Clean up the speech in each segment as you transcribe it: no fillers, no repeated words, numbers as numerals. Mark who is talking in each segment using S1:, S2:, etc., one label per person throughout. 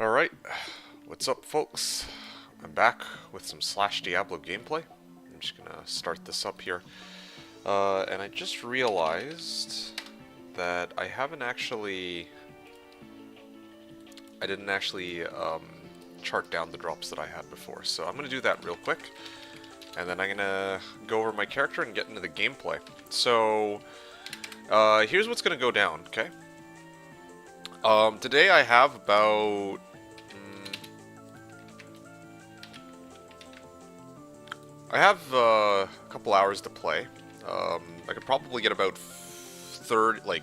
S1: Alright, what's up folks? I'm back with some Slashdiablo gameplay. I'm just gonna start this up here. And I just realized that I didn't actually chart down the drops that I had before. So I'm gonna do that real quick. And then I'm gonna go over my character and get into the gameplay. So, here's what's gonna go down, okay? Today I have about... I have a couple hours to play. I could probably get about 30,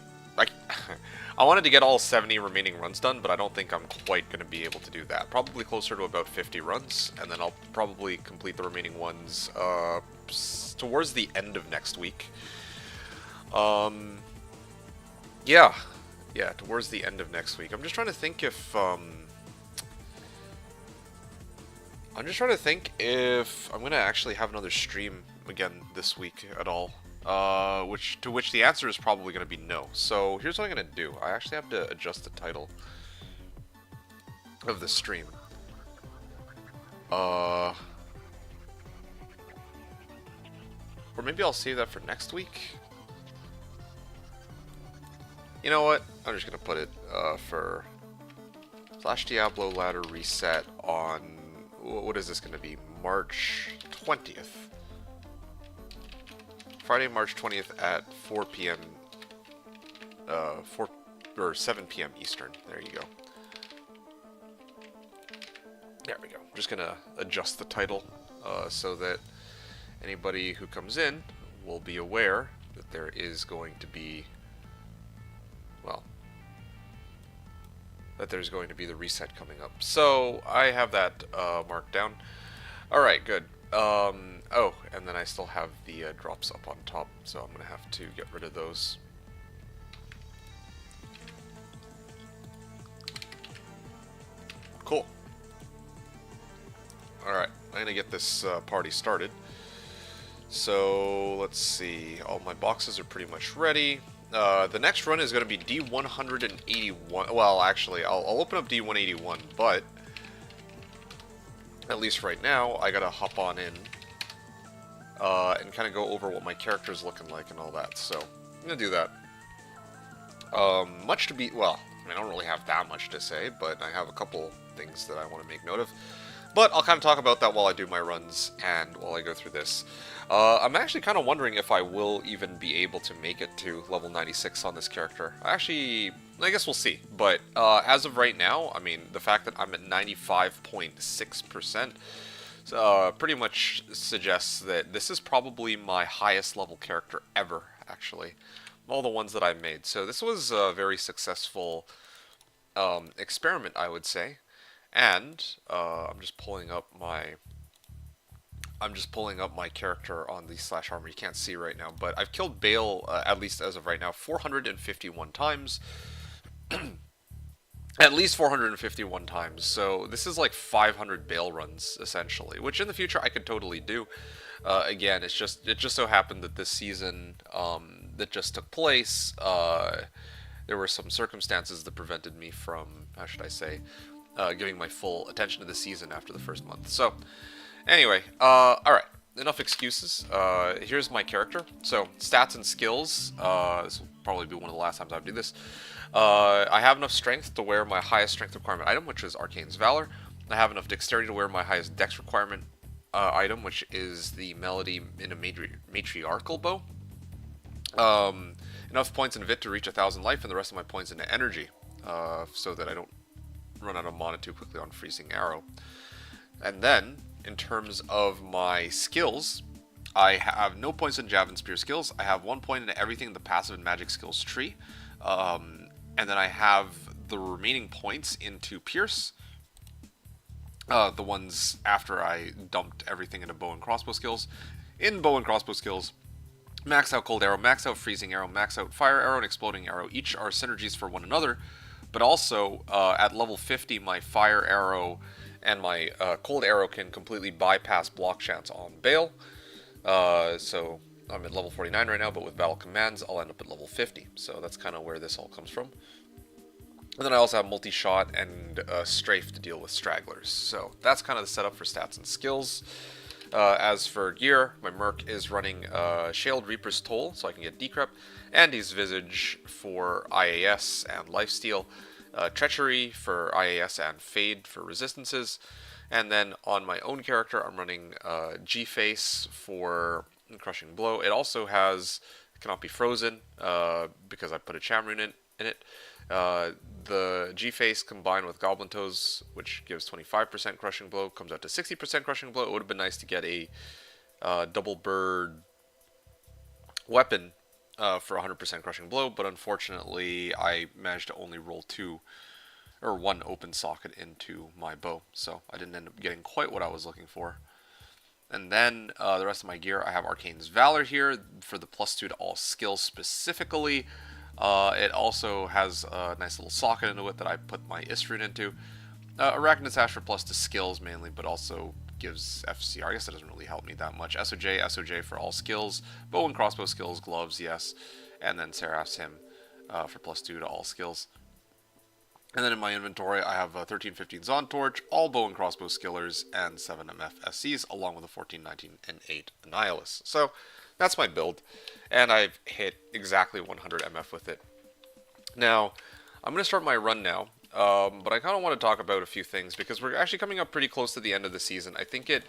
S1: I wanted to get all 70 remaining runs done, but I don't think I'm quite going to be able to do that. Probably closer to about 50 runs, and then I'll probably complete the remaining ones towards the end of next week. Yeah, towards the end of next week. I'm just trying to think if I'm going to actually have another stream again this week at all. To which the answer is probably going to be no. So here's what I'm going to do. I actually have to adjust the title of the stream. Or maybe I'll save that for next week. You know what? I'm just going to put it for Slashdiablo ladder reset on... What is this going to be? March 20th. Friday, March 20th at 4 p.m. 7 p.m. Eastern. There you go. There we go. I'm just going to adjust the title so that anybody who comes in will be aware that there is going to be, well, that there's going to be the reset coming up. So I have that marked down. Alright, good. Oh, and then I still have the drops up on top, so I'm going to have to get rid of those. Cool. Alright, I'm going to get this party started. So, let's see. All my boxes are pretty much ready. The next run is going to be D181. Well, actually, I'll open up D181, but at least right now, I gotta hop on in and kind of go over what my character's looking like and all that. So, I'm gonna do that. Well, I don't really have that much to say, but I have a couple things that I want to make note of. But I'll kind of talk about that while I do my runs and while I go through this. I'm actually kind of wondering if I will even be able to make it to level 96 on this character. I guess we'll see. But as of right now, I mean, the fact that I'm at 95.6% pretty much suggests that this is probably my highest level character ever, actually. All the ones that I've made. So this was a very successful experiment, I would say. And I'm just pulling up my character on the slash armor. You can't see right now, but I've killed Baal at least as of right now 451 times. At least 451 times. So this is like 500 Baal runs essentially, which in the future I could totally do. Again, it just so happened that this season that just took place, there were some circumstances that prevented me from, how should I say, giving my full attention to the season after the first month. So, anyway, alright, enough excuses. Here's my character. So, stats and skills. This will probably be one of the last times I do this. I have enough strength to wear my highest strength requirement item, which is Arcane's Valor. I have enough dexterity to wear my highest dex requirement item, which is the Melody in a Matriarchal Bow. Enough points in Vit to reach 1,000 life, and the rest of my points into energy, so that I don't run out of mana too quickly on Freezing Arrow. And then, in terms of my skills, I have no points in Javelin Spear skills. I have 1 point in everything in the passive and magic skills tree. And then I have the remaining points into Pierce. The ones after I dumped everything into bow and crossbow skills. In bow and crossbow skills, max out Cold Arrow, max out Freezing Arrow, max out Fire Arrow, and Exploding Arrow. Each are synergies for one another. But also, at level 50, my Fire Arrow and my Cold Arrow can completely bypass block chance on Baal. So I'm at level 49 right now, but with Battle Commands, I'll end up at level 50. So that's kind of where this all comes from. And then I also have multi-shot and strafe to deal with stragglers. So that's kind of the setup for stats and skills. As for gear, my Merc is running Shaled Reaper's Toll, so I can get Decrep, Andy's Visage for IAS and Lifesteal, Treachery for IAS and Fade for resistances, and then on my own character, I'm running G-Face for Crushing Blow. It also has, it cannot be frozen because I put a Cham Rune in it. The G-Face combined with Goblin Toes, which gives 25% Crushing Blow, comes out to 60% Crushing Blow. It would have been nice to get a double bird weapon for 100% Crushing Blow, but unfortunately I managed to only roll one open socket into my bow, so I didn't end up getting quite what I was looking for. And then the rest of my gear, I have Arcane's Valor here for the +2 to all skills specifically. It also has a nice little socket into it that I put my Isrune into. Arachnid Sash for +2 skills mainly, but also gives FCR. I guess that doesn't really help me that much. SOJ for all skills. Bow and crossbow skills, gloves, yes. And then Seraph's Hymn for +2 to all skills. And then in my inventory, I have 13-15 Zon Torch, all bow and crossbow skillers, and 7 MF SCs, along with a 14, 19, and 8 Annihilus. So that's my build, and I've hit exactly 100 MF with it. Now, I'm going to start my run now, but I kind of want to talk about a few things, because we're actually coming up pretty close to the end of the season. I think it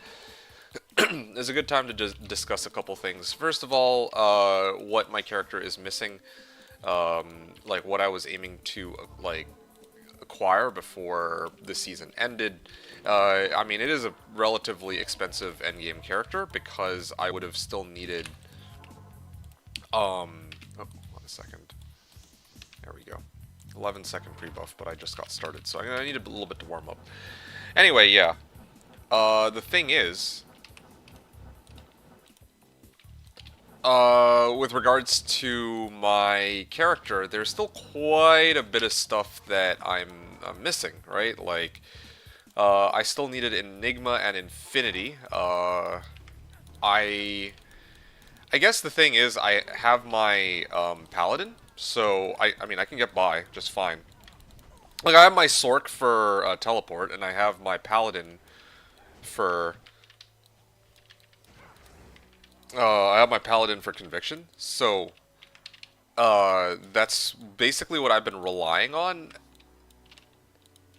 S1: is a good time to discuss a couple things. First of all, what my character is missing, like what I was aiming to, acquire before the season ended. I mean, it is a relatively expensive endgame character because I would have still needed. Oh, 1 second. There we go. 11-second pre-buff, but I just got started, so I need a little bit to warm up. Anyway, yeah. The thing is, with regards to my character, there's still quite a bit of stuff that I'm missing, right? Like, I still needed Enigma and Infinity. I guess the thing is, I have my Paladin, so I mean, I can get by just fine. Like, I have my Sork for teleport, and I have my Paladin for... I have my Paladin for Conviction, so that's basically what I've been relying on.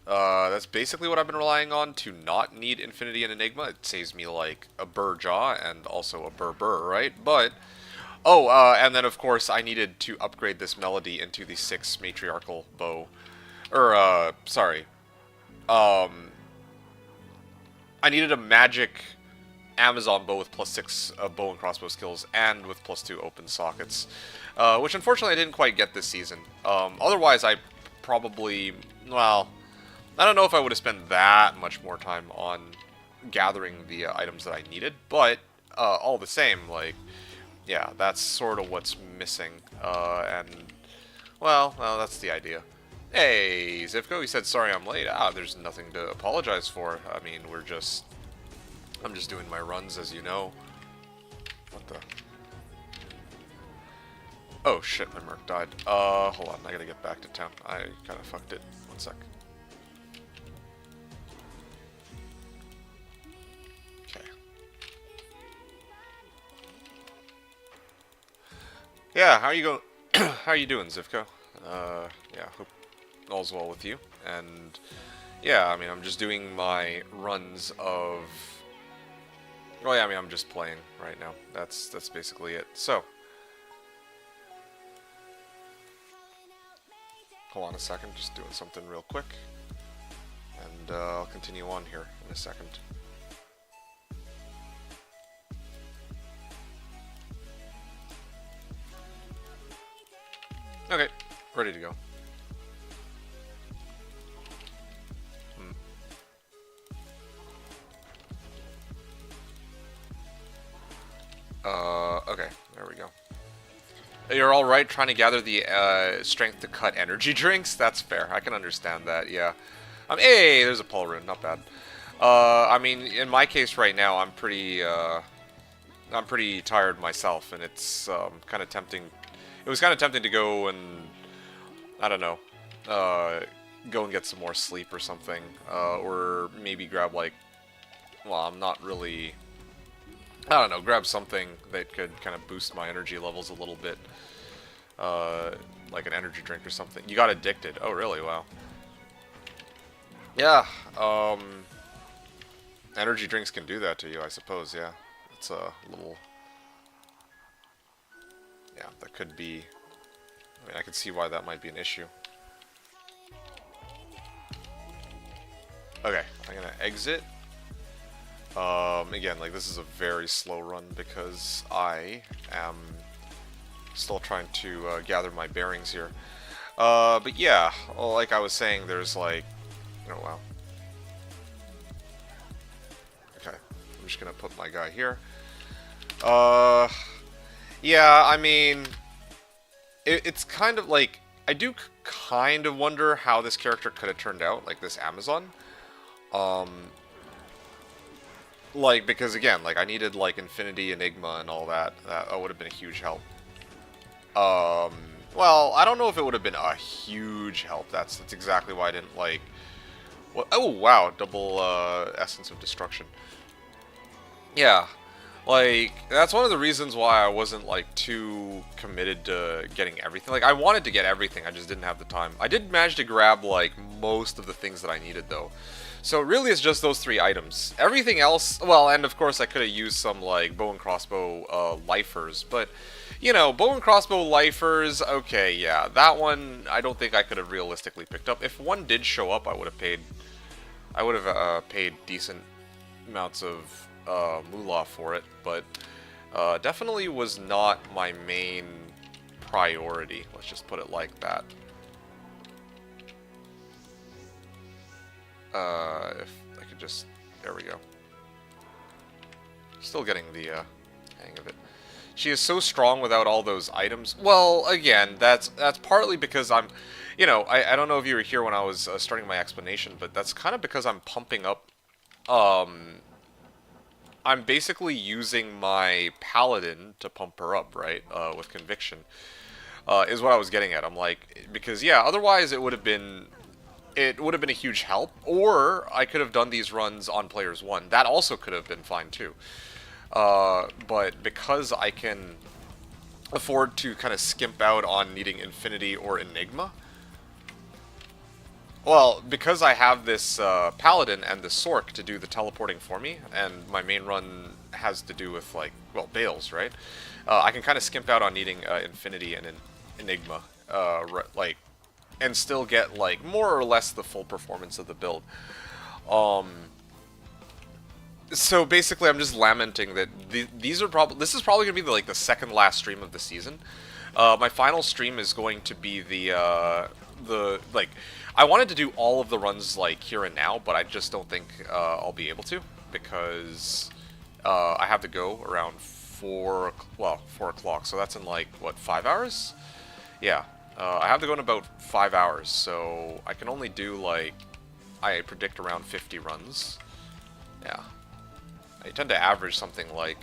S1: To not need Infinity and Enigma. It saves me like a Burr Jaw and also a Burr, right? But, and then of course I needed to upgrade this Melody into the 6 Matriarchal Bow. Sorry. I needed a magic Amazon bow with +6 bow and crossbow skills and with +2 open sockets, which unfortunately I didn't quite get this season. Otherwise, I probably, well, I don't know if I would have spent that much more time on gathering the items that I needed, but all the same, like, yeah, that's sort of what's missing, and, well, that's the idea. Hey, Zivko, you said sorry I'm late. There's nothing to apologize for. I mean, I'm just doing my runs, as you know. What the? Oh shit, my Merc died. Hold on, I gotta get back to town. I kinda fucked it. 1 sec. Okay. Yeah, how are you going? How are you doing, Zivko? Yeah, hope all's well with you. And yeah, I mean, I'm just doing my runs of... Oh yeah, I mean, I'm just playing right now. That's basically it. So, hold on a second, just doing something real quick, and I'll continue on here in a second. Okay, ready to go. Okay, there we go. You're alright trying to gather the strength to cut energy drinks? That's fair, I can understand that, yeah. Hey, there's a Pull Rune, not bad. I mean, in my case right now, I'm pretty tired myself, and it's kind of tempting. It was kind of tempting to go and, I don't know, go and get some more sleep or something, or maybe grab like, well, I'm not really, I don't know, grab something that could kind of boost my energy levels a little bit, like an energy drink or something. You got addicted. Oh, really? Wow. Yeah, energy drinks can do that to you, I suppose, yeah. It's a little, yeah, that could be, I mean, I could see why that might be an issue. Okay, I'm gonna exit. Again, like, this is a very slow run because I am still trying to gather my bearings here. But yeah, well, like I was saying, there's like, oh wow. Okay, I'm just gonna put my guy here. Yeah, I mean, it's kind of like, I do kind of wonder how this character could have turned out, like this Amazon. Like, because again, like, I needed, like, Infinity, Enigma, and all that. That would have been a huge help. Well, I don't know if it would have been a huge help. That's exactly why I didn't, like... Well, oh, wow, double, Essence of Destruction. Yeah, like, that's one of the reasons why I wasn't, like, too committed to getting everything. Like, I wanted to get everything, I just didn't have the time. I did manage to grab, like, most of the things that I needed, though. So really it's just those 3 items. Everything else, well, and of course I could have used some, like, bow and crossbow lifers, but, you know, bow and crossbow lifers, okay, yeah, that one I don't think I could have realistically picked up. If one did show up, I would have paid decent amounts of moolah for it, but definitely was not my main priority, let's just put it like that. If I could just, there we go. Still getting the hang of it. She is so strong without all those items. Well, again, that's partly because I'm, you know, I don't know if you were here when I was starting my explanation, but that's kind of because I'm pumping up. I'm basically using my paladin to pump her up, right? With conviction, is what I was getting at. I'm like, because yeah, otherwise it would have been. It would have been a huge help, or I could have done these runs on Players 1. That also could have been fine too. But because I can afford to kind of skimp out on needing Infinity or Enigma, well, because I have this Paladin and the Sork to do the teleporting for me, and my main run has to do with, like, well, Bales, right? I can kind of skimp out on needing Infinity and Enigma, like, and still get, like, more or less the full performance of the build. So basically, I'm just lamenting that these are this is probably gonna be like the second last stream of the season. My final stream is going to be the like, I wanted to do all of the runs like here and now, but I just don't think I'll be able to because I have to go around 4 o'clock. So that's in, like, what, 5 hours? Yeah. I have to go in about 5 hours, so I can only do, like, I predict around 50 runs. Yeah. I tend to average something like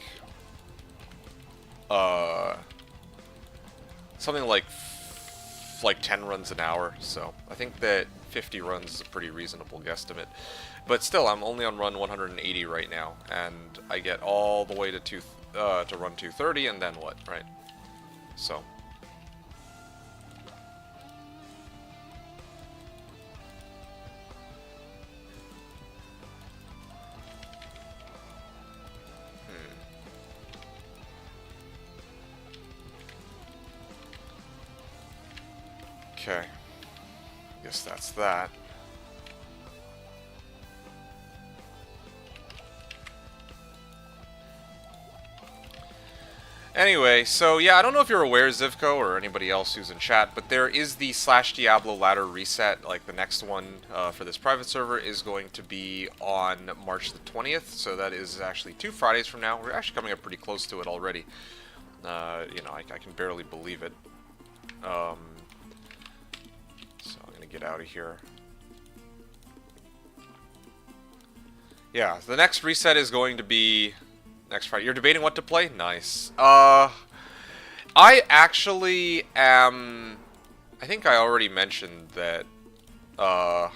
S1: 10 runs an hour, so I think that 50 runs is a pretty reasonable guesstimate. But still, I'm only on run 180 right now, and I get all the way to run 230, and then what, right? So... Okay, guess that's that. Anyway, so yeah, I don't know if you're aware, Zivko, or anybody else who's in chat, but there is the Slashdiablo ladder reset. Like, the next one for this private server is going to be on March the 20th, so that is actually 2 Fridays from now. We're actually coming up pretty close to it already. You know, I can barely believe it. So I'm gonna get out of here. Yeah, the next reset is going to be next Friday. You're debating what to play? Nice. I actually am... I think I already mentioned that I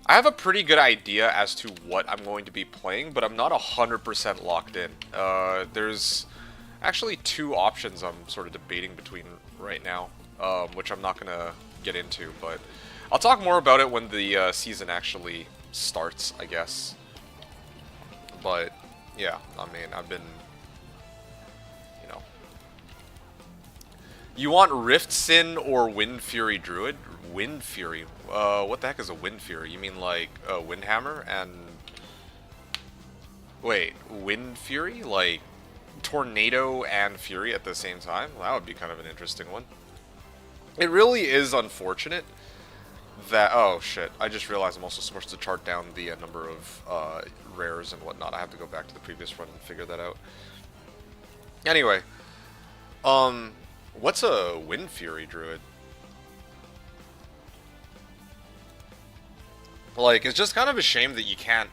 S1: have a pretty good idea as to what I'm going to be playing, but I'm not 100% locked in. There's actually two options I'm sort of debating between right now, which I'm not going to get into, but I'll talk more about it when the season actually starts, I guess. But, yeah, I mean, I've been, you know. You want Rift Sin or Wind Fury Druid? Wind Fury? What the heck is a Wind Fury? You mean like Windhammer and... Wait, Wind Fury? Like Tornado and Fury at the same time? Well, that would be kind of an interesting one. It really is unfortunate that... Oh, shit. I just realized I'm also supposed to chart down the number of rares and whatnot. I have to go back to the previous run and figure that out. Anyway. What's a Wind Fury Druid? Like, it's just kind of a shame that you can't,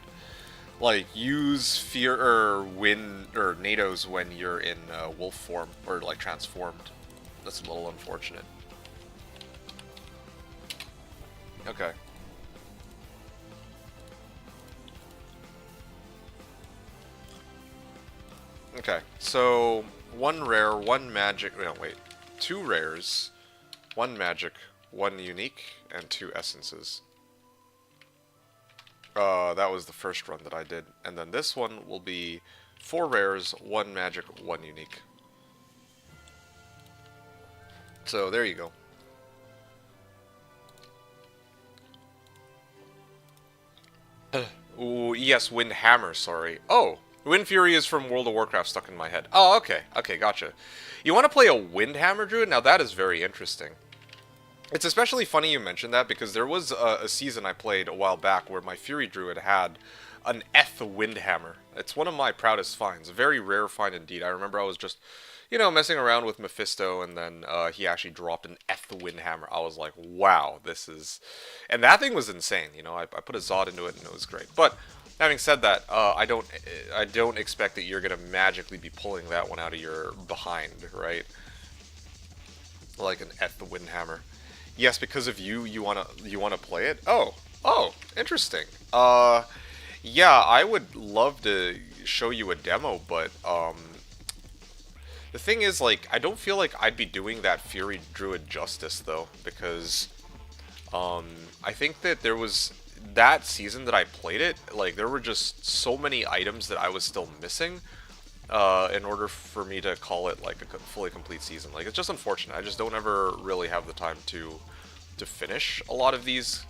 S1: like, use Fear or Wind or Nados when you're in wolf form or like transformed. That's a little unfortunate. Okay. Okay, so one rare, one magic. No, wait, two rares, one magic, one unique, and two essences. That was the first run that I did. And then this one will be 4 rares, 1 magic, 1 unique. So there you go. Ooh, yes, Windhammer, sorry. Oh, Wind Fury is from World of Warcraft stuck in my head. Oh, okay. Okay, gotcha. You want to play a Windhammer Druid? Now that is very interesting. It's especially funny you mentioned that because there was a season I played a while back where my Fury Druid had an Eth Windhammer. It's one of my proudest finds. A very rare find indeed. I remember I was just, you know, messing around with Mephisto and then he actually dropped an Eth Windhammer. I was like, wow, this is... And that thing was insane, you know. I put a Zod into it and it was great. But having said that, I don't expect that you're going to magically be pulling that one out of your behind, right? Like an Eth Windhammer. Yes, because of you, you wanna play it? Oh, interesting. Yeah, I would love to show you a demo, but the thing is, like, I don't feel like I'd be doing that Fury Druid justice though, because I think that there was that season that I played it, like, there were just so many items that I was still missing. In order for me to call it like a fully complete season. Like, it's just unfortunate. I just don't ever really have the time to finish a lot of these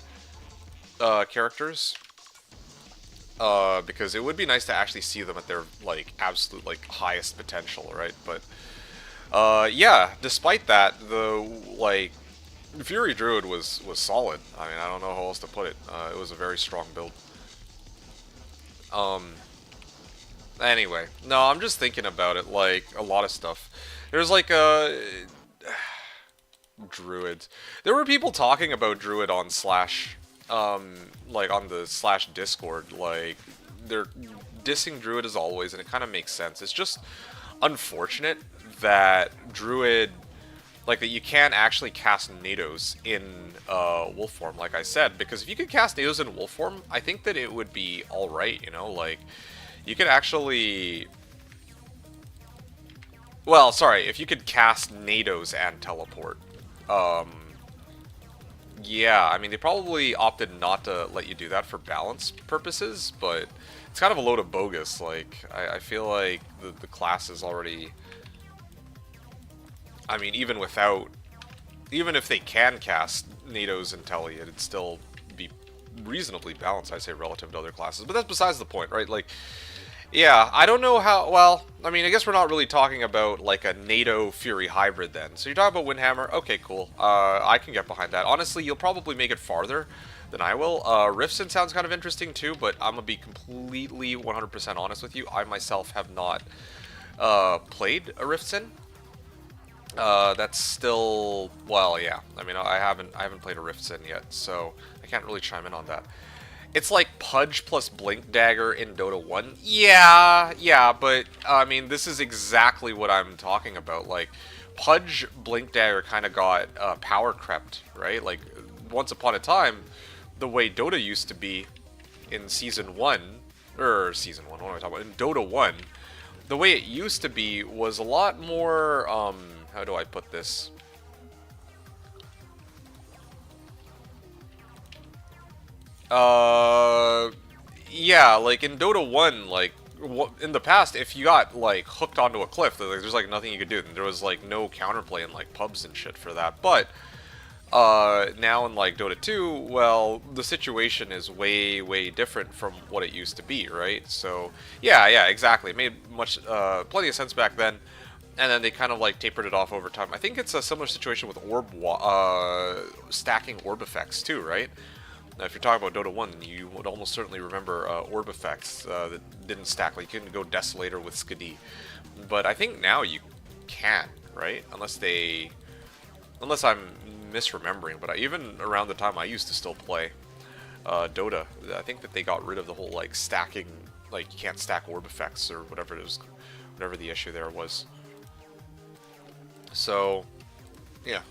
S1: characters. Because it would be nice to actually see them at their like absolute like highest potential, right? But yeah, despite that, the like Fury Druid was solid. I mean, I don't know how else to put it. It was a very strong build. Anyway, no, I'm just thinking about it, like, a lot of stuff. There's, like, Druids. There were people talking about Druid on Slash, like, on the Slash Discord, like, they're dissing Druid as always, and it kind of makes sense. It's just unfortunate that Druid, like, that you can't actually cast Nados in, wolf form, like I said, because if you could cast Nados in wolf form, I think that it would be alright, you know, like... You could actually... Well, sorry, if you could cast Nados and teleport. Yeah, I mean, they probably opted not to let you do that for balance purposes, but it's kind of a load of bogus. Like, I feel like the class is already... I mean, even without... Even if they can cast Nados and Tele, it'd still be reasonably balanced, I'd say, relative to other classes. But that's besides the point, right? Like... Yeah, I don't know how, well, I mean, I guess we're not really talking about, like, a NATO Fury hybrid then. So you're talking about Windhammer? Okay, cool. I can get behind that. Honestly, you'll probably make it farther than I will. Riftsin sounds kind of interesting too, but I'm gonna be completely 100% honest with you. I myself have not played a Riftsin. That's still, well, yeah. I mean, I haven't played a Riftsin yet, so I can't really chime in on that. It's like Pudge plus Blink Dagger in Dota 1. Yeah, but, I mean, this is exactly what I'm talking about. Like, Pudge Blink Dagger kind of got power crept, right? Like, once upon a time, the way Dota used to be in Season 1, or Season 1, what am I talking about? In Dota 1, the way it used to be was a lot more, how do I put this? Yeah, like in Dota 1, like, in the past, if you got, like, hooked onto a cliff, there's, like, nothing you could do. There was, like, no counterplay in, like, pubs and shit for that. But, now in, like, Dota 2, well, the situation is way, way different from what it used to be, right? So, yeah, exactly. It made plenty of sense back then. And then they kind of, like, tapered it off over time. I think it's a similar situation with stacking orb effects, too, right? Now, if you're talking about Dota 1, you would almost certainly remember orb effects that didn't stack. Like, you couldn't go Desolator with Skadi. But I think now you can, right? Unless I'm misremembering. But even around the time I used to still play Dota, I think that they got rid of the whole, like, stacking, like, you can't stack orb effects or whatever it was, whatever the issue there was. So, yeah.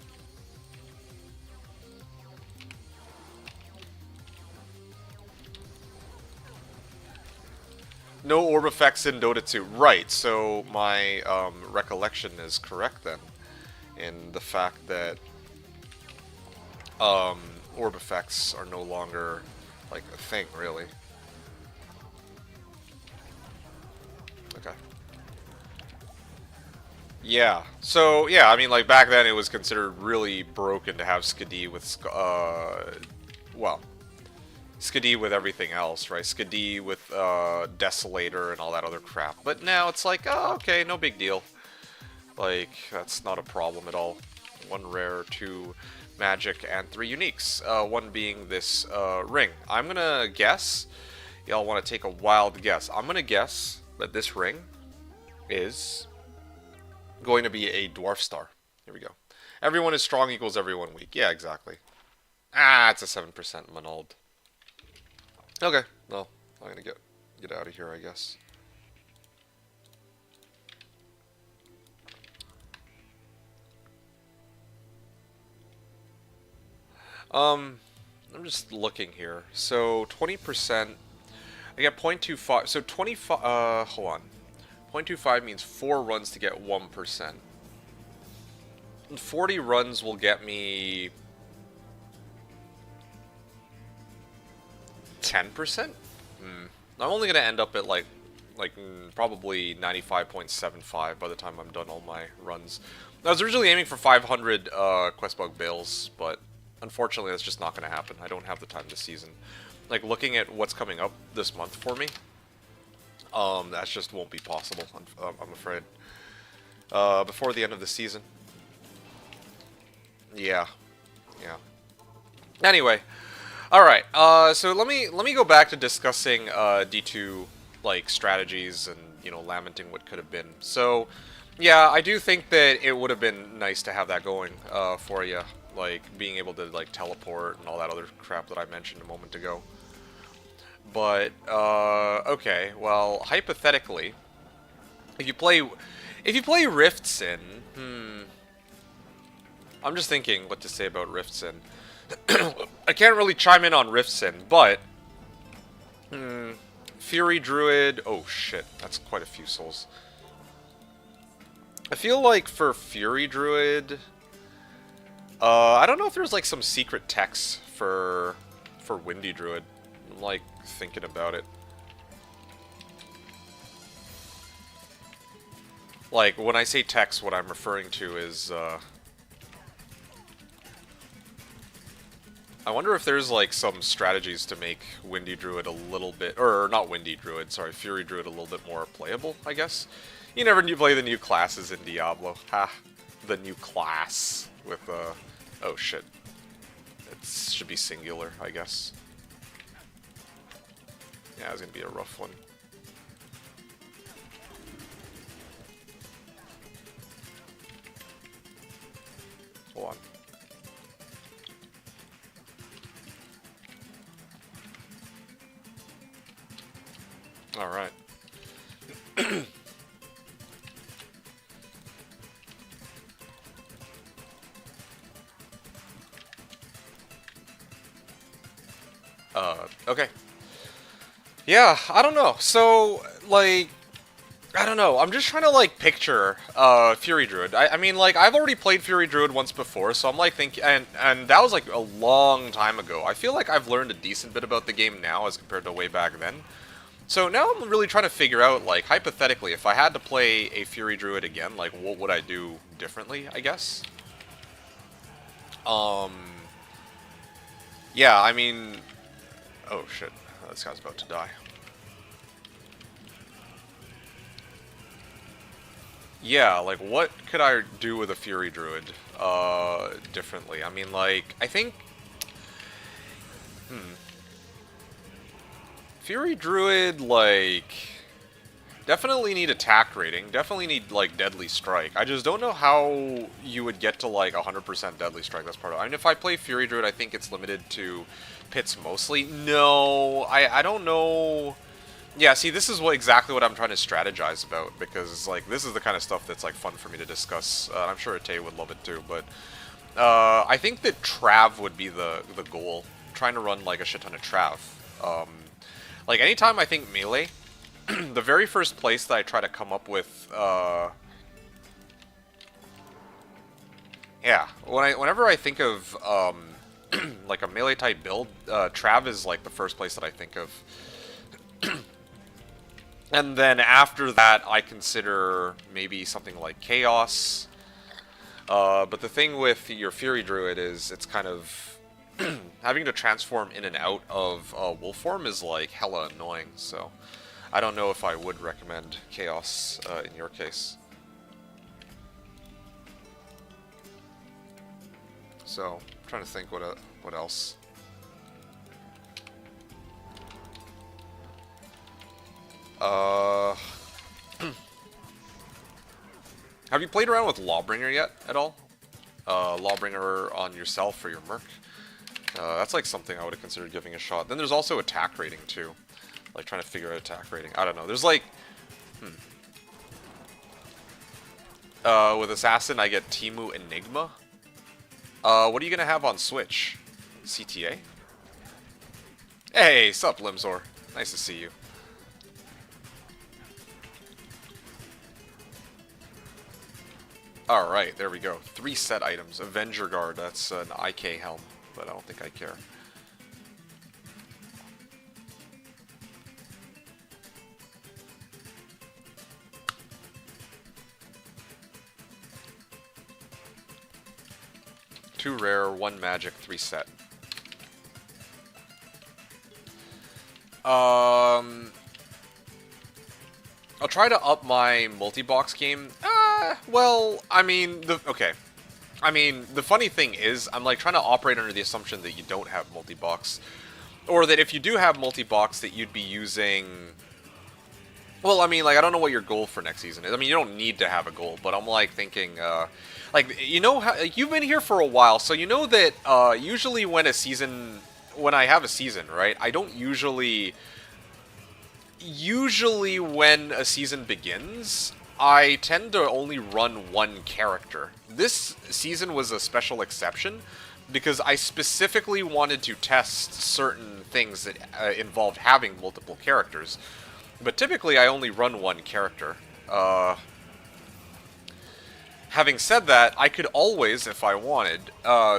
S1: No orb effects in Dota 2. Right, so my recollection is correct then. In the fact that orb effects are no longer, like, a thing, really. Okay. Yeah, so, yeah, I mean, like, back then it was considered really broken to have Skadi with, well, Skadi with everything else, right? Skadi with Desolator and all that other crap. But now it's like, oh, okay, no big deal. Like, that's not a problem at all. 1 rare, 2 magic, and 3 uniques. 1 being this ring. I'm gonna guess, y'all want to take a wild guess. I'm gonna guess that this ring is going to be a dwarf star. Here we go. Everyone is strong equals everyone weak. Yeah, exactly. Ah, it's a 7% Manald. Okay, well, I'm gonna get out of here, I guess. I'm just looking here. So 20%. I get 0.25. So 25. Hold on. 0.25 means 4 runs to get 1%. 40 runs will get me 10%? I'm only going to end up at like probably 95.75 by the time I'm done all my runs. I was originally aiming for 500 Qbug Baals, but unfortunately that's just not going to happen. I don't have the time this season. Like, looking at what's coming up this month for me, that just won't be possible, I'm afraid. Before the end of the season. Yeah. Anyway. Alright, so let me go back to discussing D2, like, strategies and, you know, lamenting what could have been. So, yeah, I do think that it would have been nice to have that going for you. Like, being able to, like, teleport and all that other crap that I mentioned a moment ago. But, okay, well, hypothetically, if you play Rifts in, I'm just thinking what to say about Rifts in. I can't really chime in on Rifts in, but Fury Druid, oh shit, that's quite a few souls. I feel like for Fury Druid, I don't know if there's like some secret techs for Windy Druid. I'm like thinking about it. Like, when I say techs, what I'm referring to is I wonder if there's like some strategies to make Windy Druid a little bit, or not Windy Druid, sorry, Fury Druid a little bit more playable, I guess. You never play the new classes in Diablo. Ha, the new class with oh shit. It should be singular, I guess. Yeah, it's gonna be a rough one. Hold on. Alright. Okay. Yeah, I don't know. So, like, I don't know. I'm just trying to, like, picture Fury Druid. I mean, like, I've already played Fury Druid once before, so I'm, like, thinking... And that was, like, a long time ago. I feel like I've learned a decent bit about the game now as compared to way back then. So now I'm really trying to figure out, like, hypothetically, if I had to play a Fury Druid again, like, what would I do differently, I guess? Yeah, I mean... Oh, shit. This guy's about to die. Yeah, like, what could I do with a Fury Druid, differently? I mean, like, I think... Fury Druid, like... Definitely need attack rating. Definitely need, like, Deadly Strike. I just don't know how you would get to, like, 100% Deadly Strike. That's part of it. I mean, if I play Fury Druid, I think it's limited to pits mostly. No, I don't know... Yeah, see, this is exactly what I'm trying to strategize about, because, like, this is the kind of stuff that's, like, fun for me to discuss. I'm sure Ate would love it, too, but... I think that Trav would be the goal. Trying to run, like, a shit ton of Trav. Like, anytime I think melee... the very first place that I try to come up with, yeah, whenever I think of, like a melee type build, Trav is like the first place that I think of. And then after that, I consider maybe something like Chaos. But the thing with your Fury Druid is it's kind of having to transform in and out of wolf form is like hella annoying, so I don't know if I would recommend Chaos in your case. So, I'm trying to think what else. Have you played around with Lawbringer yet at all? Lawbringer on yourself or your Merc? That's like something I would have considered giving a shot. Then there's also attack rating too. Like trying to figure out attack rating. I don't know. There's like... with Assassin I get Timu Enigma. What are you gonna have on Switch? CTA? Hey, sup Limzor. Nice to see you. Alright, there we go. 3 set items. Avenger Guard, that's an IK helm, but I don't think I care. Two rare, 1 magic, 3 set. I'll try to up my multi-box game. Well, I mean, okay. I mean, the funny thing is, I'm like trying to operate under the assumption that you don't have multi-box. Or that if you do have multi-box, that you'd be using... Well, I mean, like, I don't know what your goal for next season is. I mean, you don't need to have a goal, but I'm like thinking, like, you know, how, like, you've been here for a while, so you know that usually when I have a season, right, I don't usually when a season begins, I tend to only run 1 character. This season was a special exception because I specifically wanted to test certain things that involved having multiple characters. But typically I only run 1 character. Having said that, I could always, if I wanted,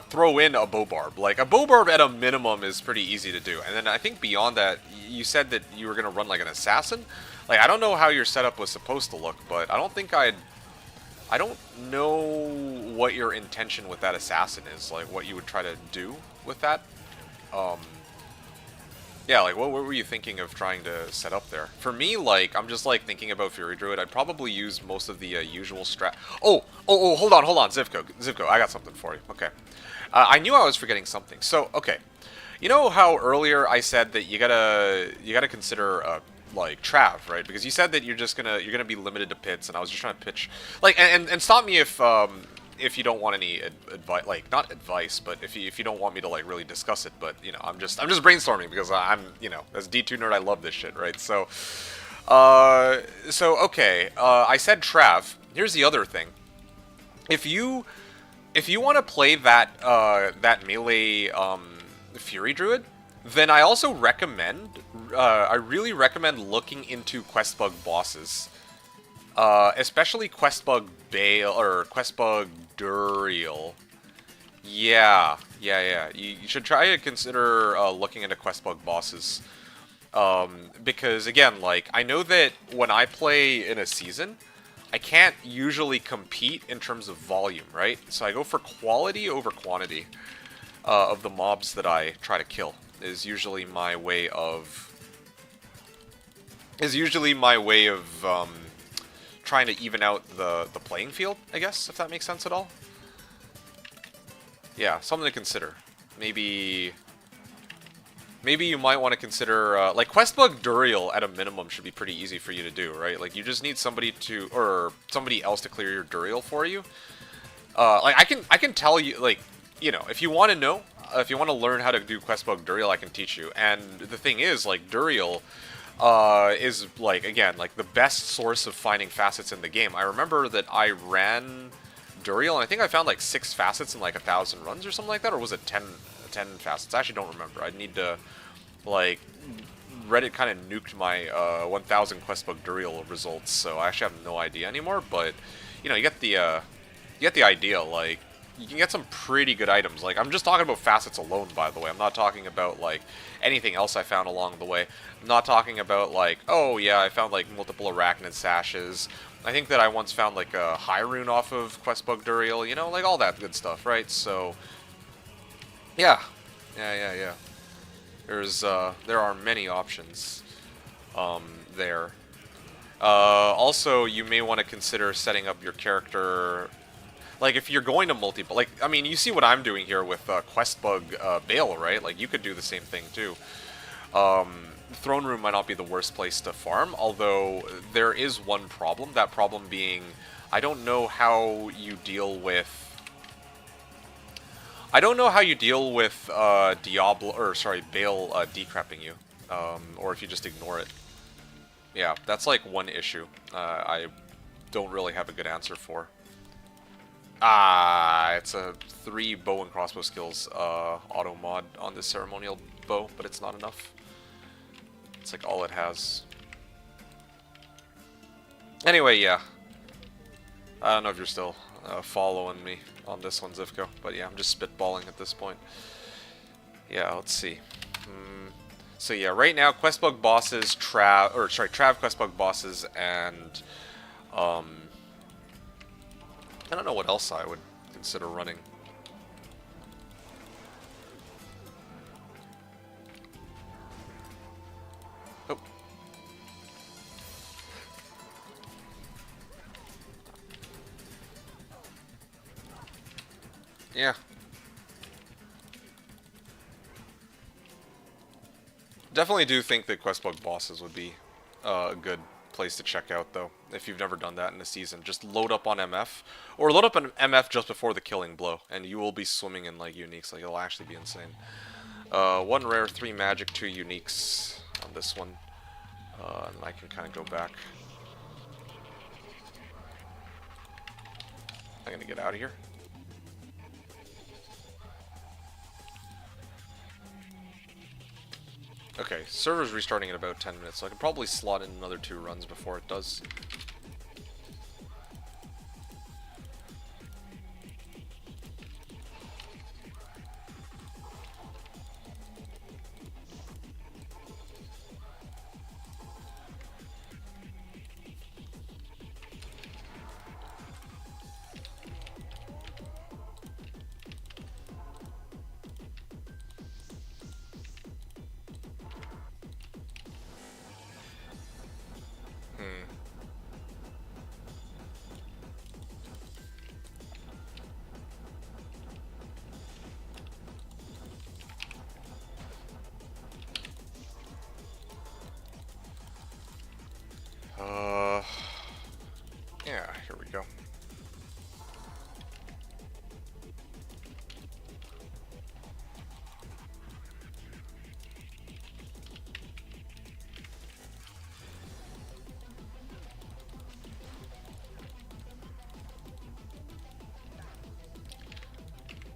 S1: throw in a Bowbarb. Like, a Bowbarb at a minimum is pretty easy to do. And then I think beyond that, you said that you were going to run like an assassin. Like, I don't know how your setup was supposed to look, but I don't think I don't know what your intention with that assassin is. Like, what you would try to do with that. Yeah, like, what were you thinking of trying to set up there? For me, like, I'm just, like, thinking about Fury Druid. I'd probably use most of the usual strat... Oh, hold on, Zivko, I got something for you. Okay. I knew I was forgetting something. So, okay. You know how earlier I said that you gotta consider, like, Trav, right? Because you said that you're gonna be limited to pits, and I was just trying to pitch... Like, and stop me if you don't want any advice, like, not advice, but if you don't want me to, like, really discuss it, but, you know, I'm just brainstorming because I'm, you know, as a D2 nerd, I love this shit, right? So, okay, I said Trav. Here's the other thing. If you want to play that, that melee, Fury Druid, then I also recommend, I really recommend looking into Qbug bosses. Especially Qbug Baal, or Qbug Duriel. Yeah. You should try to consider looking into Qbug bosses. Because, again, like, I know that when I play in a season, I can't usually compete in terms of volume, right? So I go for quality over quantity of the mobs that I try to kill. Is usually my way of trying to even out the playing field, I guess, if that makes sense at all. Yeah, something to consider. Maybe you might want to consider, like, Qbug Duriel at a minimum should be pretty easy for you to do, right? Like, you just need somebody to, or somebody else to clear your Duriel for you. Like, I can tell you, like, you know, if you want to know, if you want to learn how to do Qbug Duriel, I can teach you. And the thing is, like, Duriel is, like, again, like, the best source of finding facets in the game. I remember that I ran Duriel, and I think I found, like, 6 facets in, like, 1,000 runs or something like that, or was it 10 facets? I actually don't remember. I need to, like, Reddit kind of nuked my 1,000 Qbug Duriel results, so I actually have no idea anymore, but, you know, you get the idea. Like, you can get some pretty good items. Like, I'm just talking about facets alone, by the way. I'm not talking about, like, anything else I found along the way. I'm not talking about, like, oh, yeah, I found, like, multiple arachnid sashes. I think that I once found, like, a high rune off of Qbug Duriel, you know, like, all that good stuff, right? So, yeah. There are many options, there. Also, you may want to consider setting up your character. Like, if you're going to multiple, like, I mean, you see what I'm doing here with Qbug Baal, right? Like, you could do the same thing, too. Throne Room might not be the worst place to farm, although there is one problem. That problem being, I don't know how you deal with... Diablo, or sorry, Baal decrepping you, or if you just ignore it. Yeah, that's like one issue I don't really have a good answer for. It's a 3 bow and crossbow skills auto mod on this ceremonial bow, but it's not enough. It's like all it has. Anyway, yeah. I don't know if you're still following me on this one, Zivko, but yeah, I'm just spitballing at this point. Yeah, let's see. So yeah, right now, Qbug bosses, Trav Qbug bosses, and I don't know what else I would consider running. Oh. Yeah. Definitely do think that Qbug bosses would be a good place to check out, though, if you've never done that in a season. Just load up on MF, or load up an MF just before the killing blow, and you will be swimming in, like, uniques. Like, it'll actually be insane. 1 rare, 3 magic, 2 uniques on this one. And I can kind of go back. I'm gonna get out of here. Okay, server's restarting in about 10 minutes, so I can probably slot in another 2 runs before it does. Yeah, here we go.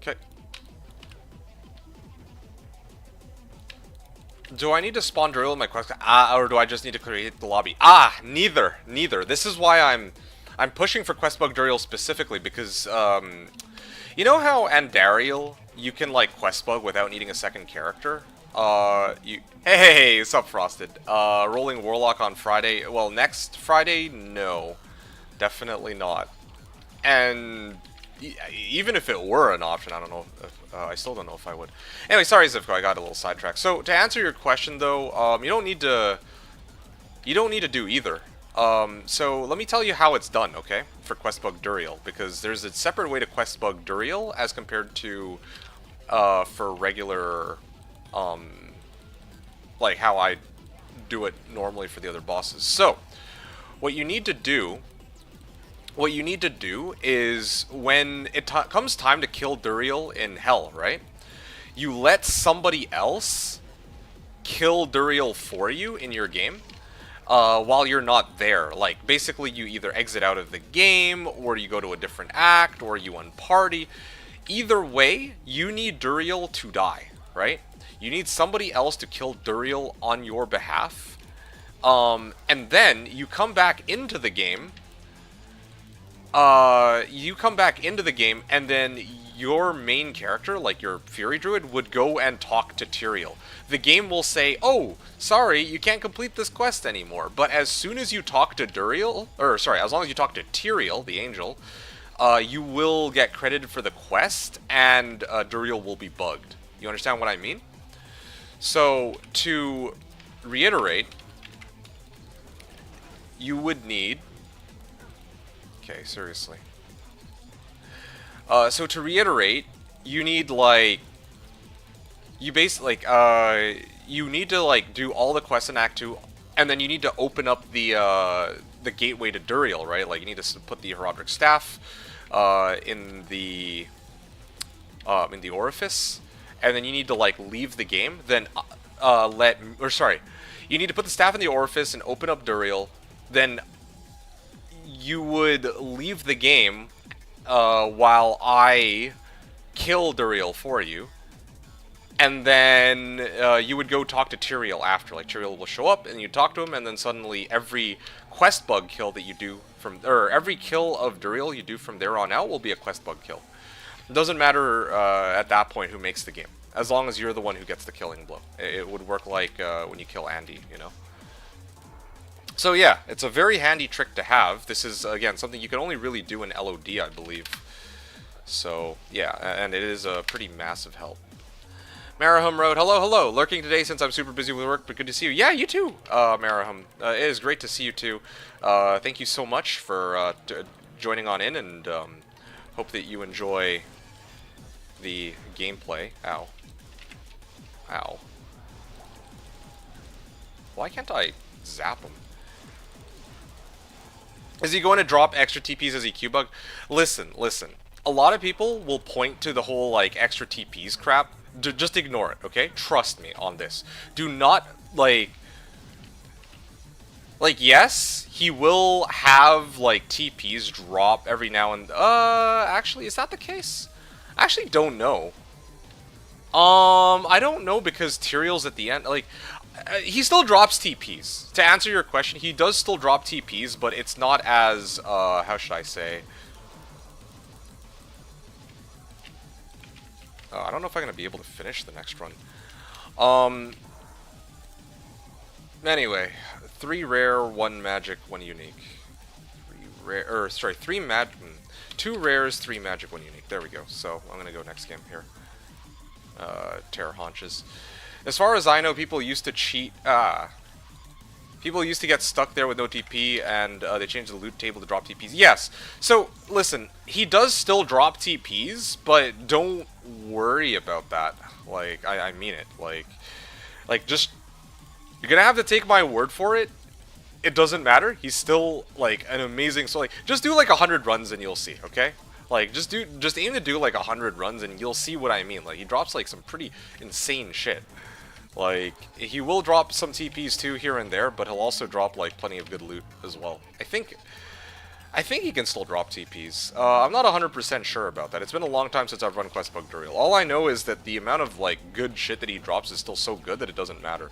S1: Okay. Do I need to spawn Duriel in my quest? Or do I just need to create the lobby? Neither. Neither. This is why I'm pushing for Questbug Duriel specifically, because, you know how Andariel, you can, like, Questbug without needing a second character? Hey, what's up, Frosted? Rolling Warlock on Friday. Well, next Friday? No. Definitely not. And even if it were an option, I don't know if, I still don't know if I would. Anyway, sorry Zivko, I got a little sidetracked. So to answer your question though, you don't need to do either. So let me tell you how it's done, okay? For Questbug Duriel, because there's a separate way to Questbug Duriel as compared to for regular like how I do it normally for the other bosses. So what you need to do is, when it comes time to kill Duriel in Hell, right? You let somebody else kill Duriel for you in your game while you're not there. Like, basically you either exit out of the game, or you go to a different act, or you unparty. Either way, you need Duriel to die, right? You need somebody else to kill Duriel on your behalf. And then you come back into the game. And then your main character, like your Fury Druid, would go and talk to Tyrael. The game will say, oh, sorry, you can't complete this quest anymore. But as soon as you talk to Duriel, or sorry, as long as you talk to Tyrael, the angel, you will get credited for the quest, and Duriel will be bugged. You understand what I mean? So, to reiterate, you would need... Okay, seriously. So to reiterate, you need, like... You basically, you need to, like, do all the quests in Act 2, and then you need to open up the gateway to Duriel, right? Like, you need to put the Heraldric Staff in the orifice, and then you need to, like, leave the game, then you need to put the staff in the orifice and open up Duriel, then you would leave the game while I kill Duriel for you, and then you would go talk to Tyrael after. Like, Tyrael will show up, and you talk to him, and then suddenly every quest bug kill that you do every kill of Duriel you do from there on out will be a quest bug kill. It doesn't matter at that point who makes the game, as long as you're the one who gets the killing blow. It would work like when you kill Andy, you know? So yeah, it's a very handy trick to have. This is, again, something you can only really do in LOD, I believe. So, yeah, and it is a pretty massive help. Marahum wrote, hello, hello. Lurking today since I'm super busy with work, but good to see you. Yeah, you too, Marahum. It is great to see you too. Thank you so much for joining on in, and hope that you enjoy the gameplay. Ow. Ow. Why can't I zap him? Is he going to drop extra TPs as he Qbug? Listen. A lot of people will point to the whole, like, extra TPs crap. Just ignore it, okay? Trust me on this. Do not, like, yes, he will have, like, TPs drop every now and... actually, is that the case? I actually don't know. I don't know, because Tyrael's at the end, like... he still drops TPs. To answer your question, he does still drop TPs, but it's not as, how should I say... I don't know if I'm going to be able to finish the next run. Anyway, 3 rare, 1 magic, 1 unique. 2 rares, 3 magic, 1 unique. There we go. So, I'm going to go next game here. Terror Haunches. As far as I know, people used to cheat. People used to get stuck there with no TP, and they changed the loot table to drop TPs. Yes. So, listen, he does still drop TPs, but don't worry about that. Like, I mean it. Like, just... You're gonna have to take my word for it. It doesn't matter. He's still, like, an amazing... So, like, just do, like, 100 runs and you'll see, okay? Like, just aim to do, like, 100 runs and you'll see what I mean. Like, he drops, like, some pretty insane shit. Like, he will drop some TPs too here and there, but he'll also drop, like, plenty of good loot as well. I think I think he can still drop TPs. I'm not 100% sure about that. It's been a long time since I've run Qbug Baal. All I know is that the amount of like good shit that he drops is still so good that it doesn't matter.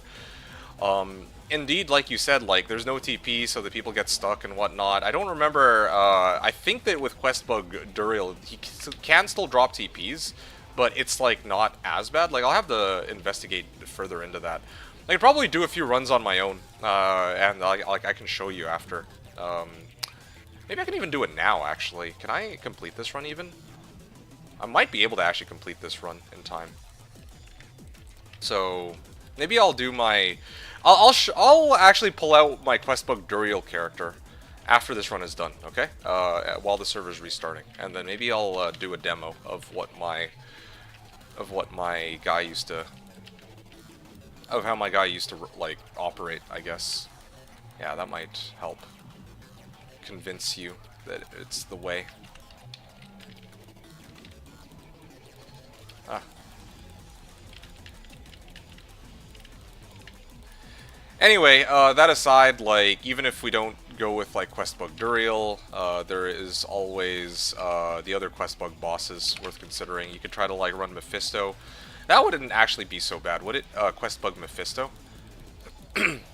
S1: Indeed, like you said, like there's no TP, so that people get stuck and whatnot. I don't remember. I think that with Qbug Baal, he can still drop TPs, but it's like not as bad. Like I'll have to investigate further into that. I could probably do a few runs on my own, and like I can show you after. Maybe I can even do it now, actually. Can I complete this run even? I might be able to actually complete this run in time. So maybe I'll do my... I'll actually pull out my Qbug Baal character after this run is done, okay? While the server's restarting. And then maybe I'll do a demo of what my guy used to... of how my guy used to, like, operate, I guess. Yeah, that might help convince you that it's the way. Ah. Anyway, that aside, like, even if we don't go with, like, Qbug Baal, there is always the other Qbug bosses worth considering. You could try to, like, run Mephisto. That wouldn't actually be so bad, would it? Qbug Mephisto?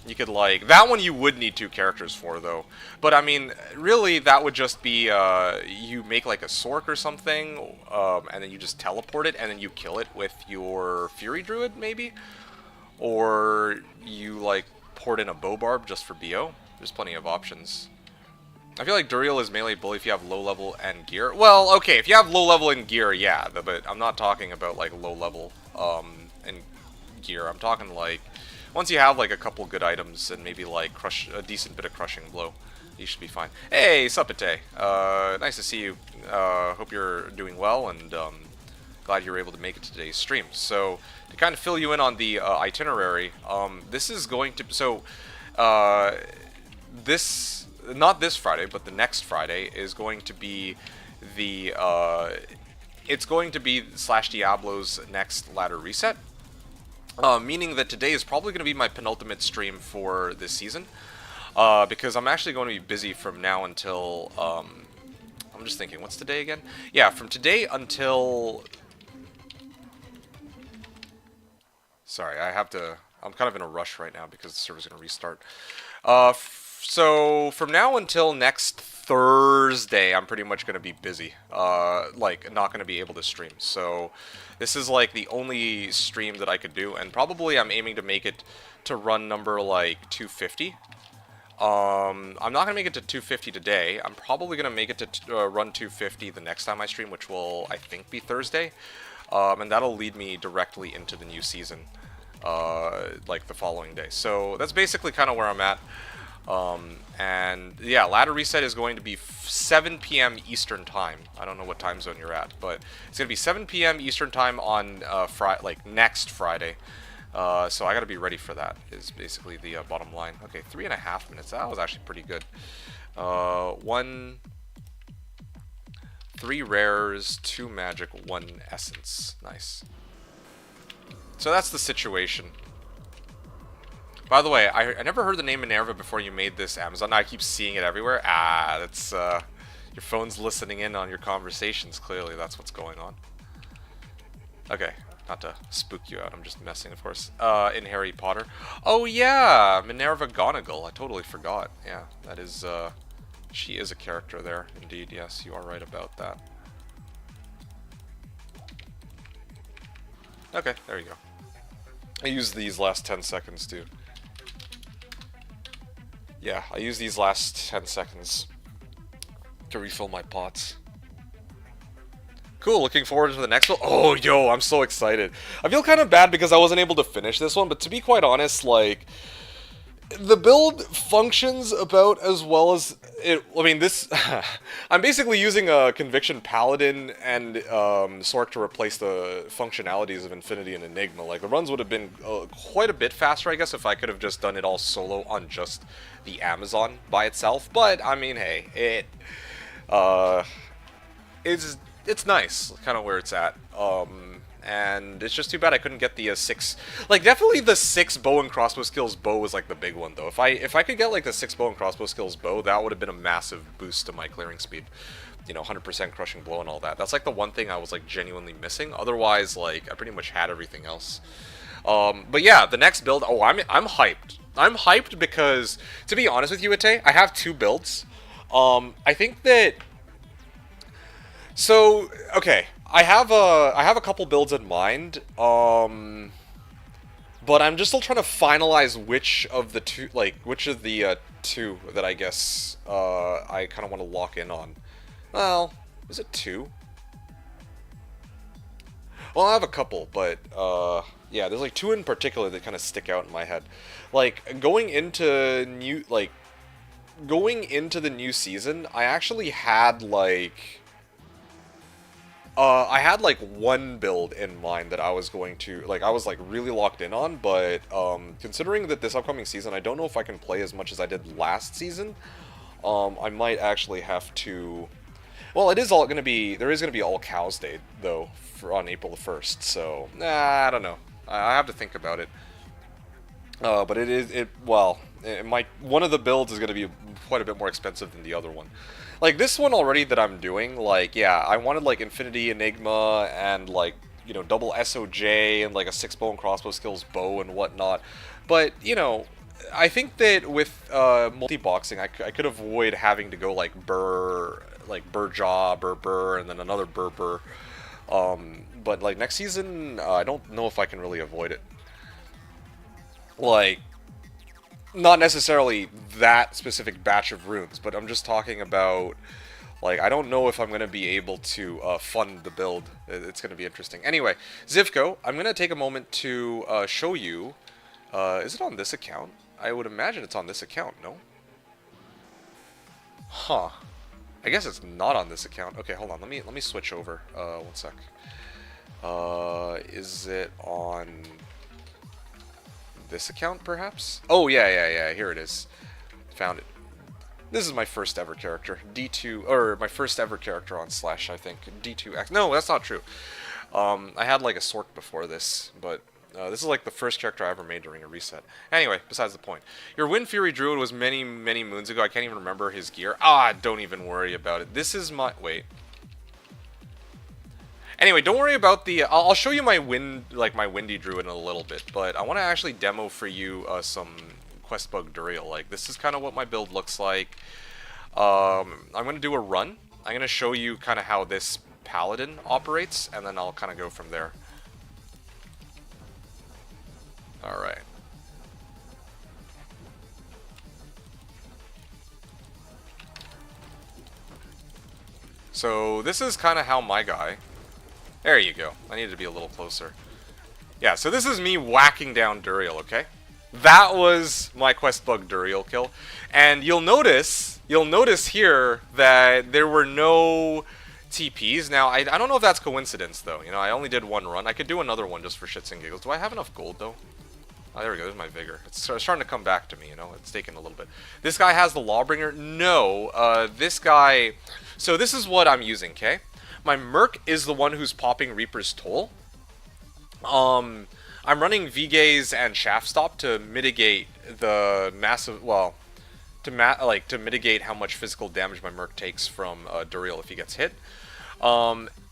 S1: You could, like... That one you would need 2 characters for, though. But, I mean, really, that would just be, you make, like, a Sork or something, and then you just teleport it, and then you kill it with your Fury Druid, maybe? Or you, like, port in a Bobarb just for BO. There's plenty of options. I feel like Duriel is melee bully if you have low level and gear. Well, okay, if you have low level and gear, yeah, but I'm not talking about, like, low level, and gear. I'm talking, like... Once you have, like, a couple good items and maybe, like, a decent bit of crushing blow, you should be fine. Hey, Supate. Nice to see you. Hope you're doing well, and glad you were able to make it to today's stream. So, to kind of fill you in on the itinerary, this is going to... So, this... Not this Friday, but the next Friday is going to be the... it's going to be Slashdiablo's next ladder reset. Meaning that today is probably going to be my penultimate stream for this season, because I'm actually going to be busy from now until, I'm just thinking, what's today again? Yeah, from today until, sorry, I'm kind of in a rush right now because the server's going to restart. So, from now until next Thursday, I'm pretty much going to be busy, like, not going to be able to stream, so... This is, like, the only stream that I could do, and probably I'm aiming to make it to run number, like, 250. I'm not going to make it to 250 today. I'm probably going to make it to run 250 the next time I stream, which will, I think, be Thursday. And that'll lead me directly into the new season, like, the following day. So that's basically kind of where I'm at. And yeah, ladder reset is going to be 7 p.m. Eastern time. I don't know what time zone you're at, but it's going to be 7 p.m. Eastern time on next Friday. So I got to be ready for that. Is basically the bottom line. Okay, 3.5 minutes. That was actually pretty good. 3 rares, 2 magic, 1 essence. Nice. So that's the situation. By the way, I never heard the name Minerva before you made this, Amazon. Now I keep seeing it everywhere. Ah, that's, your phone's listening in on your conversations, clearly. That's what's going on. Okay, not to spook you out, I'm just messing, of course. In Harry Potter. Oh, yeah, Minerva Gonagle. I totally forgot. Yeah, that is, she is a character there, indeed. Yes, you are right about that. Okay, there you go. I used these last 10 seconds, too. Yeah, I use these last 10 seconds to refill my pots. Cool, looking forward to the next one. Oh, yo, I'm so excited. I feel kind of bad because I wasn't able to finish this one, but to be quite honest, like, the build functions about as well as it. I mean, this. I'm basically using a Conviction Paladin and Sork to replace the functionalities of Infinity and Enigma. Like, the runs would have been quite a bit faster, I guess, if I could have just done it all solo on just the Amazon by itself. But I mean, hey, it's nice, kind of where it's at. and it's just too bad I couldn't get the 6. Like, definitely the 6 bow and crossbow skills bow was like the big one, though. If I could get like the 6 bow and crossbow skills bow, that would have been a massive boost to my clearing speed. You know, 100% crushing blow and all that. That's like the one thing I was like genuinely missing. Otherwise, like, I pretty much had everything else. But yeah, the next build. Oh, I'm hyped. I'm hyped because, to be honest with you, Ate, I have 2 builds. I think that. So okay, I have a couple builds in mind. But I'm just still trying to finalize which of the two two that I guess I kind of want to lock in on. Well, is it 2? Well, I have a couple, but yeah, there's like 2 in particular that kind of stick out in my head. Like going into the new season, I actually had like one build in mind that I was going to I was like really locked in on, but considering that this upcoming season I don't know if I can play as much as I did last season, I might actually have to. Well, there is going to be All Cows Day though on April the 1st, so I don't know. I have to think about it. But one of the builds is going to be quite a bit more expensive than the other one. Like this one already that I'm doing, like, yeah, I wanted like Infinity Enigma and like, you know, double SOJ and like a 6 bow and crossbow skills bow and whatnot. But, you know, I think that with multi-boxing, I could avoid having to go like Burr Jaw, Burr, and then another Burr. But like next season, I don't know if I can really avoid it. Like, not necessarily that specific batch of runes, but I'm just talking about, like, I don't know if I'm going to be able to fund the build. It's going to be interesting. Anyway, Zivko, I'm going to take a moment to show you, is it on this account? I would imagine it's on this account, no? Huh. I guess it's not on this account. Okay, hold on. Let me switch over. One sec. Is it on this account, perhaps? Oh, yeah. Here it is. Found it. This is my first ever character. D2, or my first ever character on Slash, I think. D2X. No, that's not true. I had like a Sork before this, but this is like the first character I ever made during a reset. Anyway, besides the point. Your Wind Fury Druid was many, many moons ago. I can't even remember his gear. Don't even worry about it. This is my... Wait. Anyway, don't worry about the... I'll show you my my Windy Druid in a little bit, but I want to actually demo for you some Qbug Baal. Like, this is kind of what my build looks like. I'm going to do a run. I'm going to show you kind of how this Paladin operates, and then I'll kind of go from there. Alright. So, this is kind of how my guy... There you go. I needed to be a little closer. Yeah, so this is me whacking down Duriel, okay? That was my Qbug Baal kill. And you'll notice here that there were no TPs. Now, I don't know if that's coincidence, though. You know, I only did one run. I could do another one just for shits and giggles. Do I have enough gold, though? Oh, there we go. There's my vigor. It's starting to come back to me, you know? It's taking a little bit. This guy has the Lawbringer? No. This guy... So this is what I'm using, okay? My Merc is the one who's popping Reaper's Toll. I'm running V-Gaze and Shaft Stop to mitigate the massive... Well, to mitigate how much physical damage my Merc takes from Duriel if he gets hit.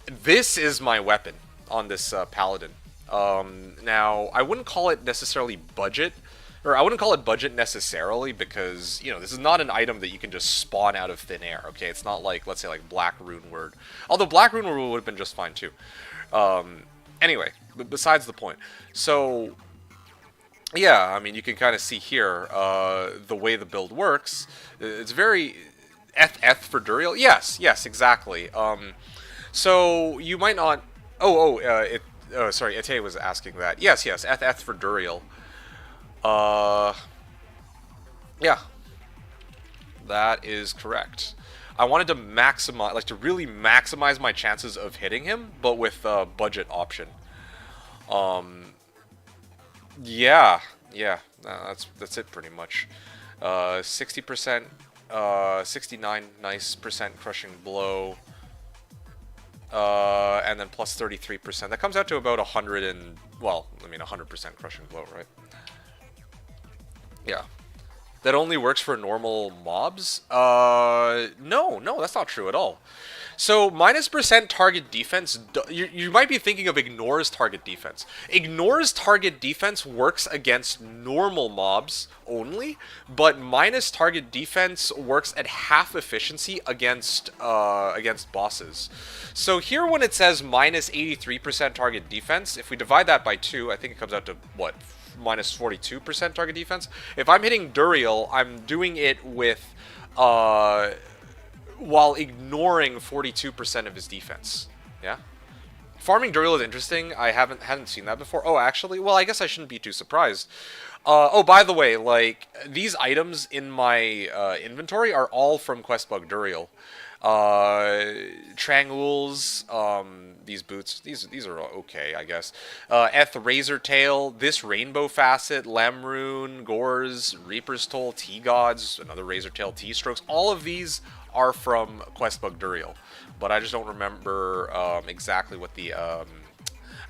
S1: This is my weapon on this Paladin. Now, I wouldn't call it necessarily budget, or I wouldn't call it budget necessarily because, you know, this is not an item that you can just spawn out of thin air, okay? It's not like, let's say, like Black Rune Word. Although Black Rune Word would have been just fine, too. Anyway, besides the point. So, yeah, I mean, you can kind of see here the way the build works. It's very... Eth for Duriel? Yes, exactly. So, you might not... Oh, sorry, Ete was asking that. Yes, Eth for Duriel. Yeah. That is correct. I wanted to maximize, like, to really maximize my chances of hitting him, but with a budget option. Yeah, that's it pretty much. 60%, 69 nice percent crushing blow. and then plus 33%. That comes out to about 100 and, well, I mean 100% crushing blow, right? Yeah. That only works for normal mobs? No, that's not true at all. So, minus percent target defense, you might be thinking of ignores target defense. Ignores target defense works against normal mobs only, but minus target defense works at half efficiency against bosses. So here when it says minus 83% target defense, if we divide that by 2, I think it comes out to, what, minus 42% target defense? If I'm hitting Duriel, I'm doing it with, while ignoring 42% of his defense. Yeah? Farming Duriel is interesting. I hadn't seen that before. Oh, actually, well, I guess I shouldn't be too surprised. Oh, by the way, like, these items in my inventory are all from Qbug Duriel. Trangules, these boots, these are okay, I guess. Eth Razor Tail, this Rainbow Facet, Lemrune, Gores, Reaper's Toll, T-Gods, another Razor Tail, T-Strokes, all of these are from Qbug Duriel, but I just don't remember exactly what the I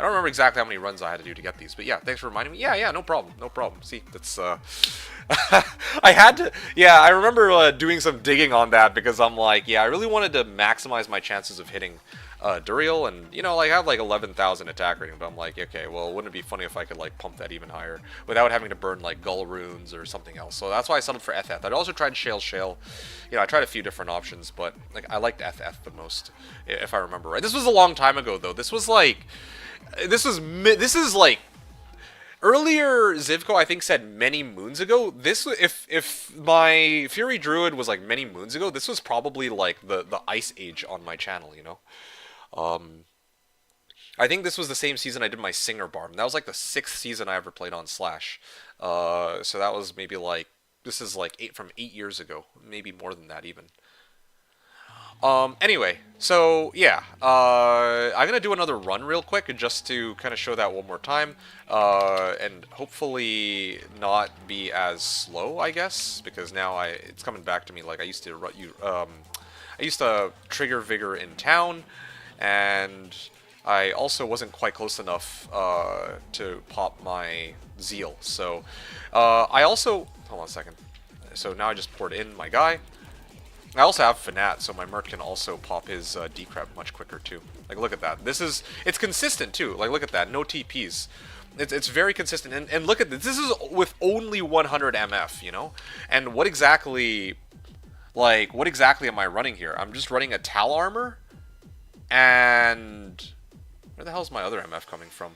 S1: don't remember exactly how many runs I had to do to get these, but yeah, thanks for reminding me. Yeah, no problem. See, that's I had to, yeah, I remember doing some digging on that because I'm like, yeah, I really wanted to maximize my chances of hitting Duriel, and you know, like I have like 11,000 attack rating, but I'm like, okay, well, wouldn't it be funny if I could like pump that even higher without having to burn like Gull runes or something else? So that's why I settled for Eth. I'd also tried Shale. You know, I tried a few different options, but like I liked Eth the most, if I remember right. This was a long time ago though. This is like earlier Zivko, I think, said many moons ago. This, if my Fury Druid was like many moons ago, this was probably like the Ice Age on my channel, you know. I think this was the same season I did my Singer Barb. That was like the 6th season I ever played on Slash. So that was maybe like, this is like 8 years ago, maybe more than that even. Anyway, so yeah, I'm gonna do another run real quick just to kind of show that one more time, and hopefully not be as slow, I guess, because now it's coming back to me like I used to. I used to trigger Vigor in town, and I also wasn't quite close enough to pop my Zeal. So I also, hold on a second. So now I just poured in my guy. I also have Fanat, so my Merc can also pop his Decrep much quicker too. Like, look at that. It's consistent too. Like, look at that. No TPs. It's very consistent. And look at this. This is with only 100 MF, you know? And what exactly am I running here? I'm just running a Tal Armor. And where the hell's my other MF coming from?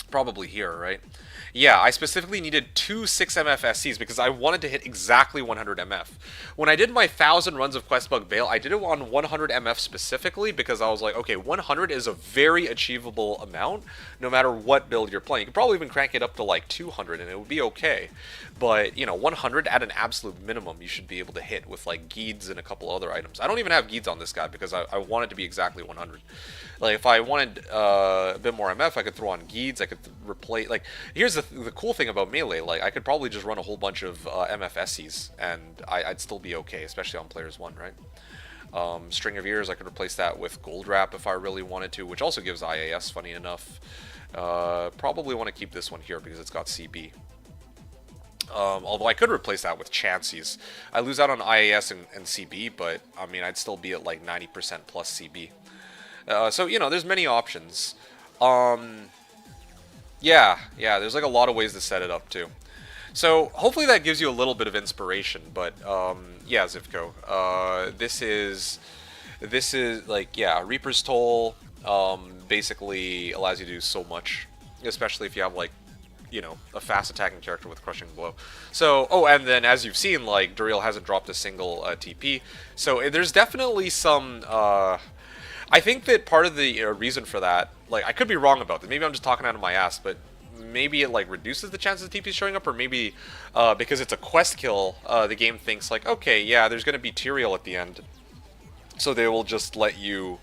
S1: Probably here, right? Yeah, I specifically needed 2 6MF SCs because I wanted to hit exactly 100 MF. When I did my 1,000 runs of Qbug Baal, I did it on 100 MF specifically because I was like, okay, 100 is a very achievable amount no matter what build you're playing. You could probably even crank it up to like 200 and it would be okay. But, you know, 100 at an absolute minimum you should be able to hit with like Geeds and a couple other items. I don't even have Geeds on this guy because I want it to be exactly 100. Like, if I wanted a bit more MF, I could throw on Geeds, I could replace, like, here's the cool thing about Melee, like, I could probably just run a whole bunch of MFSCs, and I'd still be okay, especially on Players 1, right? String of Ears, I could replace that with Gold Wrap if I really wanted to, which also gives IAS, funny enough. Probably want to keep this one here because it's got CB. Although I could replace that with Chances. I lose out on IAS and CB, but, I mean, I'd still be at, like, 90% plus CB. So, you know, there's many options. Yeah, there's like a lot of ways to set it up too. So hopefully that gives you a little bit of inspiration, but yeah, Zivko, this is like, yeah, Reaper's Toll basically allows you to do so much, especially if you have like, you know, a fast attacking character with Crushing Blow. So, oh, and then as you've seen, like, Duriel hasn't dropped a single TP, so there's definitely some I think that part of the reason for that, like, I could be wrong about this, maybe I'm just talking out of my ass, but maybe it, like, reduces the chances of TPs showing up, or maybe because it's a quest kill, the game thinks, like, okay, yeah, there's going to be Tyrael at the end, so they will just let you,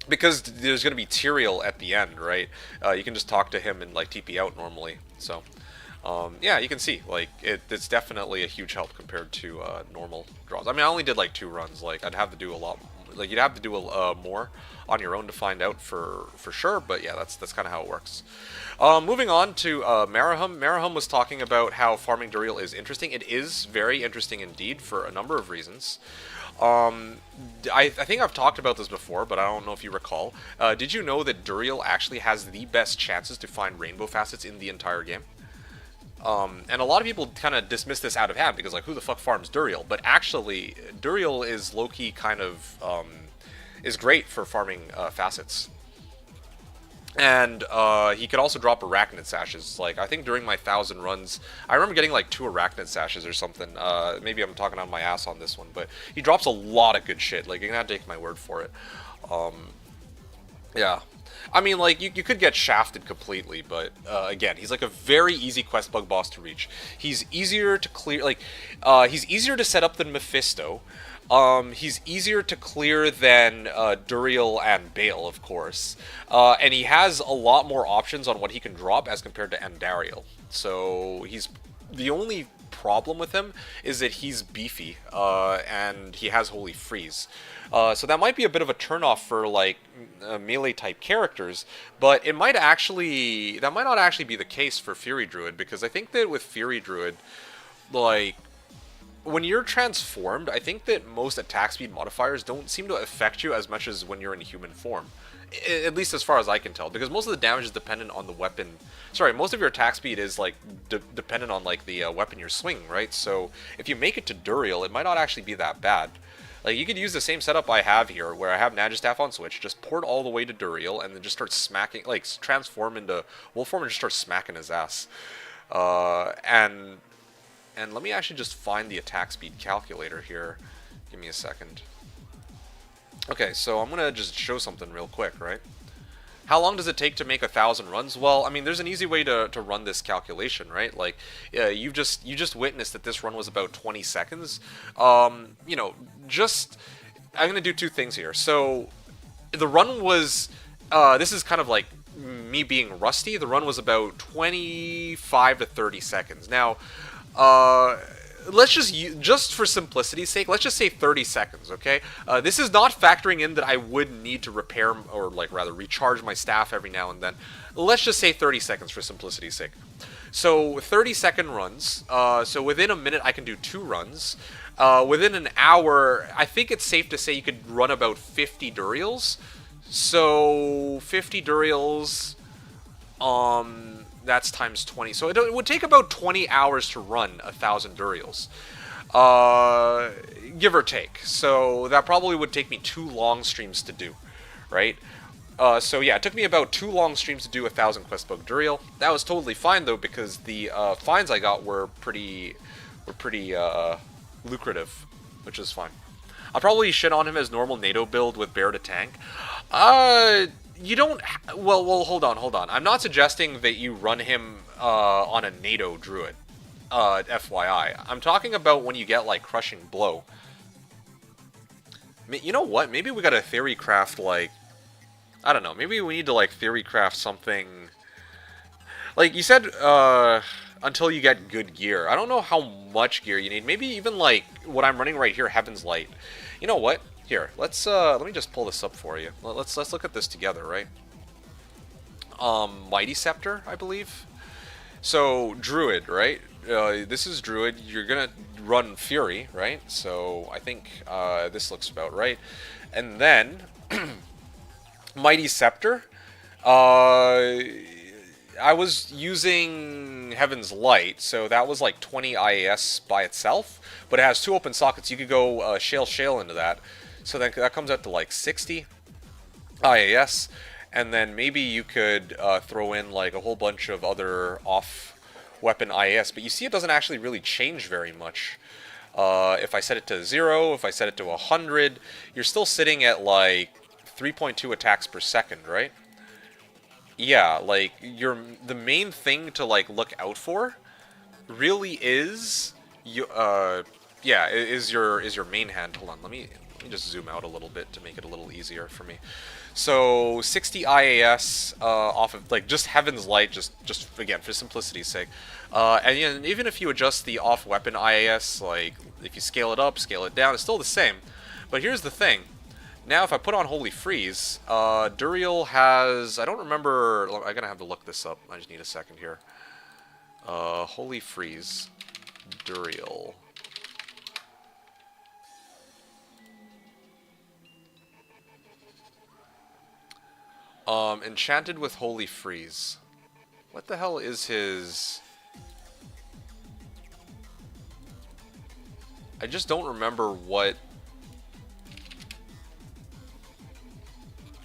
S1: because there's going to be Tyrael at the end, right, you can just talk to him and, like, TP out normally, so... yeah, you can see, like, it's definitely a huge help compared to normal draws. I mean, I only did like 2 runs, like, I'd have to do a lot Like you'd have to do more on your own to find out for sure. But yeah, that's kind of how it works. Moving on to Marahum. Marahum was talking about how farming Duriel is interesting. It is very interesting indeed for a number of reasons. I think I've talked about this before, but I don't know if you recall. Did you know that Duriel actually has the best chances to find rainbow facets in the entire game? And a lot of people kind of dismiss this out of hand because, like, who the fuck farms Duriel? But actually, Duriel is low-key kind of, is great for farming facets. And he could also drop arachnid sashes. Like, I think during my 1,000 runs, I remember getting like 2 arachnid sashes or something. Maybe I'm talking on my ass on this one, but he drops a lot of good shit. Like, you're gonna have to take my word for it. Yeah. I mean, like, you could get shafted completely, but, again, he's like a very easy Qbug boss to reach. He's easier to clear, like, he's easier to set up than Mephisto. He's easier to clear than Duriel and Baal, of course. And he has a lot more options on what he can drop as compared to Andariel. So he's the only problem with him is that he's beefy, and he has Holy Freeze. So that might be a bit of a turnoff for like melee type characters, but that might not actually be the case for Fury Druid, because I think that with Fury Druid, like, when you're transformed, I think that most attack speed modifiers don't seem to affect you as much as when you're in human form. At least as far as I can tell, because most of the damage is dependent on the weapon. Sorry, most of your attack speed is like dependent on like the weapon you're swinging, right? So if you make it to Duriel, it might not actually be that bad. Like, you could use the same setup I have here, where I have Magistaff on Switch, just port all the way to Duriel, and then just start smacking, like, transform into wolf form and just start smacking his ass. And let me actually just find the attack speed calculator here. Give me a second. Okay, so I'm gonna just show something real quick, right? How long does it take to make 1,000 runs? Well, I mean, there's an easy way to run this calculation, right? Like, you just witnessed that this run was about 20 seconds. You know, I'm gonna do 2 things here. So, the run was, this is kind of like me being rusty. The run was about 25 to 30 seconds. Now, let's just for simplicity's sake, let's just say 30 seconds, okay? This is not factoring in that I would need to repair, or like rather recharge my staff every now and then. Let's just say 30 seconds for simplicity's sake. So 30-second runs, so within a minute I can do 2 runs. Within an hour, I think it's safe to say you could run about 50 Duriels. So 50 Duriels, that's times 20. So it would take about 20 hours to run 1,000 Duriels. Give or take. So that probably would take me 2 long streams to do, right? So yeah, it took me about 2 long streams to do 1,000 Qbug Duriel. That was totally fine though, because the finds I got were pretty lucrative, which is fine. I'll probably shit on him as normal NATO build with Bear to tank. You don't... Well, hold on. I'm not suggesting that you run him on a NATO druid, FYI. I'm talking about when you get, like, Crushing Blow. You know what? Maybe we gotta theory craft, like... I don't know. Maybe we need to, like, theory craft something... Like, you said, until you get good gear. I don't know how much gear you need. Maybe even, like, what I'm running right here, Heaven's Light. You know what? Here, let's let me just pull this up for you. Let's look at this together, right? Mighty Scepter, I believe. So Druid, right? This is Druid. You're gonna run Fury, right? So I think this looks about right. And then Mighty Scepter. I was using Heaven's Light, so that was like 20 IAS by itself, but it has 2 open sockets. You could go shale into that. So then that comes out to like 60 IAS, and then maybe you could throw in like a whole bunch of other off-weapon IAS, but you see it doesn't actually really change very much. If I set it to 0, if I set it to 100, you're still sitting at like 3.2 attacks per second, right? Yeah, like the main thing to like look out for really is is your main hand. Hold on, let me just zoom out a little bit to make it a little easier for me. So 60 IAS off of like just Heaven's Light, just again for simplicity's sake. And even if you adjust the off weapon IAS, like if you scale it up, scale it down, it's still the same. But here's the thing. Now, if I put on Holy Freeze, Duriel has... I don't remember... I'm going to have to look this up. I just need a second here. Holy Freeze. Duriel. Enchanted with Holy Freeze. What the hell is his... I just don't remember what...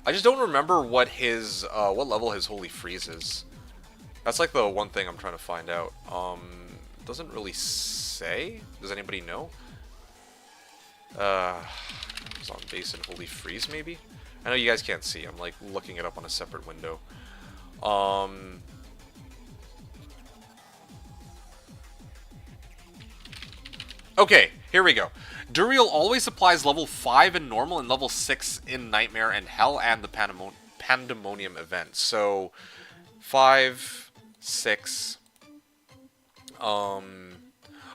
S1: I just don't remember what his, what level his Holy Freeze is. That's like the one thing I'm trying to find out. Doesn't really say? Does anybody know? It's on base in Holy Freeze, maybe? I know you guys can't see. I'm, like, looking it up on a separate window. Okay, here we go. Duriel always applies level 5 in normal and level 6 in Nightmare and Hell and the Pandemonium event. So, 5, 6...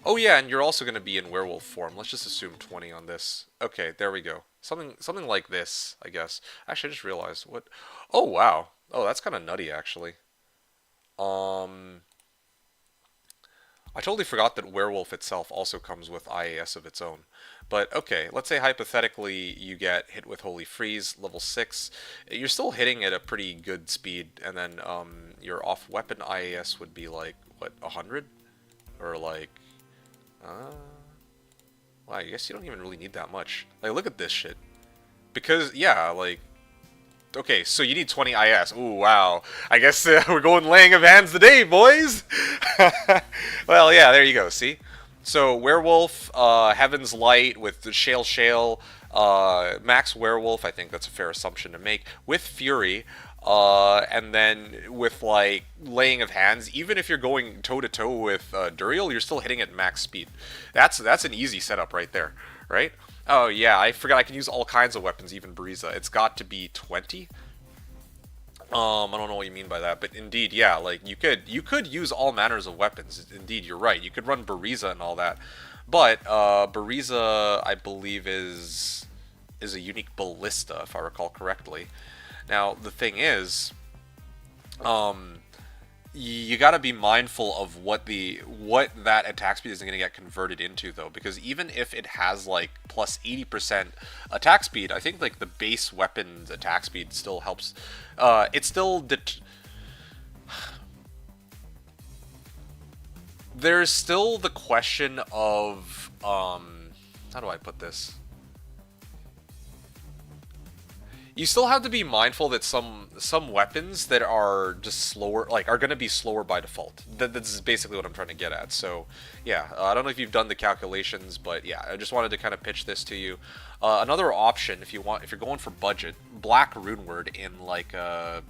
S1: Oh yeah, and you're also going to be in werewolf form. Let's just assume 20 on this. Okay, there we go. Something like this, I guess. Actually, I just realized what... Oh, wow. Oh, that's kind of nutty, actually. I totally forgot that werewolf itself also comes with IAS of its own. But, okay, let's say hypothetically you get hit with Holy Freeze, level 6. You're still hitting at a pretty good speed, and then your off-weapon IAS would be like, what, 100? Or like... Wow, I guess you don't even really need that much. Like, look at this shit. Because, yeah, like... Okay, so you need 20 IS. Ooh, wow. I guess we're going laying of hands today, boys! Well, yeah, there you go, see? So, Werewolf, Heaven's Light with the Shale, Max Werewolf, I think that's a fair assumption to make, with Fury, and then with, like, laying of hands, even if you're going toe-to-toe with Duriel, you're still hitting at max speed. That's an easy setup right there, right? Oh, yeah, I forgot I can use all kinds of weapons, even Bariza. It's got to be 20? I don't know what you mean by that, but indeed, yeah, like, you could use all manners of weapons. Indeed, you're right. You could run Bariza and all that. But, Bariza, I believe, is a unique ballista, if I recall correctly. Now, the thing is, you gotta be mindful of what that attack speed is going to get converted into, though, because even if it has, like, plus 80% attack speed, I think, like, the base weapon's attack speed still helps. It's still... There's still the question of, how do I put this? You still have to be mindful that some weapons that are just slower, like, are going to be slower by default. That's basically what I'm trying to get at. So, yeah, I don't know if you've done the calculations, but yeah, I just wanted to kind of pitch this to you. Another option, if you're going for budget, Black Runeword in, like, a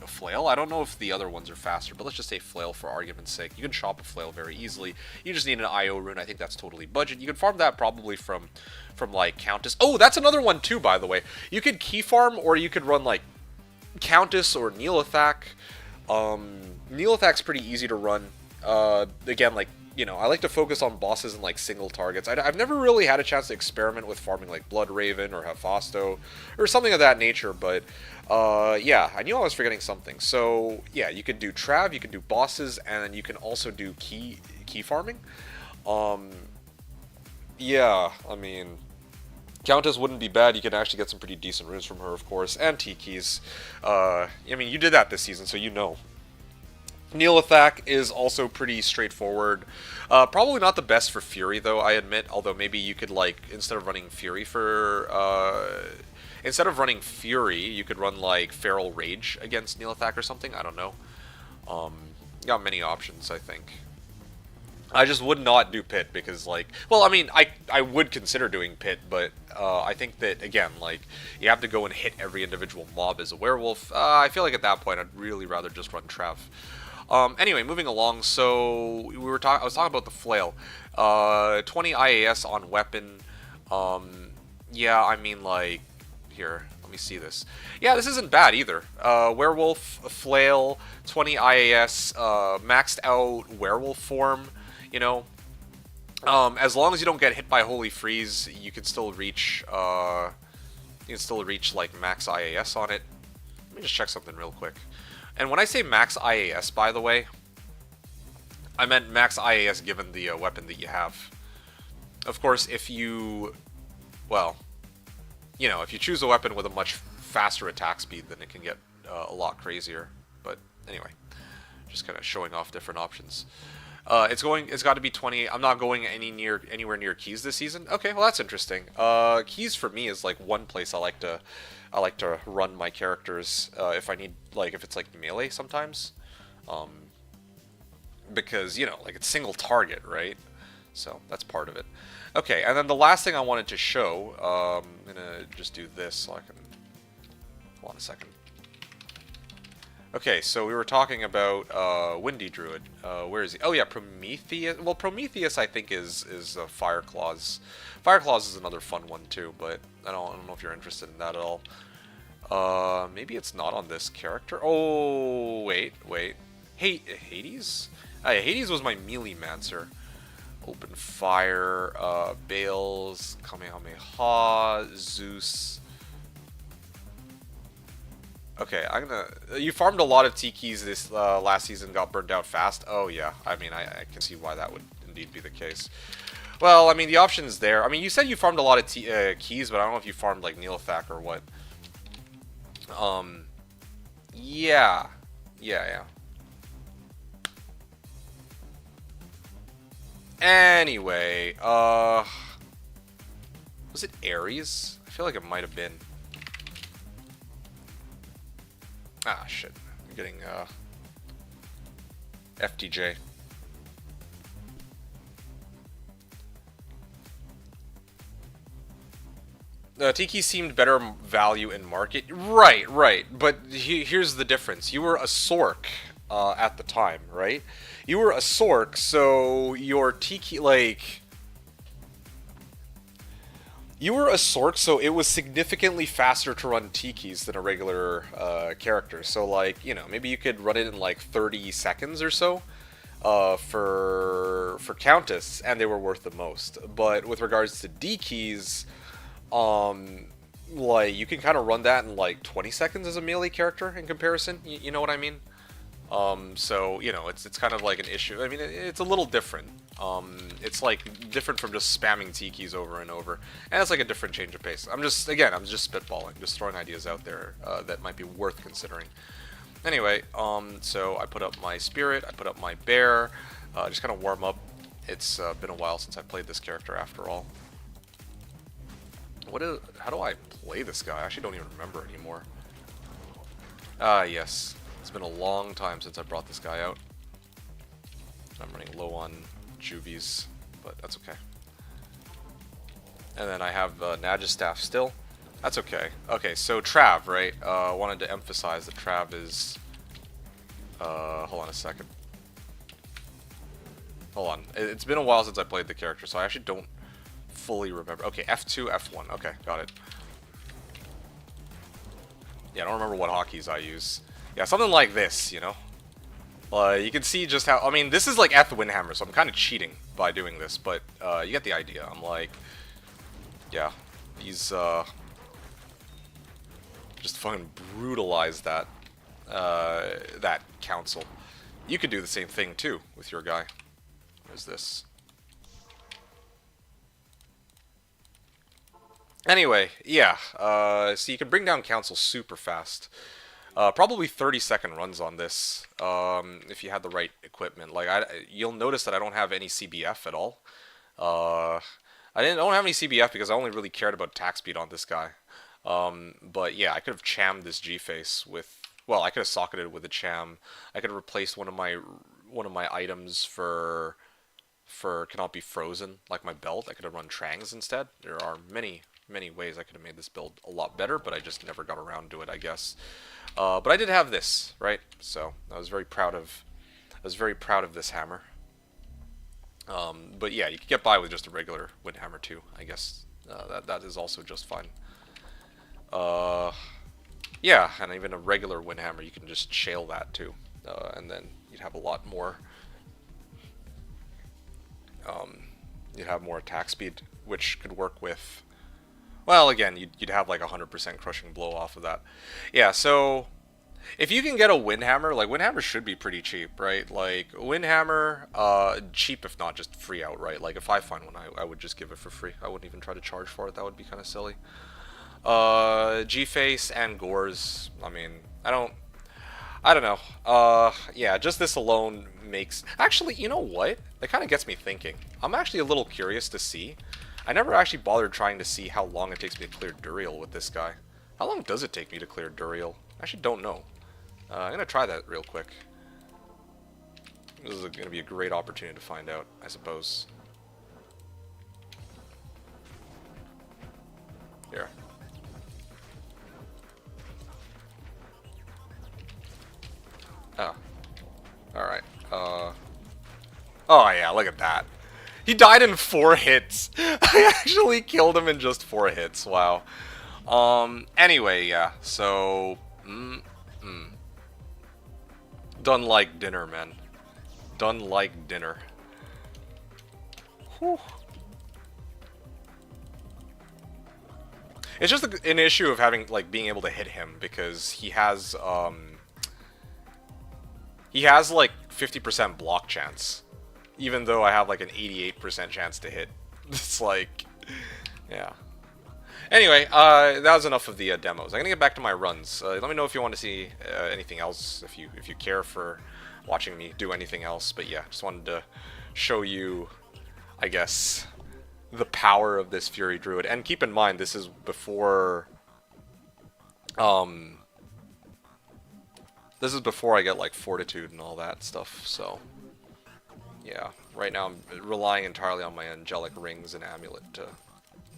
S1: flail? I don't know if the other ones are faster, but let's just say flail for argument's sake. You can shop a flail very easily. You just need an IO rune. I think that's totally budget. You can farm that probably from like Countess. Oh, that's another one too, by the way. You could key farm, or you could run like Countess or Neelathak. Neelathak's pretty easy to run. Again, like, you know, I like to focus on bosses and like single targets. I've never really had a chance to experiment with farming like Bloodraven or Hephasto or something of that nature, but yeah, I knew I was forgetting something. So yeah, you could do Trav, you can do bosses, and then you can also do key farming. Yeah, I mean, Countess wouldn't be bad. You can actually get some pretty decent runes from her, of course, and T-keys. I mean, you did that this season, so you know. Neelathak is also pretty straightforward. Probably not the best for Fury, though, I admit. Although maybe you could, like, instead of running Fury, you could run, like, Feral Rage against Neelathak or something. I don't know. You got many options, I think. I just would not do Pit because, like... Well, I mean, I would consider doing Pit, but I think that, again, like, you have to go and hit every individual mob as a werewolf. I feel like at that point I'd really rather just run Trav. Anyway, moving along, so I was talking about the flail. 20 IAS on weapon. Yeah, I mean, like, here, let me see this. Yeah, this isn't bad either. Werewolf, flail, 20 IAS, maxed out werewolf form, you know. As long as you don't get hit by Holy Freeze, you can still reach, You can still reach like max IAS on it. Let me just check something real quick. And when I say max IAS, by the way, I meant max IAS given the weapon that you have. Of course, if you, well, you know, if you choose a weapon with a much faster attack speed, then it can get a lot crazier. But anyway, just kind of showing off different options. It's got to be 20. I'm not going anywhere near keys this season. Okay, well that's interesting. Keys for me is like one place I like to run my characters if I need, like, if it's like melee sometimes, because, you know, like, it's single target, right? So that's part of it. Okay, and then the last thing I wanted to show, I'm gonna just do this so I can. Hold on a second. Okay, so we were talking about Windy Druid. Where is he? Oh yeah, Prometheus. Well, Prometheus I think is Fire Claws. Fire Claws is another fun one too, but I don't know if you're interested in that at all. Maybe it's not on this character. Oh wait. Hey, Hades? Hades was my melee mancer. Open Fire, Bales, Kamehameha, Zeus. Okay, you farmed a lot of Tikis this last season, got burned out fast. Oh yeah, I mean, I can see why that would indeed be the case. Well, I mean, the option's there. I mean, you said you farmed a lot of keys, but I don't know if you farmed like Neelthak or what. Yeah. Anyway, was it Ares? I feel like it might have been. Ah, shit. I'm getting, FTJ. Tiki seemed better value in market. Right. But here's the difference. You were a Sork at the time, right? You were a Sork, so your Tiki, like... You were a Sork, so it was significantly faster to run Tikis than a regular character. So, like, you know, maybe you could run it in, like, 30 seconds or so for Countess, and they were worth the most. But with regards to D-Keys... like, you can kind of run that in, like, 20 seconds as a melee character in comparison, you know what I mean? So, you know, it's kind of like an issue. I mean, it's a little different. It's, like, different from just spamming Tikis over and over. And it's, like, a different change of pace. I'm just spitballing, just throwing ideas out there, that might be worth considering. Anyway, so I put up my Spirit, I put up my Bear, just kind of warm up. It's, been a while since I played this character after all. How do I play this guy? I actually don't even remember anymore. Ah, yes. It's been a long time since I brought this guy out. I'm running low on juvies, but that's okay. And then I have Nagistaff still. That's okay. Okay, so Trav, right? I wanted to emphasize that Trav is... hold on a second. Hold on. It's been a while since I played the character, so I actually don't fully remember. Okay, F2, F1. Okay, got it. Yeah, I don't remember what hotkeys I use. Yeah, something like this, you know? You can see just how... I mean, this is like F Windhammer, so I'm kind of cheating by doing this, but you get the idea. I'm like... Yeah, these... just fucking brutalize that... that council. You could do the same thing, too, with your guy. What is this? Anyway, yeah, so you can bring down council super fast. Probably 30-second runs on this, if you had the right equipment. Like, you'll notice that I don't have any CBF at all. I don't have any CBF because I only really cared about attack speed on this guy. But yeah, I could have chammed this G-Face with... Well, I could have socketed it with a cham. I could have replaced one of my items for cannot be frozen, like my belt. I could have run Trangs instead. There are many ways I could have made this build a lot better, but I just never got around to it, I guess. But I did have this, right? So I was very proud of this hammer. But yeah, you could get by with just a regular Windhammer too, I guess. That is also just fine. Yeah, and even a regular Windhammer, you can just shale that too, and then you'd have a lot more. You'd have more attack speed, which could work with... Well, again, you'd have like 100% crushing blow off of that. Yeah, so if you can get a Windhammer, like Windhammer should be pretty cheap, right? Like Windhammer, cheap if not just free outright. Like if I find one, I would just give it for free. I wouldn't even try to charge for it. That would be kind of silly. G-Face and Gores. I mean, I don't know. Yeah, just this alone makes... Actually, you know what? That kind of gets me thinking. I'm actually a little curious to see. I never actually bothered trying to see how long it takes me to clear Duriel with this guy. How long does it take me to clear Duriel? I actually don't know. I'm going to try that real quick. This is going to be a great opportunity to find out, I suppose. Here. Oh. Alright. Oh yeah, look at that. He died in 4 hits. I actually killed him in just 4 hits. Wow. Anyway, yeah. So... Done like dinner, man. Done like dinner. Whew. It's just an issue of having, like, being able to hit him, because he has like 50% block chance, even though I have like an 88% chance to hit. It's like, yeah. Anyway, that was enough of the demos. I'm gonna get back to my runs. Let me know if you want to see anything else, if you care for watching me do anything else. But yeah, just wanted to show you, I guess, the power of this Fury Druid. And keep in mind, this is before, this is before I get like Fortitude and all that stuff. So yeah, right now I'm relying entirely on my Angelic Rings and Amulet to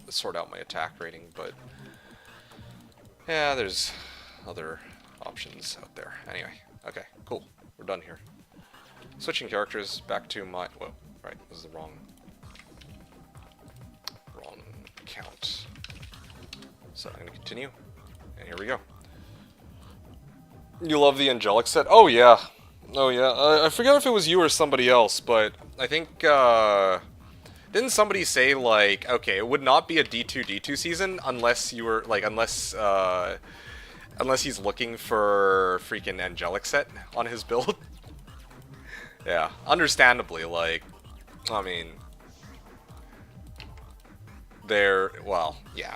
S1: sort out my attack rating, but yeah, there's other options out there. Anyway, okay, cool. We're done here. Switching characters back to my... Whoa, right, this is the wrong count. So I'm going to continue, and here we go. You love the Angelic set? Oh yeah. Oh yeah. I forget if it was you or somebody else, but I think, didn't somebody say, like, okay, it would not be a D2 season unless you were, like, unless he's looking for freaking Angelic set on his build? Yeah, understandably, like, I mean, well, yeah,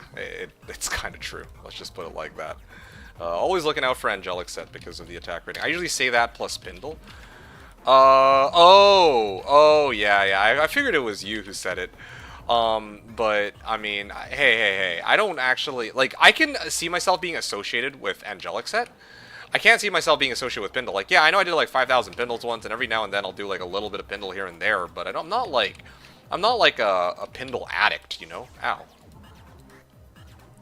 S1: it's kind of true. Let's just put it like that. Always looking out for Angelic set because of the attack rating. I usually say that plus Spindle. Oh, yeah, I figured it was you who said it. But, I mean, hey, I don't actually, like, I can see myself being associated with Angelic set. I can't see myself being associated with Pindle. Like, yeah, I know I did like 5,000 Pindles once, and every now and then I'll do like a little bit of Pindle here and there, but I'm not like a Pindle addict, you know? Ow.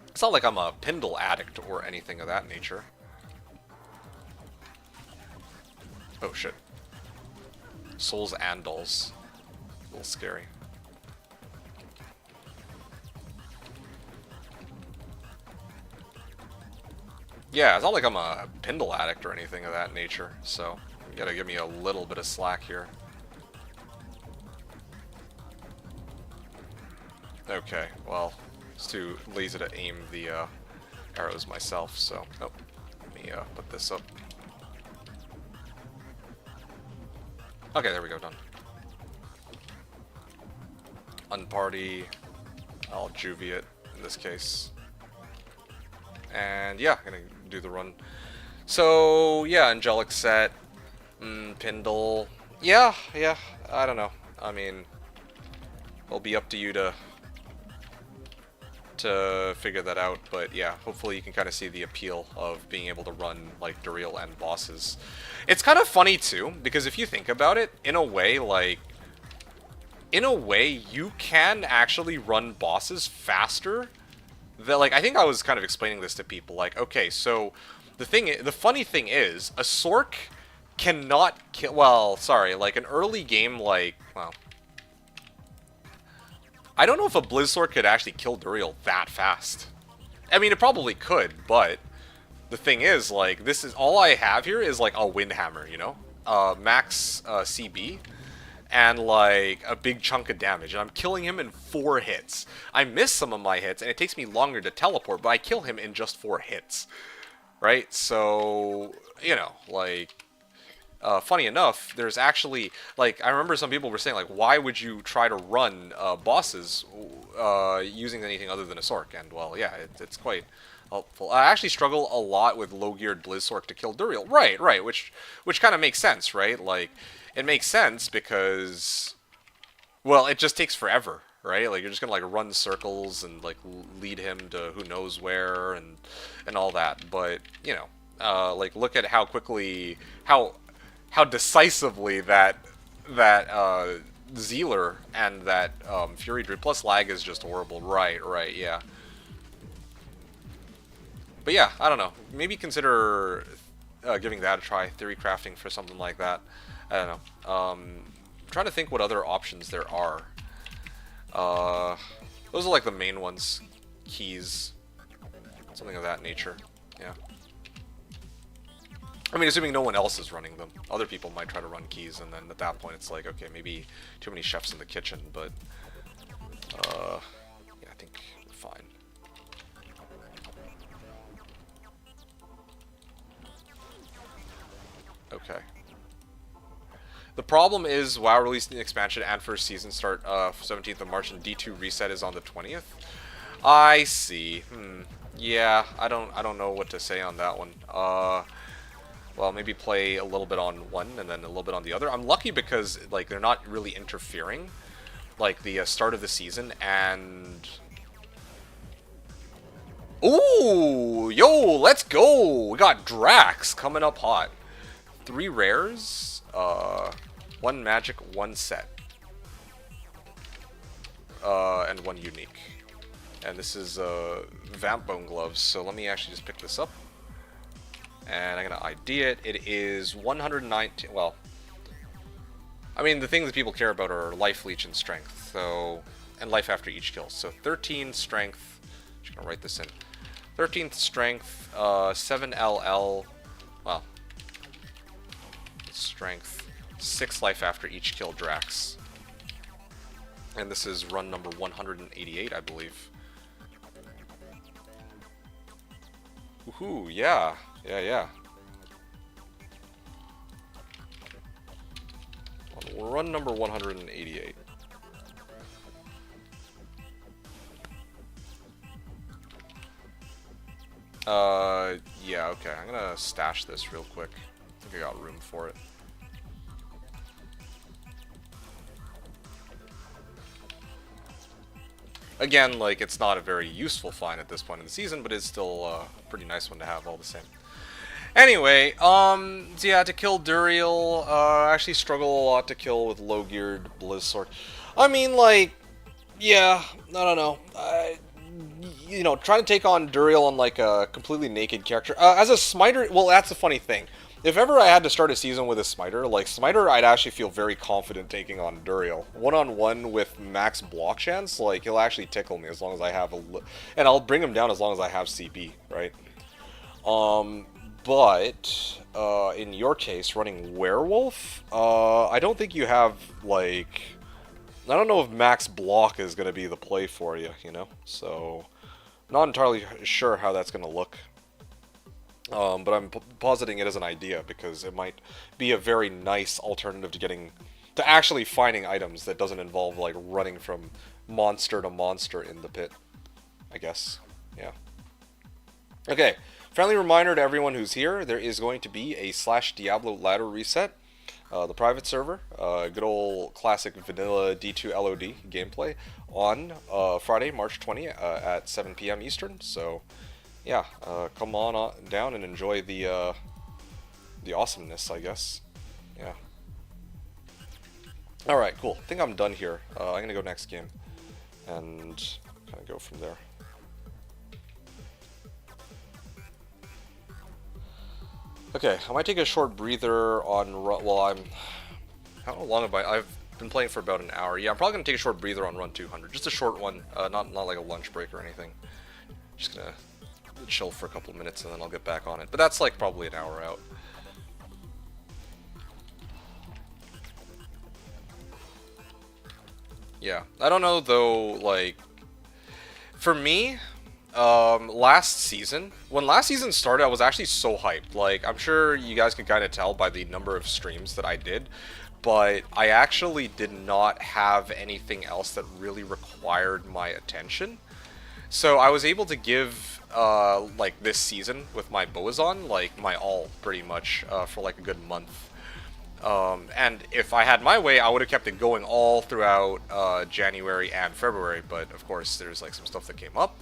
S1: It's not like I'm a Pindle addict or anything of that nature. Oh, shit. Souls and dolls. A little scary. Yeah, it's not like I'm a Pindle addict or anything of that nature, so you gotta give me a little bit of slack here. Okay, well, it's too lazy to aim the arrows myself, so... Oh, let me put this up. Okay, there we go, done. Unparty, I'll juvie it in this case. And yeah, gonna do the run. So yeah, Angelic set, Pindle. Yeah, I don't know. I mean, it'll be up to you to figure that out, but yeah, hopefully you can kind of see the appeal of being able to run like Duriel and bosses. It's kind of funny too, because if you think about it, in a way, you can actually run bosses faster. Like, I think I was kind of explaining this to people, like, okay, so the funny thing is, a Sork cannot kill, well, sorry, like an early game, like, well, I don't know if a Blizzsork could actually kill Duriel that fast. I mean, it probably could, but the thing is, like, this is all I have here is like a Windhammer, you know, max CB, and like a big chunk of damage, and I'm killing him in 4 hits. I miss some of my hits, and it takes me longer to teleport, but I kill him in just 4 hits, right? So, you know, like, funny enough, there's actually, like, I remember some people were saying, like, why would you try to run bosses using anything other than a Sork? And, well, yeah, it's quite helpful. I actually struggle a lot with low-geared Blizzsork to kill Duriel. Right, which kind of makes sense, right? Like, it makes sense because, well, it just takes forever, right? Like, you're just gonna, like, run circles and, like, lead him to who knows where and all that. But, you know, like, look at how quickly, how decisively that Zealer and that Fury Druid plus lag is just horrible. Right, yeah. But yeah, I don't know. Maybe consider giving that a try. Theory crafting for something like that. I don't know. I'm trying to think what other options there are. Those are like the main ones. Keys. Something of that nature. Yeah. I mean, assuming no one else is running them. Other people might try to run keys, and then at that point it's like, okay, maybe too many chefs in the kitchen, but yeah, I think we're fine. Okay. The problem is WoW released an expansion and first season start 17th of March, and D2 reset is on the 20th. I see. Yeah, I don't know what to say on that one. Well, maybe play a little bit on one and then a little bit on the other. I'm lucky because, like, they're not really interfering, like, the start of the season, and... Ooh! Yo, let's go! We got Drax coming up hot. 3 rares, 1 magic, 1 set. And 1 unique. And this is, Vamp Bone Gloves, so let me actually just pick this up. And I'm going to ID it. It is 119... Well, I mean, the things that people care about are life, leech, and strength. So, and life after each kill. So 13 strength... I'm just going to write this in. 13th strength, 7 LL... Well... Strength. 6 life after each kill Drax. And this is run number 188, I believe. Woohoo, yeah. Yeah. Run number 188. Yeah, okay. I'm gonna stash this real quick. I think I got room for it. Again, like, it's not a very useful find at this point in the season, but it's still a pretty nice one to have all the same. Anyway, so yeah, to kill Duriel, I actually struggle a lot to kill with low-geared Blizzsork. I mean, like, yeah, I don't know. You know, trying to take on Duriel on, like, a completely naked character. As a smiter, well, that's a funny thing. If ever I had to start a season with a smiter, like, smiter, I'd actually feel very confident taking on Duriel. One-on-one with max block chance, like, he'll actually tickle me as long as I have and I'll bring him down as long as I have CP, right? But, in your case, running Werewolf, I don't think you have, like... I don't know if max block is going to be the play for you, you know? So, not entirely sure how that's going to look. But I'm positing it as an idea, because it might be a very nice alternative to actually finding items that doesn't involve, like, running from monster to monster in the pit, I guess. Yeah. Okay, friendly reminder to everyone who's here, there is going to be a Slashdiablo ladder reset. The private server, good old classic vanilla D2 LOD gameplay on Friday, March 20 at 7 p.m. Eastern, so... Yeah, come on down and enjoy the awesomeness, I guess. Yeah. Alright, cool. I think I'm done here. I'm going to go next game. And kind of go from there. Okay, I might take a short breather on... Well, how long have I've been playing for about an hour. Yeah, I'm probably going to take a short breather on run 200. Just a short one. Not like a lunch break or anything. Just going to... chill for a couple of minutes and then I'll get back on it. But that's like probably an hour out. Yeah. I don't know, though, like, for me, last season, when last season started, I was actually so hyped. Like, I'm sure you guys can kind of tell by the number of streams that I did, but I actually did not have anything else that really required my attention. So I was able to give, like, this season with my Bowazon, like, my all, pretty much, for, like, a good month. And if I had my way, I would have kept it going all throughout January and February, but of course there's like some stuff that came up.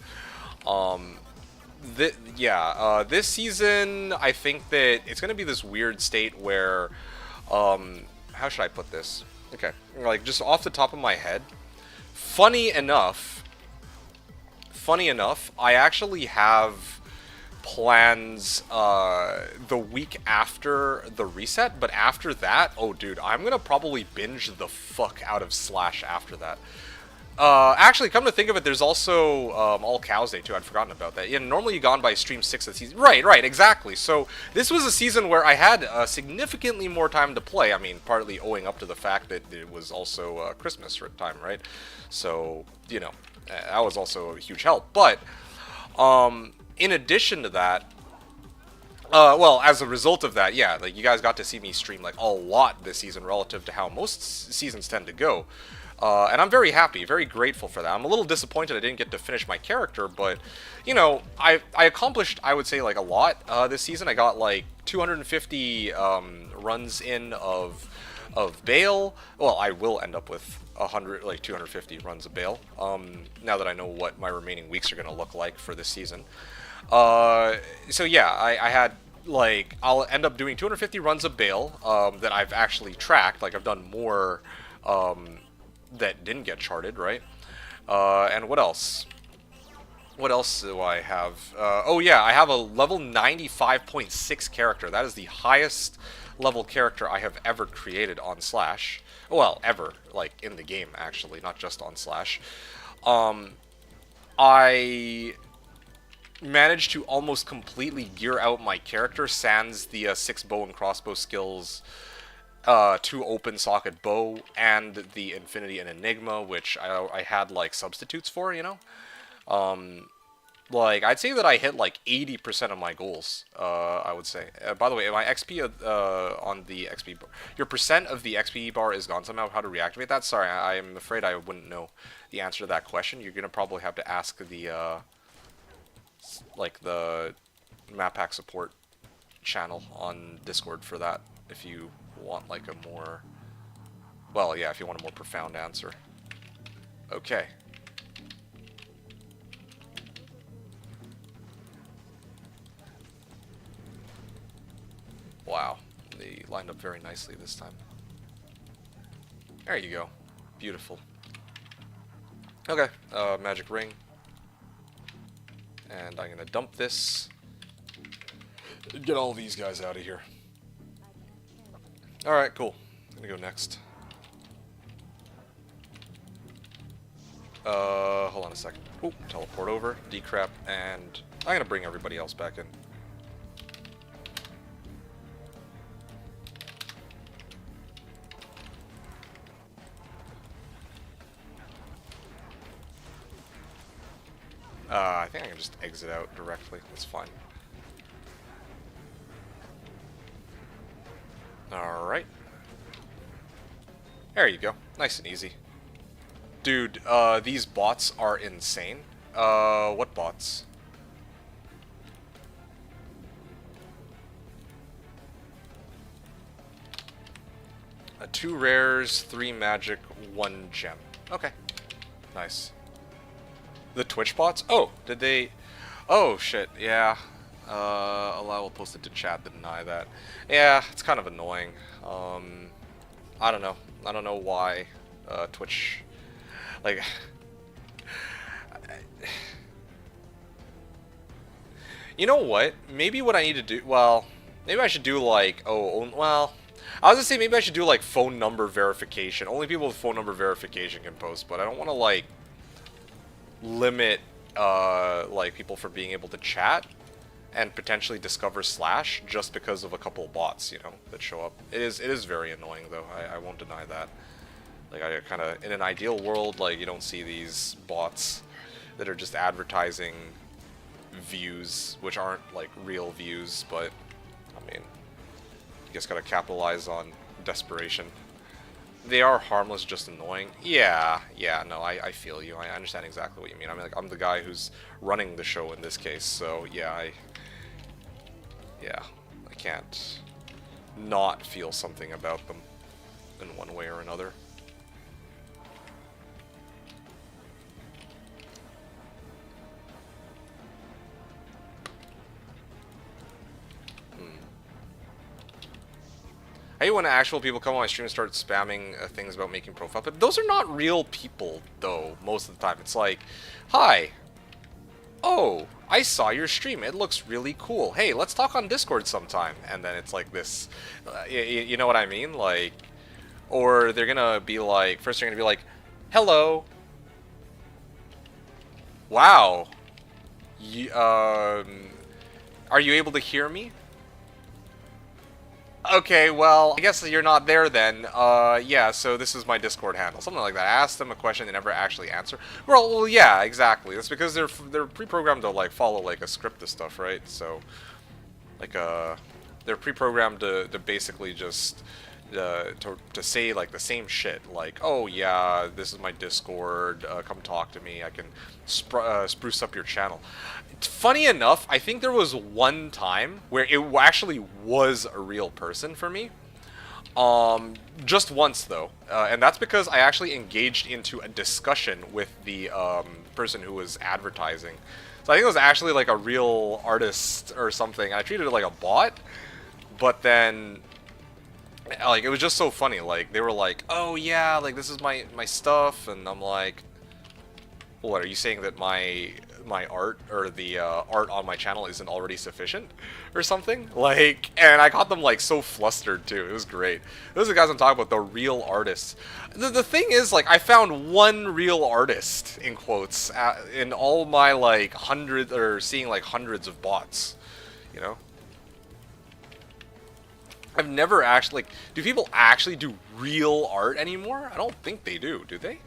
S1: This season, I think that it's going to be this weird state where, how should I put this? Okay, like just off the top of my head, funny enough, I actually have plans the week after the reset, but after that, oh dude, I'm gonna probably binge the fuck out of Slash after that. Actually, come to think of it, there's also All Cows Day too. I'd forgotten about that. Yeah, normally you gone by stream 6 of the season. Right, exactly. So this was a season where I had significantly more time to play. I mean, partly owing up to the fact that it was also Christmas time, right? So, you know, that was also a huge help. But, in addition to that, well, as a result of that, yeah, like you guys got to see me stream like a lot this season relative to how most seasons tend to go. And I'm very happy, very grateful for that. I'm a little disappointed I didn't get to finish my character, but, you know, I accomplished, I would say, like, a lot this season. I got, like, 250 runs in of Baal. Well, I will end up with 250 runs of Baal, now that I know what my remaining weeks are going to look like for this season. So yeah, I had, like, I'll end up doing 250 runs of Baal, that I've actually tracked. Like, I've done more, that didn't get charted, right? And what else? What else do I have? Oh yeah, I have a level 95.6 character. That is the highest level character I have ever created on Slash. Well, ever, like, in the game, actually, not just on Slash. I managed to almost completely gear out my character, sans the 6 bow and crossbow skills, 2 open socket bow, and the Infinity and Enigma, which I had, like, substitutes for, you know? Like, I'd say that I hit, like, 80% of my goals, I would say. By the way, my XP on the XP bar, your percent of the XP bar is gone somehow. How to reactivate that? Sorry, I'm afraid I wouldn't know the answer to that question. You're gonna probably have to ask the, like, the map pack support channel on Discord for that, if you want, like, a more, well, yeah, if you want a more profound answer. Okay. Wow, they lined up very nicely this time. There you go. Beautiful. Okay, magic ring. And I'm gonna dump this. Get all these guys out of here. Alright, cool. I'm gonna go next. Hold on a second. Oh, teleport over, decrep, and I'm gonna bring everybody else back in. I think I can just exit out directly. That's fine. Alright. There you go. Nice and easy. Dude, these bots are insane. What bots? Two rares, 3 magic, 1 gem. Okay. Nice. The Twitch bots? Oh, did they... Oh, shit, yeah. Allow will post it to chat to deny that. Yeah, it's kind of annoying. I don't know. I don't know why Twitch... Like... You know what? Maybe what I need to do... Well, maybe I should do, like... Oh, well... I was gonna say maybe I should do, like, phone number verification. Only people with phone number verification can post, but I don't want to, like... limit like people from being able to chat and potentially discover Slash just because of a couple of bots, you know, that show up. It is very annoying though. I won't deny that. Like, I kind of, in an ideal world, like, you don't see these bots that are just advertising views, which aren't, like, real views, but, I mean, you just gotta capitalize on desperation. They are harmless, just annoying. Yeah, no, I feel you. I understand exactly what you mean. I mean, like, I'm the guy who's running the show in this case, so, yeah, I can't not feel something about them in one way or another. I hate when actual people come on my stream and start spamming things about making profile, but those are not real people, though, most of the time. It's like, hi, oh, I saw your stream, it looks really cool. Hey, let's talk on Discord sometime. And then it's like this, you know what I mean? Like, or they're gonna be like, first they're gonna be like, hello. Wow. Are you able to hear me? Okay, well, I guess you're not there then. Yeah, so this is my Discord handle. Something like that. I asked them a question, they never actually answer. Well, yeah, exactly. That's because they're pre-programmed to, like, follow, like, a script of stuff, right? So, like, they're pre-programmed to basically just, to say, like, the same shit. Like, oh, yeah, this is my Discord, come talk to me, I can spruce up your channel. Funny enough, I think there was one time where it actually was a real person for me. Just once, though. And that's because I actually engaged into a discussion with the person who was advertising. So I think it was actually like a real artist or something. I treated it like a bot, but then, like, it was just so funny. Like, they were like, oh yeah, like, this is my stuff, and I'm like, what, are you saying that my art, or the art on my channel isn't already sufficient or something? Like, and I got them, like, so flustered too. It was great. Those are the guys I'm talking about, the real artists. The thing is, like, I found one real artist, in quotes, in all my, like, hundreds, or seeing, like, hundreds of bots, you know? I've never actually, like, do people actually do real art anymore? I don't think they do they?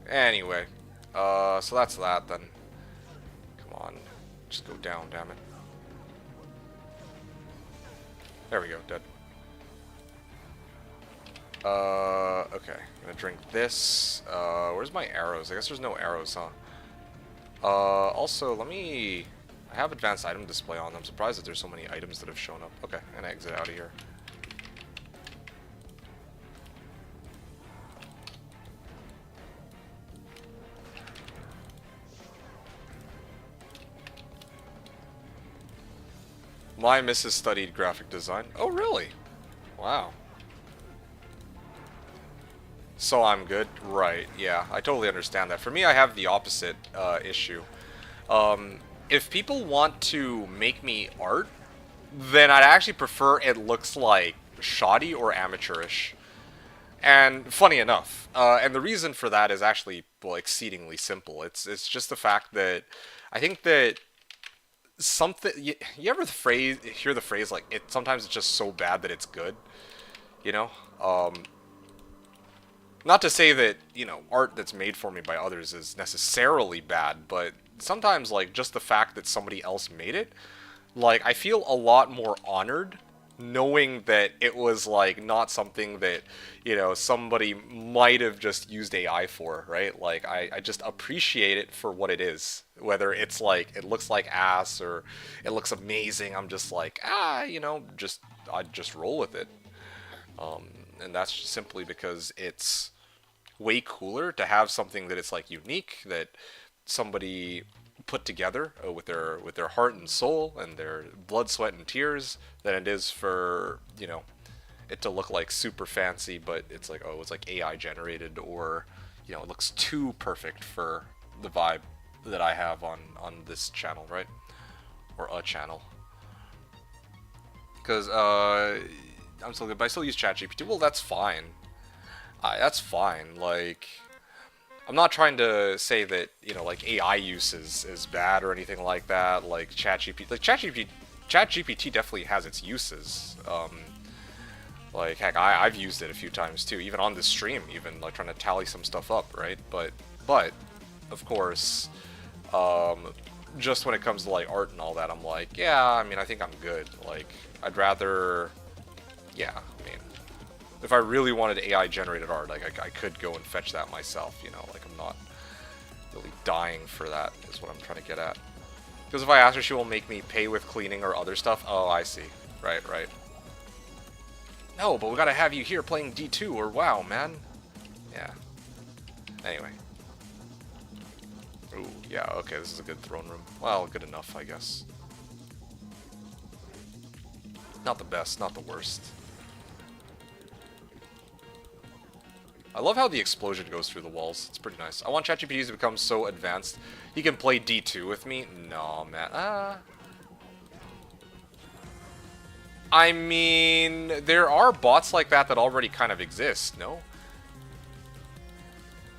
S1: Anyway, so that's that then. Come on, just go down, damn it. There we go, dead. Okay, I'm gonna drink this. Where's my arrows? I guess there's no arrows, huh? Also, I have advanced item display on. I'm surprised that there's so many items that have shown up. Okay, I'm gonna exit out of here. My missus studied graphic design. Oh, really? Wow. So I'm good? Right, yeah. I totally understand that. For me, I have the opposite issue. If people want to make me art, then I'd actually prefer it looks like shoddy or amateurish. And funny enough, and the reason for that is actually, well, exceedingly simple. It's just the fact that I think that something, you ever hear the phrase like, sometimes it's just so bad that it's good, you know? Not to say that, you know, art that's made for me by others is necessarily bad, but sometimes, like, just the fact that somebody else made it, like, I feel a lot more honored knowing that it was, like, not something that, you know, somebody might have just used AI for, right? Like, I just appreciate it for what it is. Whether it's, like, it looks like ass or it looks amazing, I'm just like, you know, I'd just roll with it. And that's simply because it's way cooler to have something that it's, like, unique, that somebody put together with their heart and soul and their blood, sweat, and tears, than it is for, you know, it to look like super fancy, but it's like, oh, it's like AI generated, or, you know, it looks too perfect for the vibe that I have on this channel, right? Or a channel. Because, I'm still good, but I still use ChatGPT. Well, that's fine. That's fine. Like, I'm not trying to say that, you know, like, AI use is bad or anything like that. Like, ChatGPT definitely has its uses. Like, heck, I've used it a few times, too. Even on this stream, even, like, trying to tally some stuff up, right? But, of course, just when it comes to, like, art and all that, I'm like, yeah, I mean, I think I'm good. Like, I'd rather... Yeah, I mean, if I really wanted AI-generated art, like, I could go and fetch that myself, you know? Like, I'm not really dying for that, is what I'm trying to get at. Because if I ask her, she will make me pay with cleaning or other stuff. Oh, I see. Right. No, but we gotta have you here playing D2 or WoW, man. Yeah. Anyway. Ooh, yeah, okay, this is a good throne room. Well, good enough, I guess. Not the best, not the worst. I love how the explosion goes through the walls. It's pretty nice. I want ChatGPT to become so advanced he can play D2 with me. No, man. I mean, there are bots like that that already kind of exist, no?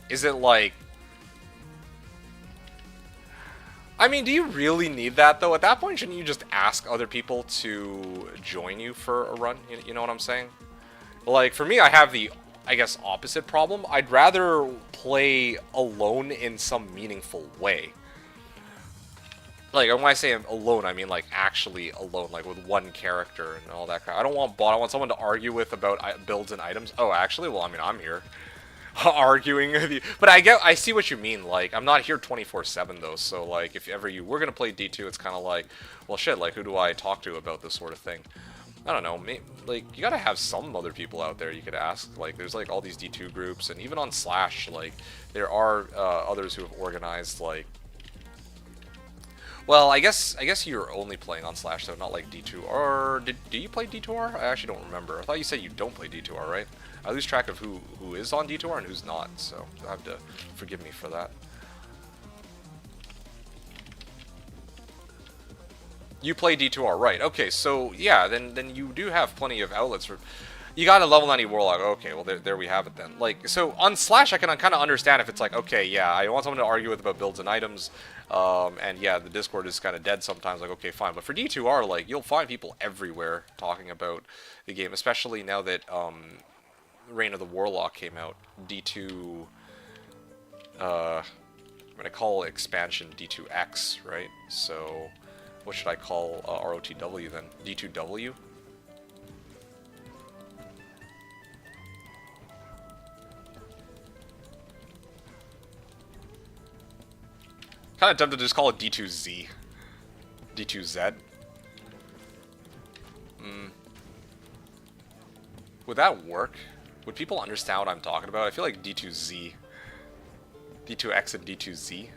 S1: Is it like... I mean, do you really need that, though? At that point, shouldn't you just ask other people to join you for a run? You know what I'm saying? Like, for me, I have the, I guess, opposite problem. I'd rather play alone in some meaningful way. Like, when I say alone, I mean, like, actually alone, like, with one character and all that kind of... I don't want bot, I want someone to argue with about builds and items. Oh, actually? Well, I mean, I'm here. Arguing with you. But I see what you mean. Like, I'm not here 24/7, though, so, like, if ever you were gonna play D2, it's kind of like, well, shit, like, who do I talk to about this sort of thing? I don't know, like, you gotta have some other people out there you could ask. Like, there's, like, all these D2 groups, and even on Slash, like, there are others who have organized, like... Well, I guess you're only playing on Slash, though, not like D2. Or do you play D2R? I actually don't remember. I thought you said you don't play D2R, right? I lose track of who is on D2R and who's not, so you'll have to forgive me for that. You play D2R, right? Okay, so yeah, then you do have plenty of outlets for. You got a level 90 Warlock. Okay, well there we have it then. Like, so on Slash, I can kind of understand if it's like, okay, yeah, I want someone to argue with about builds and items, and yeah, the Discord is kind of dead sometimes. Like, okay, fine. But for D2R, like, you'll find people everywhere talking about the game, especially now that Reign of the Warlock came out. D2, I'm gonna call expansion D2X, right? So, what should I call ROTW then? D2W? Kind of tempted to just call it D2Z. D2Z. Would that work? Would people understand what I'm talking about? I feel like D2Z. D2X and D2Z.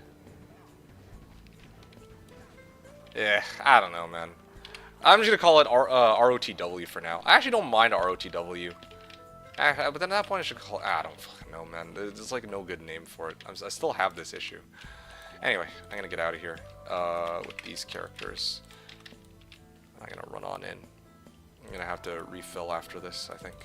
S1: Yeah, I don't know, man. I'm just gonna call it ROTW for now. I actually don't mind ROTW. But then at that point I should call it... I don't fucking know, man. There's like no good name for it. I still have this issue. Anyway, I'm gonna get out of here with these characters. I'm gonna run on in. I'm gonna have to refill after this, I think.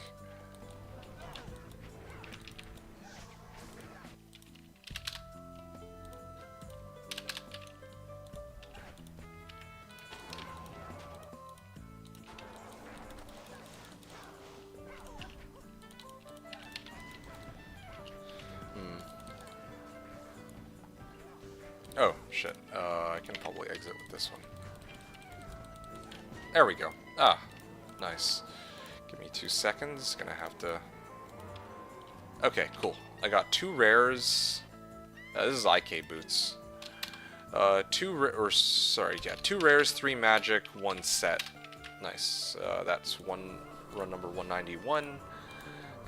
S1: Oh, shit. I can probably exit with this one. There we go. Ah, nice. Give me 2 seconds. Gonna have to... Okay, cool. I got 2 rares. This is IK boots. 2 rares, 3 magic, 1 set. Nice. That's run number 191.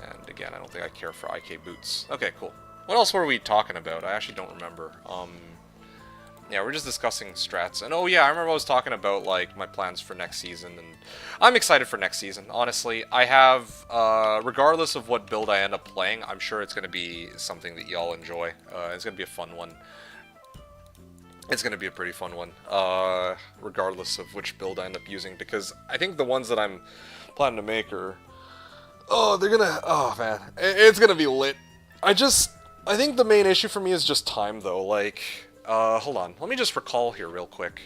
S1: And again, I don't think I care for IK boots. Okay, cool. What else were we talking about? I actually don't remember. Yeah, we're just discussing strats. And oh yeah, I remember I was talking about, like, my plans for next season, and I'm excited for next season, honestly. I have, regardless of what build I end up playing, I'm sure it's going to be something that y'all enjoy. It's going to be a fun one. It's going to be a pretty fun one, regardless of which build I end up using, because I think the ones that I'm planning to make are... Oh, they're gonna... Oh, man. It's gonna be lit. I think the main issue for me is just time, though. Like, hold on. Let me just recall here real quick.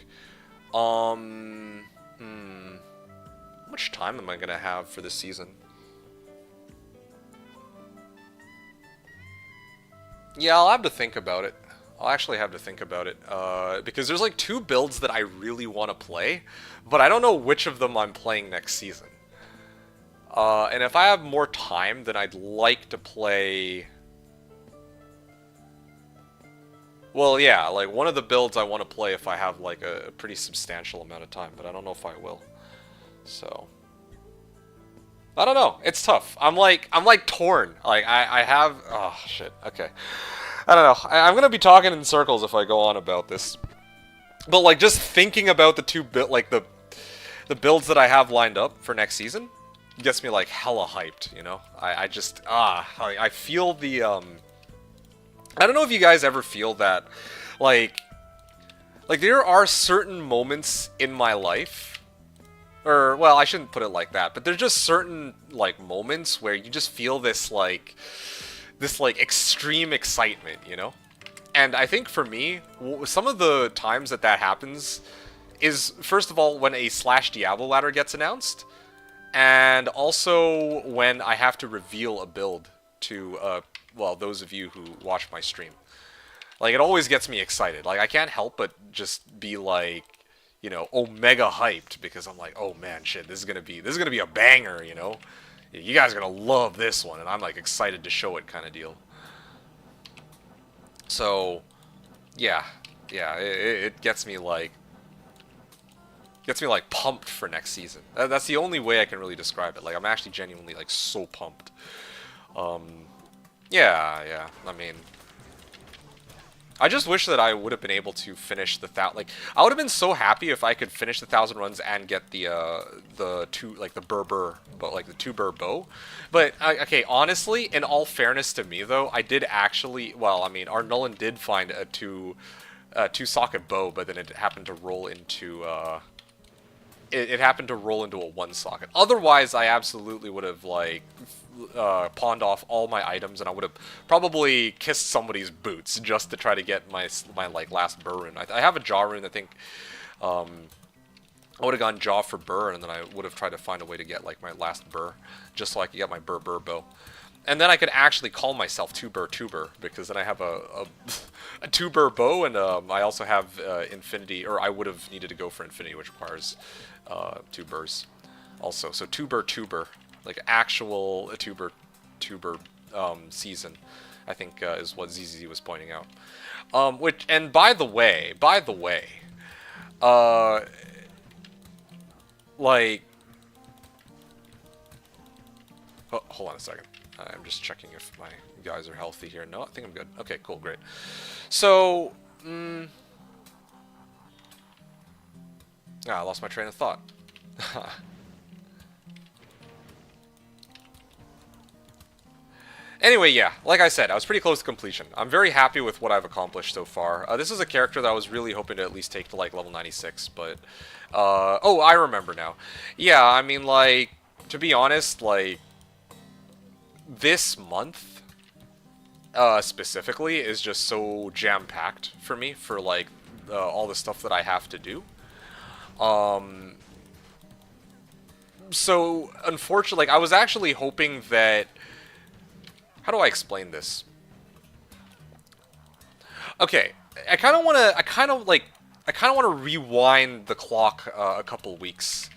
S1: How much time am I gonna have for this season? Yeah, I'll have to think about it. I'll actually have to think about it, because there's like 2 builds that I really want to play, but I don't know which of them I'm playing next season. And if I have more time, then I'd like to play... Well, yeah, like one of the builds I want to play if I have like a pretty substantial amount of time, but I don't know if I will. So... I don't know. It's tough. I'm like torn. Like I have... Oh, shit. Okay. I don't know. I'm gonna be talking in circles if I go on about this. But like just thinking about the builds that I have lined up for next season gets me like hella hyped, you know? I feel the I don't know if you guys ever feel that like there are certain moments in my life, or well, I shouldn't put it like that, but there's just certain like moments where you just feel this extreme excitement, you know? And I think for me, some of the times that happens is, first of all, when a Slashdiablo ladder gets announced, and also when I have to reveal a build to, well, those of you who watch my stream. Like, it always gets me excited. Like, I can't help but just be like, you know, omega hyped, because I'm like, oh man, shit, this is gonna be a banger, you know? You guys are gonna love this one, and I'm like excited to show it kind of deal. So, yeah, it gets me like pumped for next season. That's the only way I can really describe it. Like, I'm actually genuinely like so pumped. Yeah. I mean, I just wish that I would have been able to finish the I would have been so happy if I could finish the 1,000 runs and get the two-burr bow. But okay, honestly, in all fairness to me though, I did actually, well, I mean, our Nolan did find a two-socket bow, but then it happened to roll into it happened to roll into a 1-socket. Otherwise, I absolutely would have like pawned off all my items, and I would have probably kissed somebody's boots just to try to get my like last burr rune. I have a jaw rune. I think I would have gone jaw for burr, and then I would have tried to find a way to get like my last burr, just so I could get my burr bow. And then I could actually call myself two-burr, because then I have a two-burr bow, and I also have infinity, or I would have needed to go for infinity, which requires 2 burrs also. So two-burr, like actual two-burr season, I think is what ZZ was pointing out. Which, and by the way, like, oh, hold on a second. I'm just checking if my guys are healthy here. No, I think I'm good. Okay, cool, great. So, I lost my train of thought. Anyway, yeah, like I said, I was pretty close to completion. I'm very happy with what I've accomplished so far. This is a character that I was really hoping to at least take to, like, level 96, but... oh, I remember now. Yeah, I mean, like, to be honest, like... This month, specifically, is just so jam-packed for me, for, like, all the stuff that I have to do. So, unfortunately, like, I was actually hoping that... How do I explain this? Okay, I kind of want to rewind the clock a couple weeks.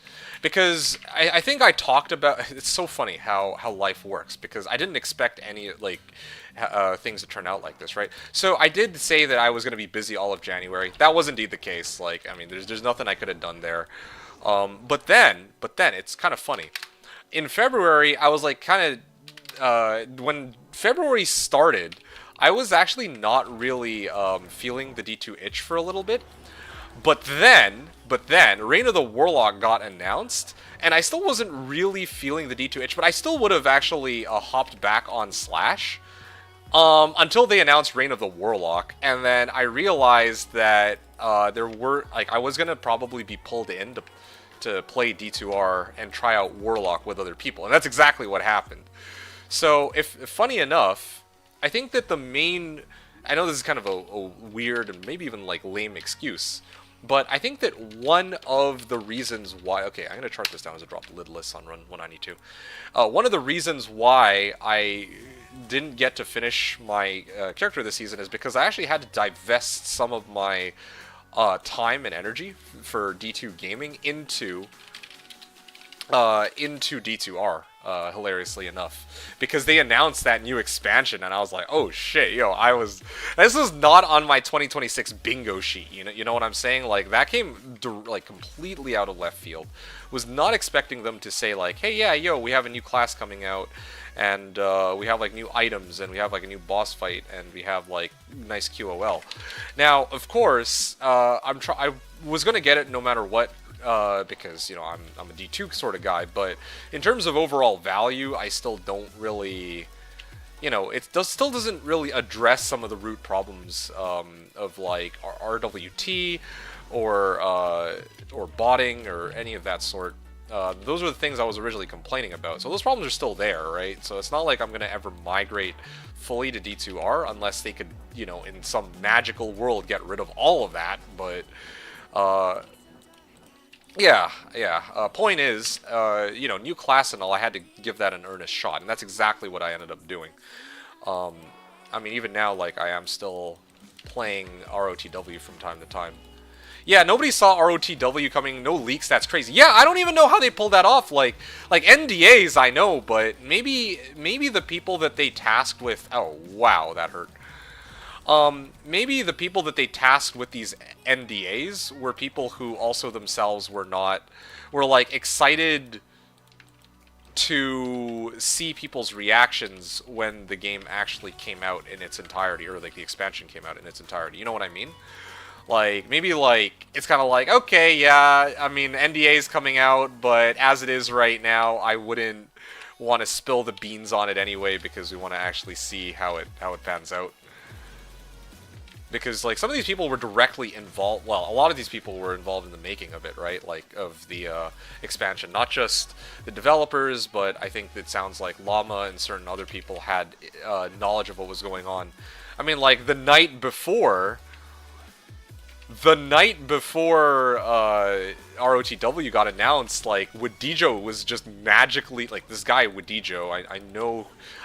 S1: Because I think I talked about... It's so funny how life works, because I didn't expect any, like, things to turn out like this, right? So I did say that I was going to be busy all of January. That was indeed the case. Like, I mean, there's nothing I could have done there. But then, it's kind of funny. In February, I was, like, kind of... when February started, I was actually not really feeling the D2 itch for a little bit. But then, Reign of the Warlock got announced, and I still wasn't really feeling the D2 itch, but I still would have actually hopped back on Slash until they announced Reign of the Warlock, and then I realized that there were, like, I was gonna probably be pulled in to play D2R and try out Warlock with other people, and that's exactly what happened. So, if funny enough, I think that the main, I know this is kind of a weird and maybe even like lame excuse, but I think that one of the reasons why, okay, I'm going to chart this down as a drop lidless on run 192. One of the reasons why I didn't get to finish my character this season is because I actually had to divest some of my time and energy for D2 gaming into D2R, hilariously enough, because they announced that new expansion, and I was like, oh shit, yo, this was not on my 2026 bingo sheet, you know what I'm saying? Like, that came, like, completely out of left field. Was not expecting them to say, like, hey, yeah, yo, we have a new class coming out, and we have, like, new items, and we have, like, a new boss fight, and we have, like, nice QOL. Now, of course, I was gonna get it no matter what, because, you know, I'm a D2 sort of guy, but in terms of overall value, I still don't really, you know, still doesn't really address some of the root problems of, like, RWT or botting or any of that sort. Those are the things I was originally complaining about, so those problems are still there, right? So it's not like I'm gonna ever migrate fully to D2R unless they could, you know, in some magical world get rid of all of that, but yeah. Point is, you know, new class and all, I had to give that an earnest shot, and that's exactly what I ended up doing. I mean, even now, like, I am still playing ROTW from time to time. Yeah, nobody saw ROTW coming, no leaks, that's crazy. Yeah, I don't even know how they pulled that off. Like NDAs, I know, but maybe the people that they tasked with, oh, wow, that hurt. Maybe the people that they tasked with these NDAs were people who also themselves were like excited to see people's reactions when the game actually came out in its entirety, or like the expansion came out in its entirety. You know what I mean? Like, maybe, like, it's kind of like, okay, yeah, I mean, NDA's coming out, but as it is right now, I wouldn't want to spill the beans on it anyway, because we want to actually see how it pans out. Because, like, some of these people were directly involved, well, a lot of these people were involved in the making of it, right? Like, of the expansion. Not just the developers, but I think it sounds like Llama and certain other people had knowledge of what was going on. I mean, like, the night before ROTW got announced, like, Wadijo was just magically, like, this guy Wadijo,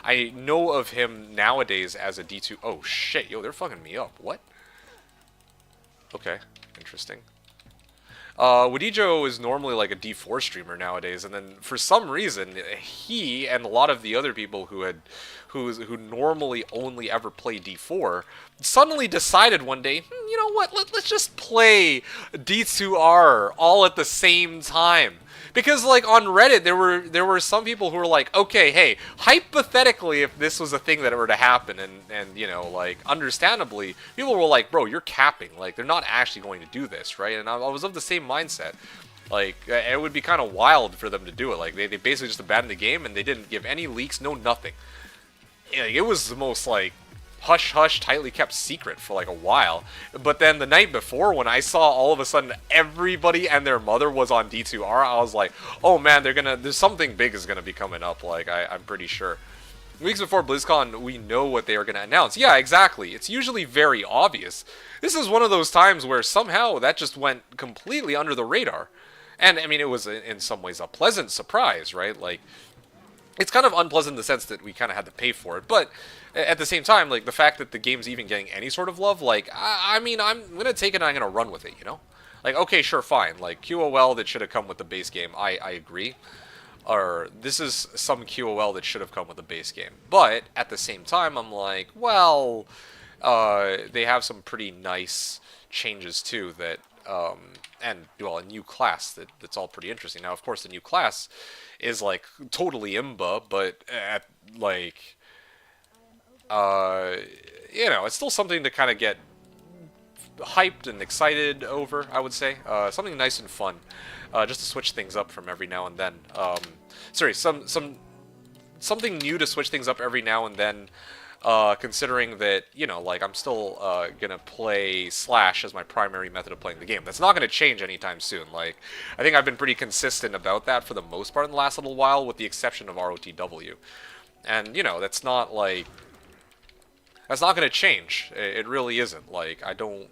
S1: I know of him nowadays as a D2. Oh shit, yo, they're fucking me up. What? Okay, interesting. Wadijo is normally like a D4 streamer nowadays, and then for some reason he and a lot of the other people who normally only ever play D4 suddenly decided one day, you know what, let's just play D2R all at the same time. Because, like, on Reddit, there were some people who were like, okay, hey, hypothetically, if this was a thing that were to happen, and you know, like, understandably, people were like, bro, you're capping. Like, they're not actually going to do this, right? And I was of the same mindset. Like, it would be kind of wild for them to do it. Like, they basically just abandoned the game, and they didn't give any leaks, no nothing. It was the most, like, hush-hush, tightly kept secret for, like, a while. But then the night before, when I saw all of a sudden everybody and their mother was on D2R, I was like, oh man, there's something big is gonna be coming up, like, I'm pretty sure. Weeks before BlizzCon, we know what they are gonna announce. Yeah, exactly. It's usually very obvious. This is one of those times where somehow that just went completely under the radar. And, I mean, it was, in some ways, a pleasant surprise, right? Like, it's kind of unpleasant in the sense that we kind of had to pay for it, but at the same time, like, the fact that the game's even getting any sort of love, like, I mean, I'm going to take it and I'm going to run with it, you know? Like, okay, sure, fine. Like, QOL that should have come with the base game, I agree. Or, this is some QOL that should have come with the base game. But, at the same time, I'm like, well, they have some pretty nice changes, too, that, and, well, a new class that's all pretty interesting. Now, of course, the new class is, like, totally imba, but, like, you know, it's still something to kind of get hyped and excited over, I would say. Something nice and fun, just to switch things up from every now and then. Sorry, something new to switch things up every now and then. considering that, you know, like, I'm still gonna play Slash as my primary method of playing the game. That's not gonna change anytime soon. Like, I think I've been pretty consistent about that for the most part in the last little while, with the exception of ROTW. And, you know, that's not, like, that's not gonna change. It really isn't. Like, I don't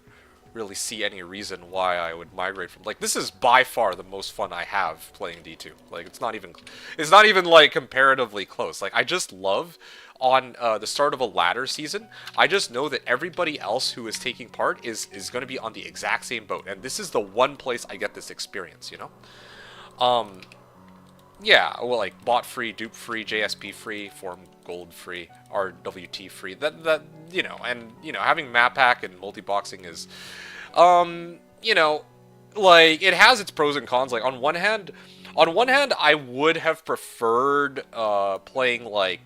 S1: really see any reason why I would migrate from, like, this is by far the most fun I have playing D2. Like, it's not even like comparatively close. Like, I just love on the start of a ladder season, I just know that everybody else who is taking part is going to be on the exact same boat, and this is the one place I get this experience, you know. Yeah, well, like, bot free, dupe free, JSP free, form gold free, RWT free. That you know, and you know, having map pack and multi-boxing is, you know, like, it has its pros and cons. Like, on one hand, I would have preferred playing like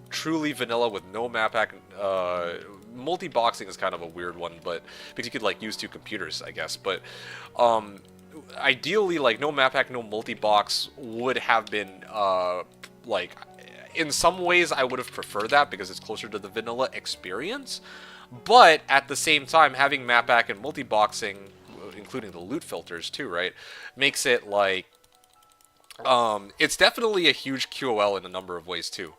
S1: truly vanilla with no map pack. Multi-boxing is kind of a weird one, but because you could like use two computers, I guess. But ideally, like, no map pack, no multi-box would have been like, in some ways I would have preferred that because it's closer to the vanilla experience. But at the same time, having map pack and multi-boxing, including the loot filters too, right, makes it like, it's definitely a huge QOL in a number of ways too,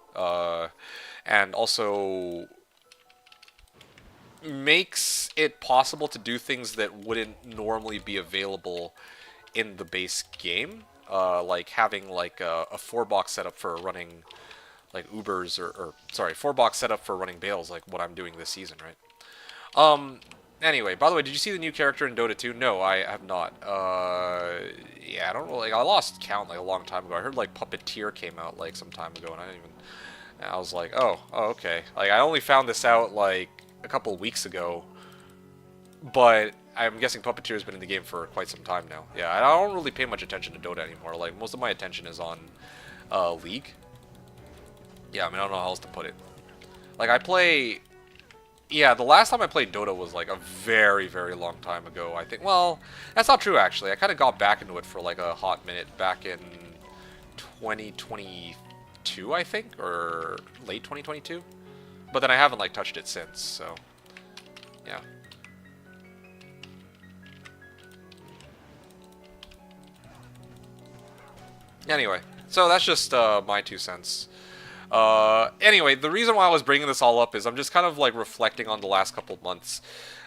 S1: and also makes it possible to do things that wouldn't normally be available in the base game, like having like a 4-box setup for running like Ubers, or sorry, 4-box setup for running Bales, like what I'm doing this season, right? Anyway, by the way, did you see the new character in Dota 2? No, I have not. Yeah, I don't know, like, I lost count like a long time ago. I heard like Puppeteer came out like some time ago, and I was like, oh, okay. Like, I only found this out like a couple weeks ago, but I'm guessing Puppeteer's been in the game for quite some time now. Yeah, I don't really pay much attention to Dota anymore. Like, most of my attention is on League. Yeah, I mean, I don't know how else to put it. Like, I play... Yeah, the last time I played Dota was like a very, very long time ago, I think. Well, that's not true, actually. I kind of got back into it for like a hot minute back in 2022, I think, or late 2022. But then I haven't like touched it since, so yeah. Anyway, so that's just my 2 cents. Anyway, the reason why I was bringing this all up is I'm just kind of like reflecting on the last couple months,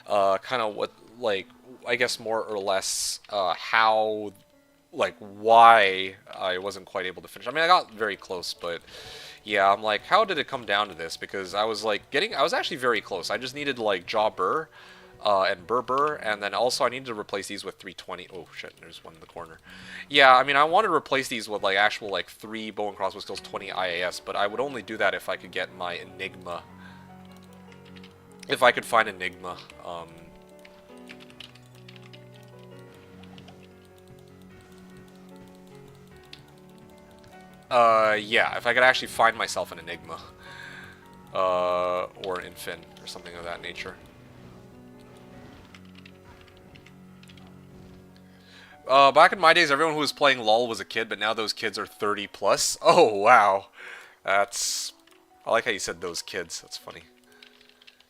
S1: kind of what, like, I guess more or less how, like, why I wasn't quite able to finish. I mean, I got very close, but yeah, I'm like, how did it come down to this? Because I was like I was actually very close. I just needed like Jawbur and Burr, and then also I needed to replace these with 320. Oh shit, there's one in the corner. Yeah, I mean, I wanted to replace these with like actual like 3 bow and crossbow skills, 20 IAS, but I would only do that if I could get my Enigma. If I could find Enigma. Yeah, if I could actually find myself an Enigma. Or an Infin, or something of that nature. Back in my days, everyone who was playing LoL was a kid, but now those kids are 30 plus. Oh, wow. That's... I like how you said those kids. That's funny.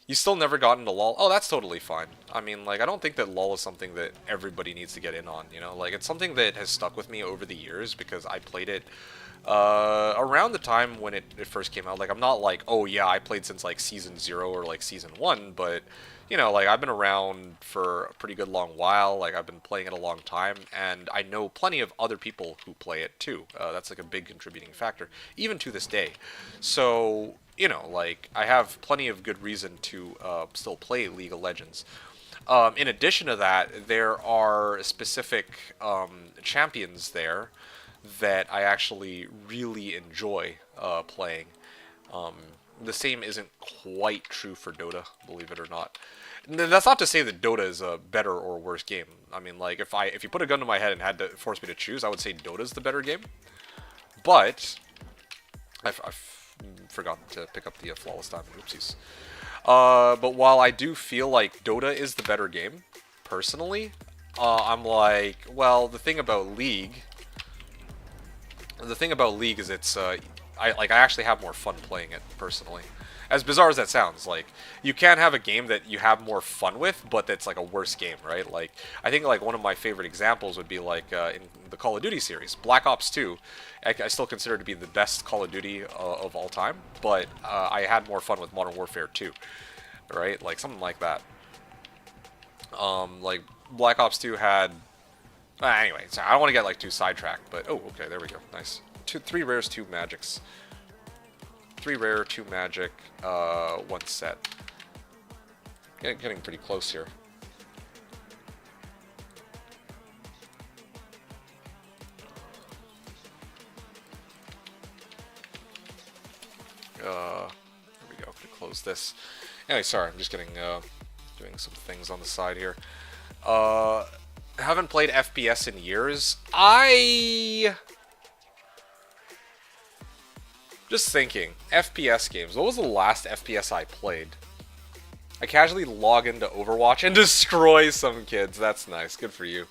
S1: You still never got into LoL? Oh, that's totally fine. I mean, like, I don't think that LoL is something that everybody needs to get in on, you know? Like, it's something that has stuck with me over the years because I played it around the time when it first came out. Like, I'm not like, oh yeah, I played since like season 0 or like season 1, but you know, like, I've been around for a pretty good long while. Like, I've been playing it a long time, and I know plenty of other people who play it too. That's like a big contributing factor, even to this day. So, you know, like, I have plenty of good reason to still play League of Legends. In addition to that, there are specific champions there that I actually really enjoy playing. The same isn't quite true for Dota, believe it or not. That's not to say that Dota is a better or worse game. I mean, like, if you put a gun to my head and had to force me to choose, I would say Dota's the better game. But I forgot to pick up the flawless diamond. Oopsies. But while I do feel like Dota is the better game, personally, I'm like, well, the thing about League is it's I actually have more fun playing it personally. As bizarre as that sounds, like, you can't have a game that you have more fun with, but that's like a worse game, right? Like, I think like one of my favorite examples would be like in the Call of Duty series, Black Ops 2. I still consider it to be the best Call of Duty of all time, but I had more fun with Modern Warfare 2, right? Like something like that. Like Black Ops 2 had. Anyway, so I don't want to get like too sidetracked, but oh, okay, there we go, nice. 3 rares, 2 magics. 3 rare, 2 magic, 1 set. Getting pretty close here. There we go. Gonna close this. Anyway, sorry, I'm just getting doing some things on the side here. Haven't played FPS in years. Just thinking, FPS games. What was the last FPS I played? I casually log into Overwatch and destroy some kids. That's nice. Good for you.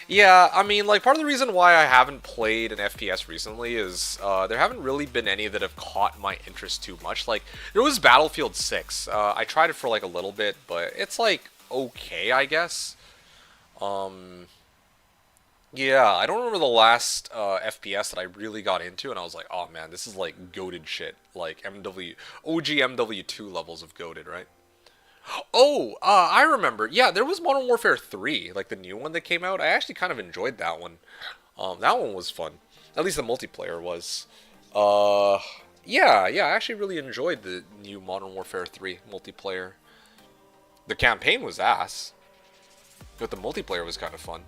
S1: Yeah, I mean, like, part of the reason why I haven't played an FPS recently is there haven't really been any that have caught my interest too much. Like, there was Battlefield 6. I tried it for, like, a little bit, but it's, like, okay, I guess. Yeah, I don't remember the last FPS that I really got into, and I was like, oh man, this is like goated shit. Like OG MW2 levels of goated, right? Oh, I remember. Yeah, there was Modern Warfare 3, like the new one that came out. I actually kind of enjoyed that one. That one was fun. At least the multiplayer was. Yeah, I actually really enjoyed the new Modern Warfare 3 multiplayer. The campaign was ass, but the multiplayer was kind of fun.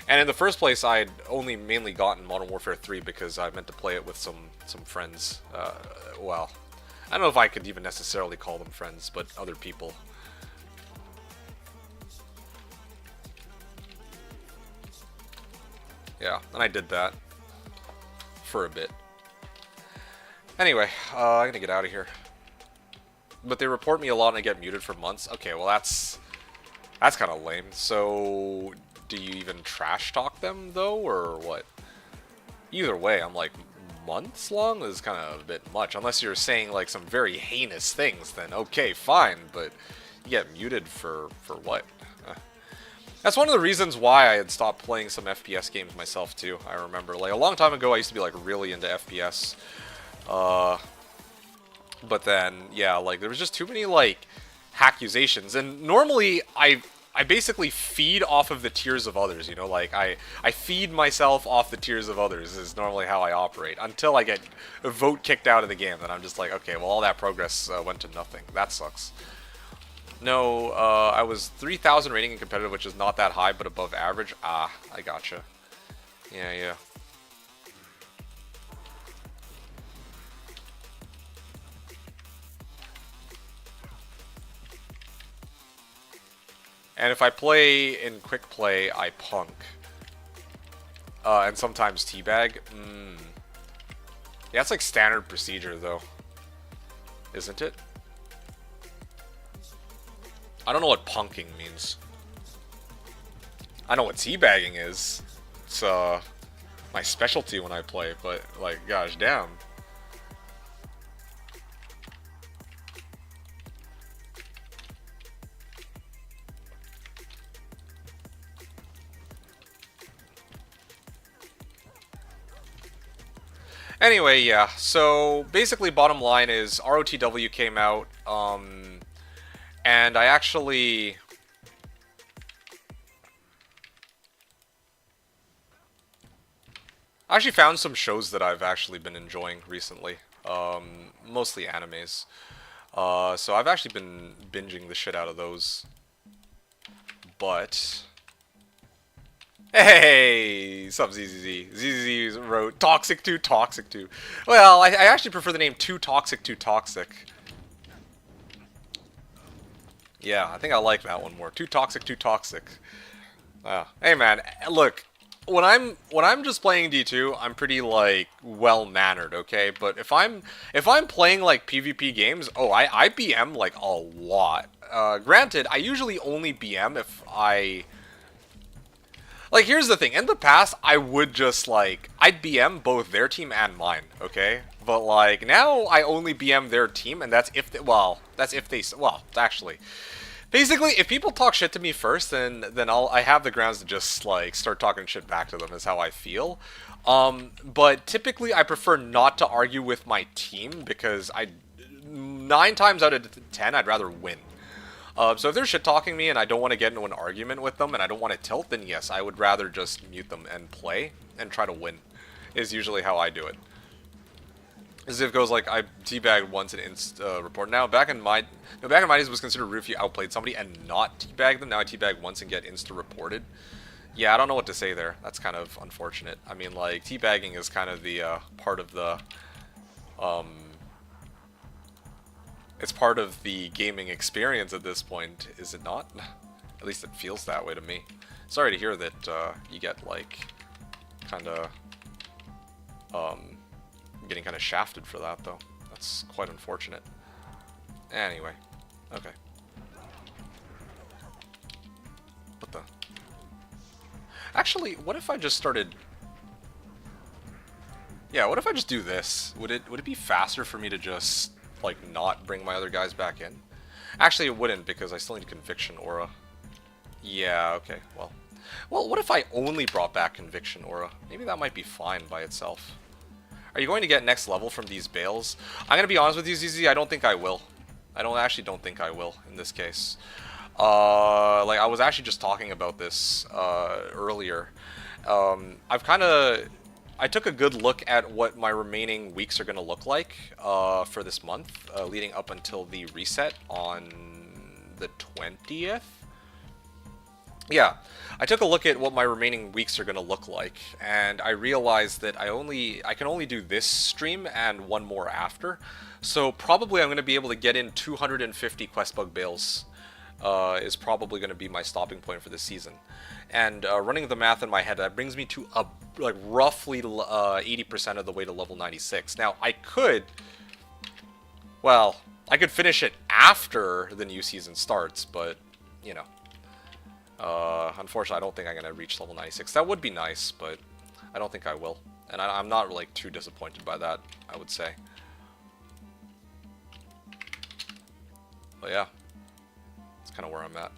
S1: And in the first place, I had only mainly gotten Modern Warfare 3 because I meant to play it with some friends. Well, I don't know if I could even necessarily call them friends, but other people. Yeah, and I did that for a bit. Anyway, I'm gonna get out of here. But they report me a lot and I get muted for months. Okay, well that's kind of lame. So, do you even trash talk them though, or what? Either way, I'm like, months long is kind of a bit much. Unless you're saying like some very heinous things, then okay, fine. But you get muted for what? That's one of the reasons why I had stopped playing some FPS games myself too. I remember, like a long time ago, I used to be like really into FPS. But then, yeah, like there was just too many like accusations, and normally I basically feed off of the tears of others, you know, like I feed myself off the tears of others is normally how I operate until I get a vote kicked out of the game. Then I'm just like, okay, well all that progress went to nothing. That sucks. No, I was 3,000 rating in competitive, which is not that high, but above average. Ah, I gotcha. Yeah. And if I play in quick play, I punk. And sometimes teabag. Yeah, that's like standard procedure, though. Isn't it? I don't know what punking means. I know what teabagging is. It's, my specialty when I play, but, like, gosh damn. Anyway, yeah, so basically bottom line is ROTW came out, and I actually found some shows that I've actually been enjoying recently, mostly animes. So I've actually been binging the shit out of those, but... Hey, sup ZZZ. ZZZ wrote Toxic 2, Toxic 2. Well, I actually prefer the name Too Toxic, Too Toxic. Yeah, I think I like that one more. Too Toxic, Too Toxic. Hey man, look, when I'm just playing D2, I'm pretty like well-mannered, okay? But if I'm playing like PvP games, oh, I BM like a lot. Granted, I usually only BM if I... Like, here's the thing. In the past, I would just, like, I'd BM both their team and mine, okay? But, like, now I only BM their team, and that's if they, well, actually. Basically, if people talk shit to me first, then I have the grounds to just, like, start talking shit back to them, is how I feel. But typically, I prefer not to argue with my team, because 9 times out of 10, I'd rather win. So if they're shit-talking me and I don't want to get into an argument with them and I don't want to tilt, then yes, I would rather just mute them and play and try to win, is usually how I do it. As if it goes like, I teabagged once and report. Now, back in my days, it was considered rude if you outplayed somebody and not teabag them. Now I teabag once and get insta-reported. Yeah, I don't know what to say there. That's kind of unfortunate. I mean, like, teabagging is kind of the, part of the, it's part of the gaming experience at this point, is it not? At least it feels that way to me. Sorry to hear that you get, like, kinda, getting kinda shafted for that, though. That's quite unfortunate. Anyway, okay. What the? Actually, what if I just started... Yeah, what if I just do this? Would it be faster for me to just, like, not bring my other guys back in? Actually, it wouldn't, because I still need Conviction Aura. Yeah, okay, well. Well, what if I only brought back Conviction Aura? Maybe that might be fine by itself. Are you going to get next level from these bales? I'm going to be honest with you, ZZ, I don't think I will. I actually don't think I will, in this case. Like, I was actually just talking about this, earlier. I took a good look at what my remaining weeks are going to look like for this month, leading up until the reset on the 20th. Yeah, I took a look at what my remaining weeks are going to look like, and I realized that I can only do this stream and one more after. So probably I'm going to be able to get in 250 Qbug Baals. Is probably going to be my stopping point for this season. And running the math in my head, that brings me to like roughly 80% of the way to level 96. Now, I could finish it after the new season starts, but, you know. Unfortunately, I don't think I'm going to reach level 96. That would be nice, but I don't think I will. And I'm not, like, too disappointed by that, I would say. But yeah. Kind of where I'm at.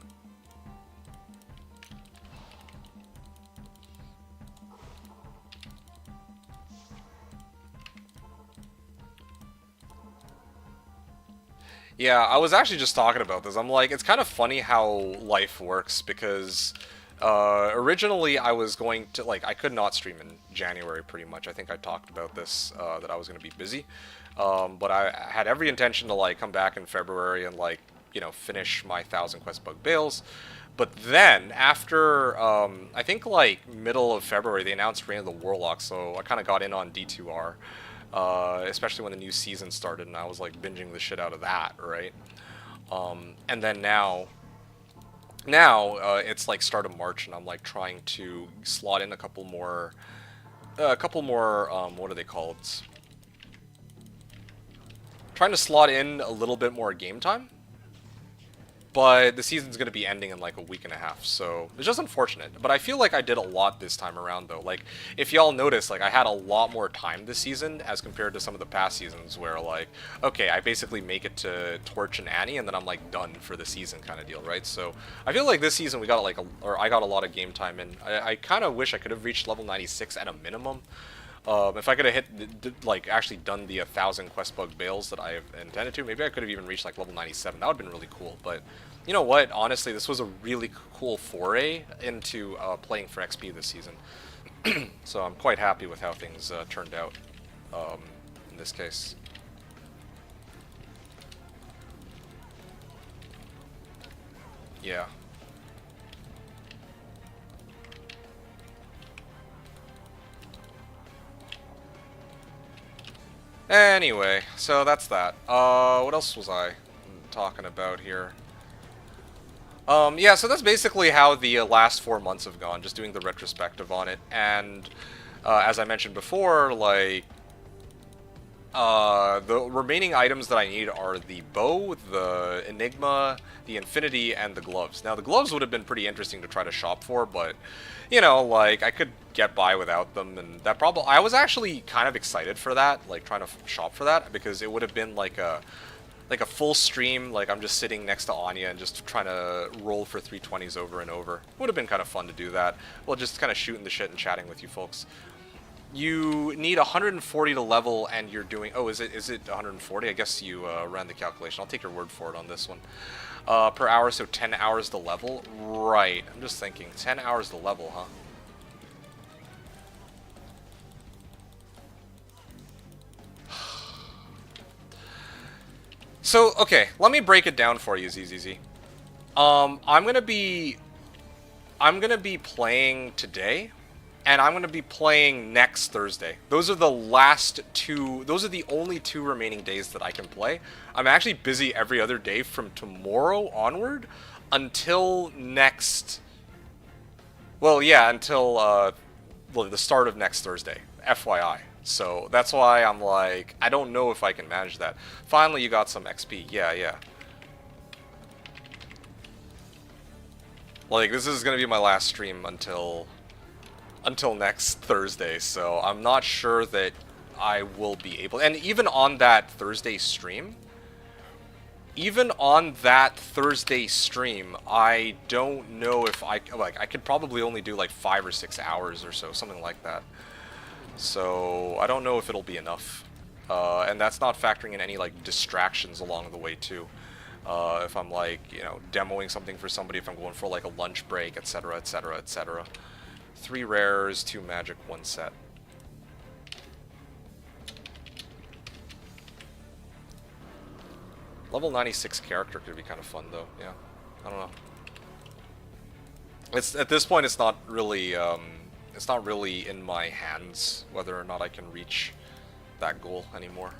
S1: Yeah, I was actually just talking about this. I'm like, it's kind of funny how life works, because originally I was going to, like, I could not stream in January pretty much. I think I talked about this, that I was going to be busy. But I had every intention to, like, come back in February and, like, you know, finish my 1,000 Qbug Baals. But then, after, I think, like, middle of February, they announced Reign of the Warlock, so I kind of got in on D2R, especially when the new season started, and I was, like, binging the shit out of that, right? And then now, it's, like, start of March, and I'm, like, trying to slot in a couple more, what are they called? Trying to slot in a little bit more game time. But the season's going to be ending in like a week and a half, so it's just unfortunate. But I feel like I did a lot this time around, though. Like, if y'all notice, like, I had a lot more time this season as compared to some of the past seasons where, like, okay, I basically make it to Torch and Annie, and then I'm, like, done for the season kind of deal, right? So I feel like this season we got, like, I got a lot of game time in. I kind of wish I could have reached level 96 at a minimum. If I could have like, actually done the 1,000 Qbug Baals that I have intended to, maybe I could have even reached, like, level 97. That would have been really cool. But, you know what? Honestly, this was a really cool foray into playing for XP this season. So I'm quite happy with how things turned out in this case. Yeah. Anyway, so that's that. What else was I talking about here? Yeah, so that's basically how the last 4 months have gone, just doing the retrospective on it. And as I mentioned before, like, The remaining items that I need are the bow, the enigma, the infinity, and the gloves. Now, the gloves would have been pretty interesting to try to shop for, but, you know, like, I could get by without them, and that probably... I was actually kind of excited for that, like, trying to shop for that, because it would have been like a full stream, like, I'm just sitting next to Anya and just trying to roll for 320s over and over. Would have been kind of fun to do that. Well, just kind of shooting the shit and chatting with you folks. You need 140 to level, and you're doing... Oh, is it 140? I guess you ran the calculation. I'll take your word for it on this one. Per hour, so 10 hours to level? Right. I'm just thinking. 10 hours to level, huh? So, okay. Let me break it down for you, ZZZ. I'm gonna be playing today. And I'm going to be playing next Thursday. Those are the last two... Those are the only 2 remaining days that I can play. I'm actually busy every other day from tomorrow onward until next... Well, yeah, until well, the start of next Thursday. FYI. So that's why I'm like, I don't know if I can manage that. Finally, you got some XP. Yeah, yeah. Like, this is going to be my last stream until next Thursday, so I'm not sure that I will be able... And even on that Thursday stream, I don't know if I could probably only do like 5 or 6 hours or so, something like that. So I don't know if it'll be enough. And that's not factoring in any like distractions along the way too. If I'm like, you know, demoing something for somebody, if I'm going for like a lunch break, etc, etc, etc. 3 rares, 2 magic, 1 set. Level 96 character could be kind of fun though, yeah. I don't know. It's at this point it's not really in my hands whether or not I can reach that goal anymore.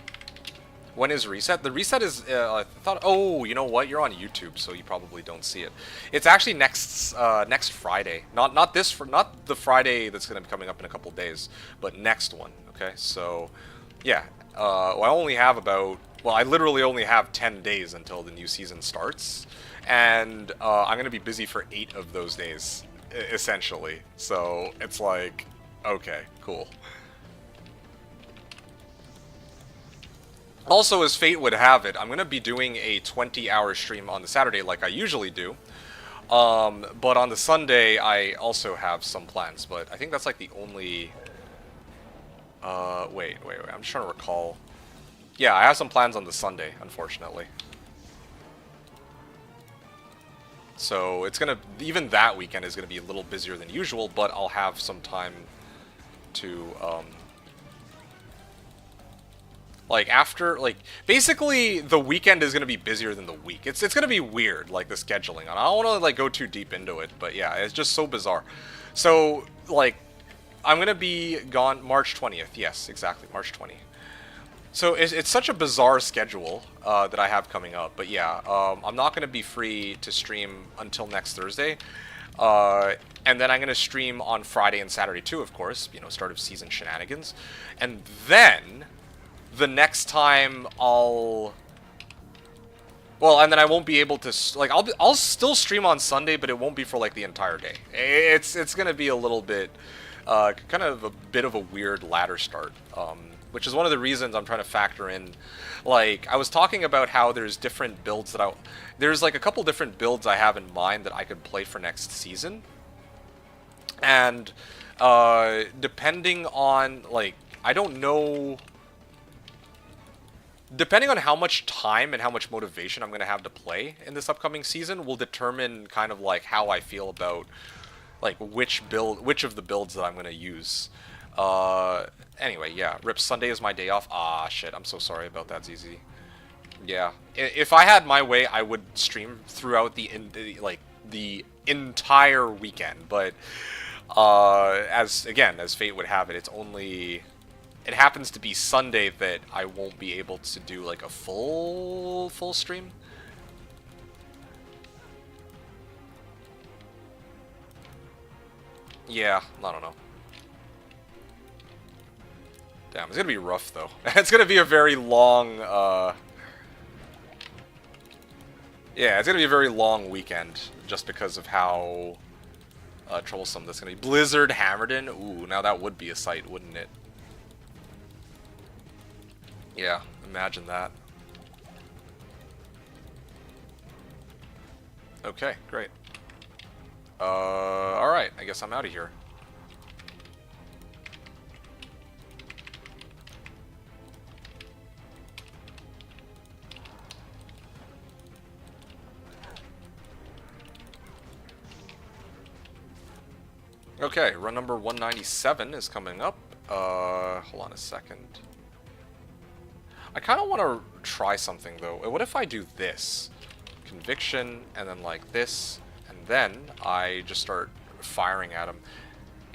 S1: When is reset? The reset is, I thought, oh, you know what? You're on YouTube, so you probably don't see it. It's actually next Friday. Not the Friday that's going to be coming up in a couple days, but next one, okay? So, yeah. Well, I literally only have 10 days until the new season starts, and I'm going to be busy for 8 of those days, essentially. So, it's like, okay, cool. Also, as fate would have it, I'm going to be doing a 20-hour stream on the Saturday like I usually do. But on the Sunday, I also have some plans. But I think that's like the only... wait. I'm just trying to recall. Yeah, I have some plans on the Sunday, unfortunately. So it's going to... Even that weekend is going to be a little busier than usual, but I'll have some time to... Like, after, like, basically, the weekend is going to be busier than the week. It's going to be weird, like, the scheduling. And I don't want to, like, go too deep into it, but yeah, it's just so bizarre. So, like, I'm going to be gone March 20th. Yes, exactly, March 20th. So, it's such a bizarre schedule that I have coming up. But yeah, I'm not going to be free to stream until next Thursday. And then I'm going to stream on Friday and Saturday, too, of course. You know, start of season shenanigans. And then... the next time Well, and then I won't be able to, like, I'll still stream on Sunday, but it won't be for, like, the entire day. It's gonna be a little bit, kind of a bit of a weird ladder start, which is one of the reasons I'm trying to factor in, like, I was talking about how there's different builds that there's, like, a couple different builds I have in mind that I could play for next season, and, depending on, like, I don't know... Depending on how much time and how much motivation I'm going to have to play in this upcoming season will determine kind of like how I feel about like which of the builds that I'm going to use. Anyway, yeah, Rip, Sunday is my day off. Ah, shit, I'm so sorry about that, ZZ. Yeah, if I had my way, I would stream throughout the entire weekend, but as fate would have it, it's only... It happens to be Sunday that I won't be able to do like a full stream. Yeah, I don't know. Damn, it's gonna be rough though. It's gonna be a very long, yeah, it's gonna be a very long weekend just because of how troublesome this is gonna be. Blizzard Hammerden? Ooh, now that would be a sight, wouldn't it? Yeah, imagine that. Okay, great. Alright, I guess I'm out of here. Okay, run number 197 is coming up. Hold on a second. I kind of want to try something, though. What if I do this? Conviction, and then like this, and then I just start firing at him.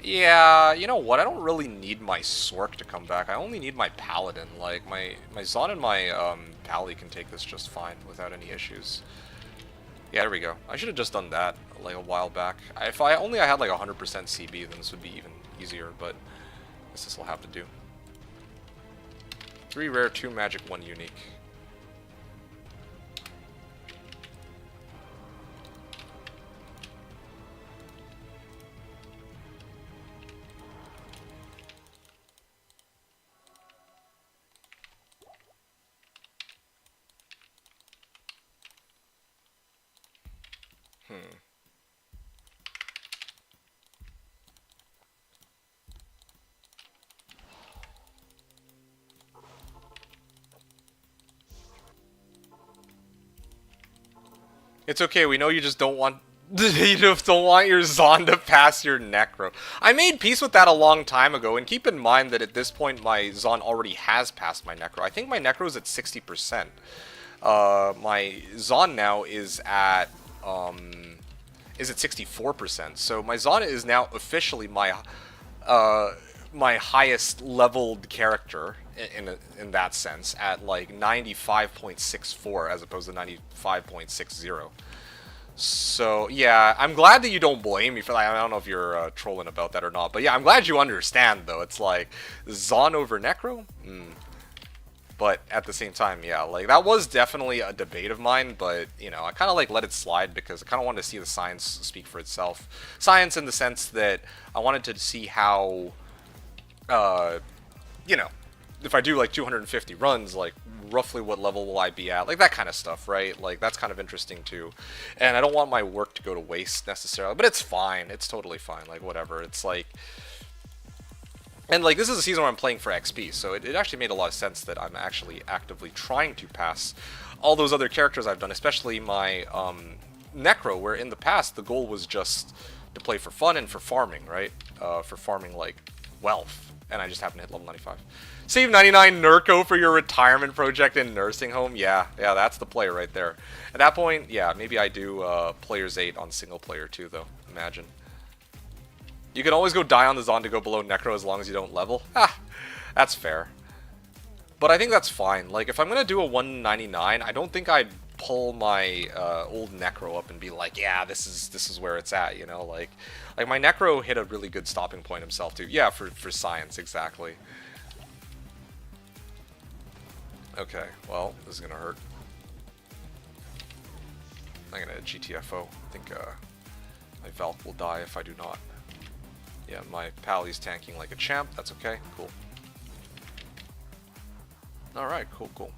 S1: Yeah, you know what? I don't really need my Sork to come back. I only need my Paladin. Like, my Zon and my Pally can take this just fine without any issues. Yeah, there we go. I should have just done that like a while back. If I only had like 100% CB, then this would be even easier, but I guess this will have to do. 3 rare, 2 magic, 1 unique. It's okay, we know you just don't want you just don't want your Zon to pass your Necro. I made peace with that a long time ago, and keep in mind that at this point my Zon already has passed my Necro. I think my Necro is at 60%. My Zon now is at 64%. So my Zon is now officially my my highest leveled character in that sense, at like 95.64 as opposed to 95.60. So yeah, I'm glad that you don't blame me for that. I don't know if you're trolling about that or not, but yeah, I'm glad you understand though. It's like Zon over Necro. But at the same time, yeah, like that was definitely a debate of mine, but you know, I kind of like let it slide because I kind of wanted to see the science speak for itself. Science in the sense that I wanted to see how, you know, if I do like 250 runs, like roughly what level will I be at? Like that kind of stuff, right? Like that's kind of interesting too. And I don't want my work to go to waste necessarily, but it's fine. It's totally fine. Like whatever. It's like, and like this is a season where I'm playing for XP, so it actually made a lot of sense that I'm actually actively trying to pass all those other characters I've done, especially my Necro, where in the past the goal was just to play for fun and for farming, right? For farming like wealth, and I just happened to hit level 95. Save 99 Nurko for your retirement project in nursing home? Yeah, that's the play right there. At that point, yeah, maybe I do Players 8 on single player too, though. Imagine. You can always go die on the Zon to go below Necro as long as you don't level. Ah, that's fair. But I think that's fine. Like, if I'm going to do a 199, I don't think I'd pull my old Necro up and be like, yeah, this is where it's at, you know? Like my Necro hit a really good stopping point himself, too. Yeah, for science, exactly. Okay, well, this is gonna hurt. I'm gonna GTFO. I think my Valk will die if I do not. Yeah, my Pally's tanking like a champ. That's okay. Cool. Alright, cool.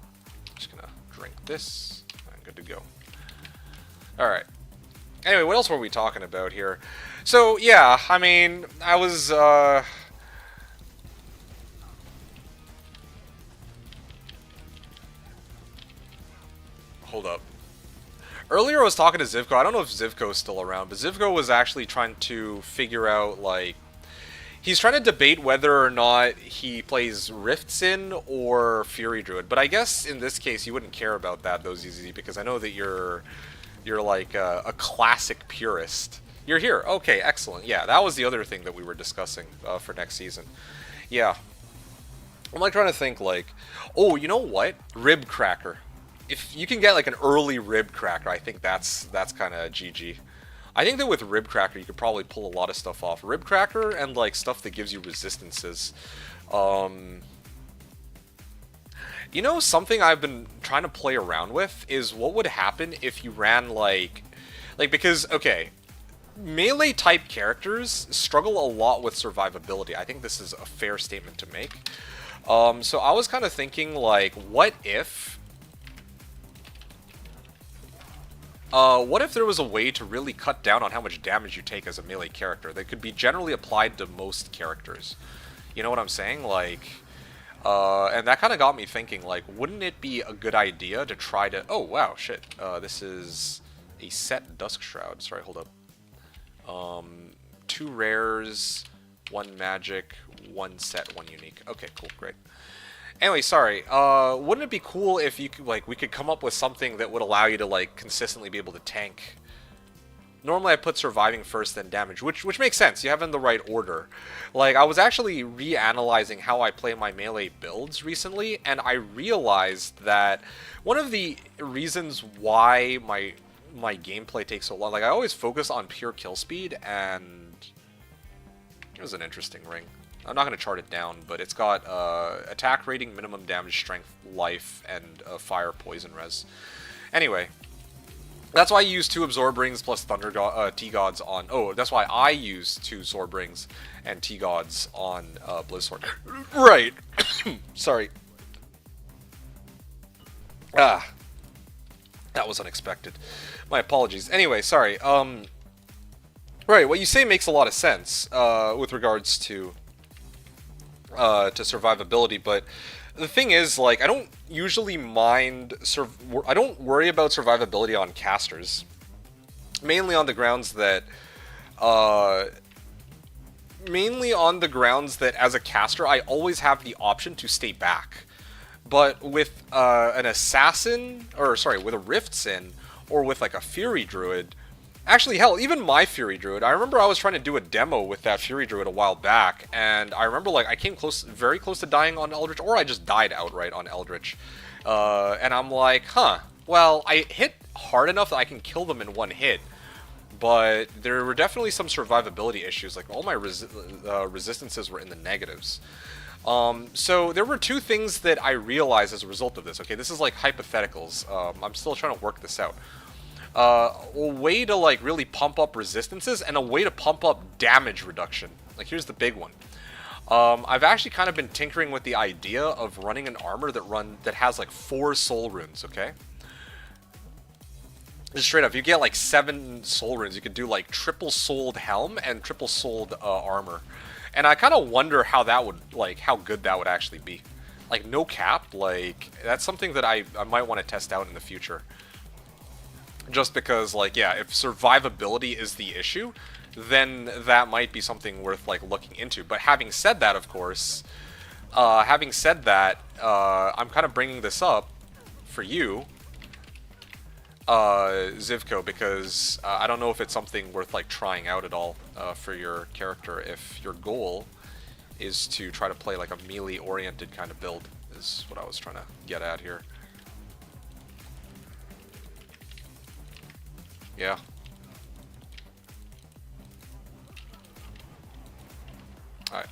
S1: Just gonna drink this. I'm good to go. Alright. Anyway, what else were we talking about here? So, yeah, I mean, I was, hold up. Earlier I was talking to Zivko. I don't know if Zivko is still around, but Zivko was actually trying to figure out, like, he's trying to debate whether or not he plays Riftsin or Fury Druid. But I guess in this case you wouldn't care about that, though, ZZ, because I know that you're like a classic purist. You're here. Okay, excellent. Yeah, that was the other thing that we were discussing for next season. Yeah. I'm like trying to think like, oh, you know what? Rib Cracker. If you can get like an early Rib Cracker, I think that's kind of GG. I think that with Rib Cracker you could probably pull a lot of stuff off. Rib Cracker and like stuff that gives you resistances. You know, something I've been trying to play around with is what would happen if you ran because, okay, melee type characters struggle a lot with survivability. I think this is a fair statement to make. So I was kind of thinking, like, what if there was a way to really cut down on how much damage you take as a melee character that could be generally applied to most characters? You know what I'm saying? Like, and that kind of got me thinking, like, wouldn't it be a good idea to try to... Oh, wow, shit. This is a set Dusk Shroud. Sorry, hold up. 2 rares, 1 magic, 1 set, 1 unique. Okay, cool, great. Anyway, sorry. Wouldn't it be cool if you could, like, we could come up with something that would allow you to, like, consistently be able to tank? Normally I put surviving first, then damage, which makes sense. You have it in the right order. Like, I was actually reanalyzing how I play my melee builds recently, and I realized that one of the reasons why my gameplay takes so long, like, I always focus on pure kill speed, and it was an interesting ring. I'm not going to chart it down, but it's got attack rating, minimum damage, strength, life, and fire, poison res. Anyway, that's why I use 2 Absorb Rings plus T-Gods on... Oh, that's why I use 2 Absorb Rings and T-Gods on Blizzsword. Right. Sorry. Ah. That was unexpected. My apologies. Anyway, sorry. Right, what you say makes a lot of sense with regards to survivability, but the thing is, like, I don't usually mind... I don't worry about survivability on casters. Mainly on the grounds that... as a caster, I always have the option to stay back. But with an assassin... Or, sorry, with a Rift Sin, or with, like, a Fury Druid... Actually, hell, even my Fury Druid, I remember I was trying to do a demo with that Fury Druid a while back, and I remember, like, I came very close to dying on Eldritch, or I just died outright on Eldritch. And I'm like, huh, well, I hit hard enough that I can kill them in 1 hit, but there were definitely some survivability issues, like, all my resistances were in the negatives. So there were 2 things that I realized as a result of this. Okay, this is like hypotheticals. I'm still trying to work this out. A way to, like, really pump up resistances, and a way to pump up damage reduction. Like, here's the big one. I've actually kind of been tinkering with the idea of running an armor that has, like, 4 soul runes, okay? Just straight up, if you get, like, 7 soul runes, you could do, like, triple souled helm and triple souled armor. And I kind of wonder how that would, like, how good that would actually be. Like, no cap, like, that's something that I might want to test out in the future. Just because, like, yeah, if survivability is the issue, then that might be something worth, like, looking into. But having said that, of course, I'm kind of bringing this up for you, Zivko, because I don't know if it's something worth, like, trying out at all for your character if your goal is to try to play, like, a melee-oriented kind of build, is what I was trying to get at here. Yeah. Alright.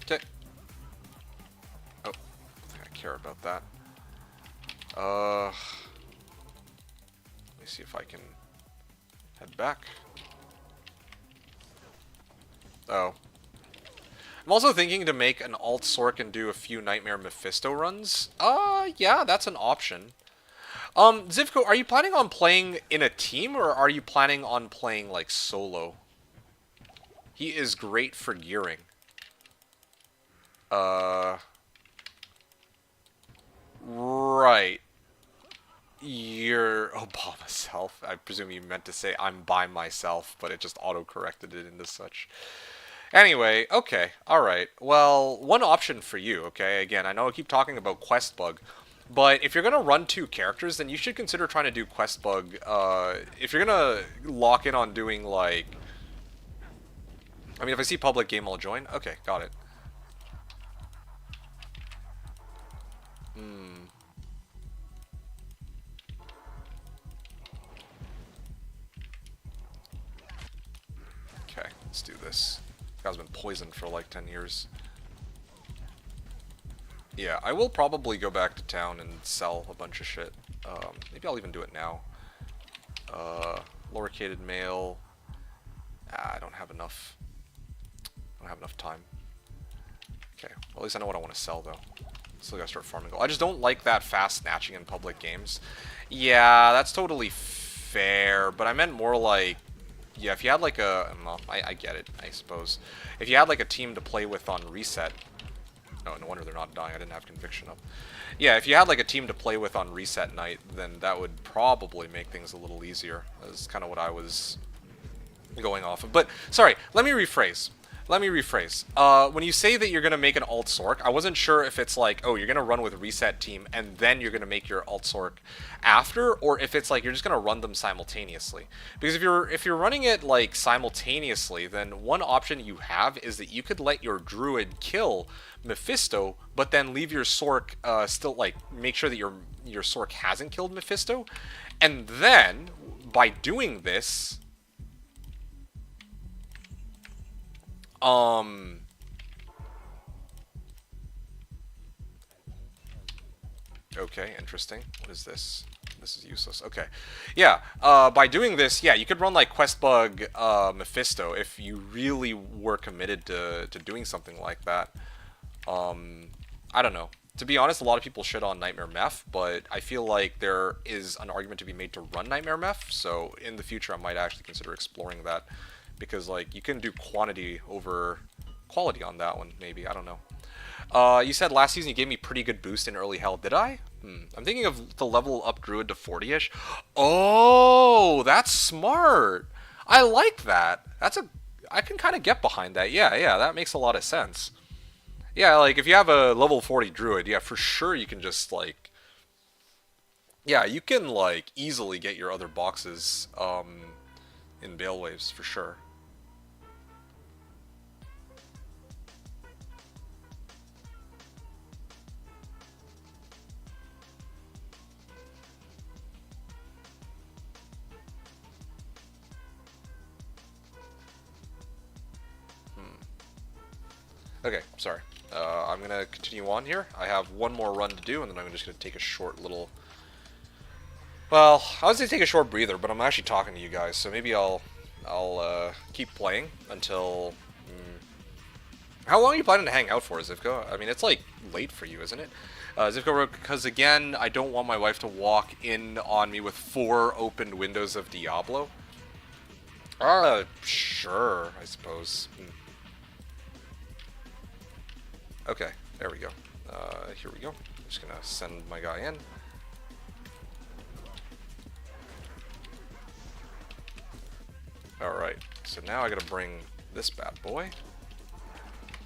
S1: Okay. Oh, I care about that. Let me see if I can head back. Oh. I'm also thinking to make an alt Sork and do a few Nightmare Mephisto runs. Yeah, that's an option. Zivko, are you planning on playing in a team, or are you planning on playing, like, solo? He is great for gearing. Right. You're all by myself. I presume you meant to say I'm by myself, but it just auto-corrected it into such. Anyway, okay, alright. Well, one option for you, okay? Again, I know I keep talking about Qbug, but if you're going to run 2 characters, then you should consider trying to do Qbug. If you're going to lock in on doing, like... I mean, if I see public game, I'll join. Okay, got it. Let's do this. This guy's been poisoned for like 10 years. Yeah, I will probably go back to town and sell a bunch of shit. Maybe I'll even do it now. Loricated mail. I don't have enough. I don't have enough time. Okay, well, at least I know what I want to sell, though. Still gotta start farming gold. I just don't like that fast snatching in public games. Yeah, that's totally fair, but I meant more like... Yeah, if you had like a... Well, I get it, I suppose. If you had like a team to play with on reset... Oh, no wonder they're not dying. I didn't have conviction up. Yeah, if you had like a team to play with on reset night, then that would probably make things a little easier. That's kind of what I was going off of. But, sorry, let me rephrase. When you say that you're going to make an alt sork, I wasn't sure if it's like, oh, you're going to run with reset team and then you're going to make your alt sork after, or if it's like you're just going to run them simultaneously. Because if you're running it like simultaneously, then one option you have is that you could let your druid kill Mephisto, but then leave your sork still, like, make sure that your sork hasn't killed Mephisto, and then by doing this, okay, interesting. What is this? This is useless. Okay. Yeah, by doing this, yeah, you could run like Qbug Mephisto if you really were committed to doing something like that. I don't know. To be honest, a lot of people shit on Nightmare Meph, but I feel like there is an argument to be made to run Nightmare Meph, so in the future I might actually consider exploring that. Because, like, you can do quantity over quality on that one, maybe. I don't know. You said last season you gave me pretty good boost in early hell. Did I? I'm thinking of the level up Druid to 40-ish. Oh, that's smart. I like that. I can kind of get behind that. Yeah, that makes a lot of sense. Yeah, like, if you have a level 40 Druid, yeah, for sure you can just, like... Yeah, you can, like, easily get your other boxes, in Bale Waves, for sure. Okay, sorry. I'm going to continue on here. I have one more run to do, and then I'm just going to take a short little... Well, I was going to take a short breather, but I'm actually talking to you guys, so maybe I'll keep playing until... How long are you planning to hang out for, Zivko? I mean, it's, like, late for you, isn't it? Zivko, because, again, I don't want my wife to walk in on me with 4 opened windows of Diablo. Sure, I suppose. Okay, there we go. Here we go. I'm just gonna send my guy in. Alright, so now I gotta bring this bad boy.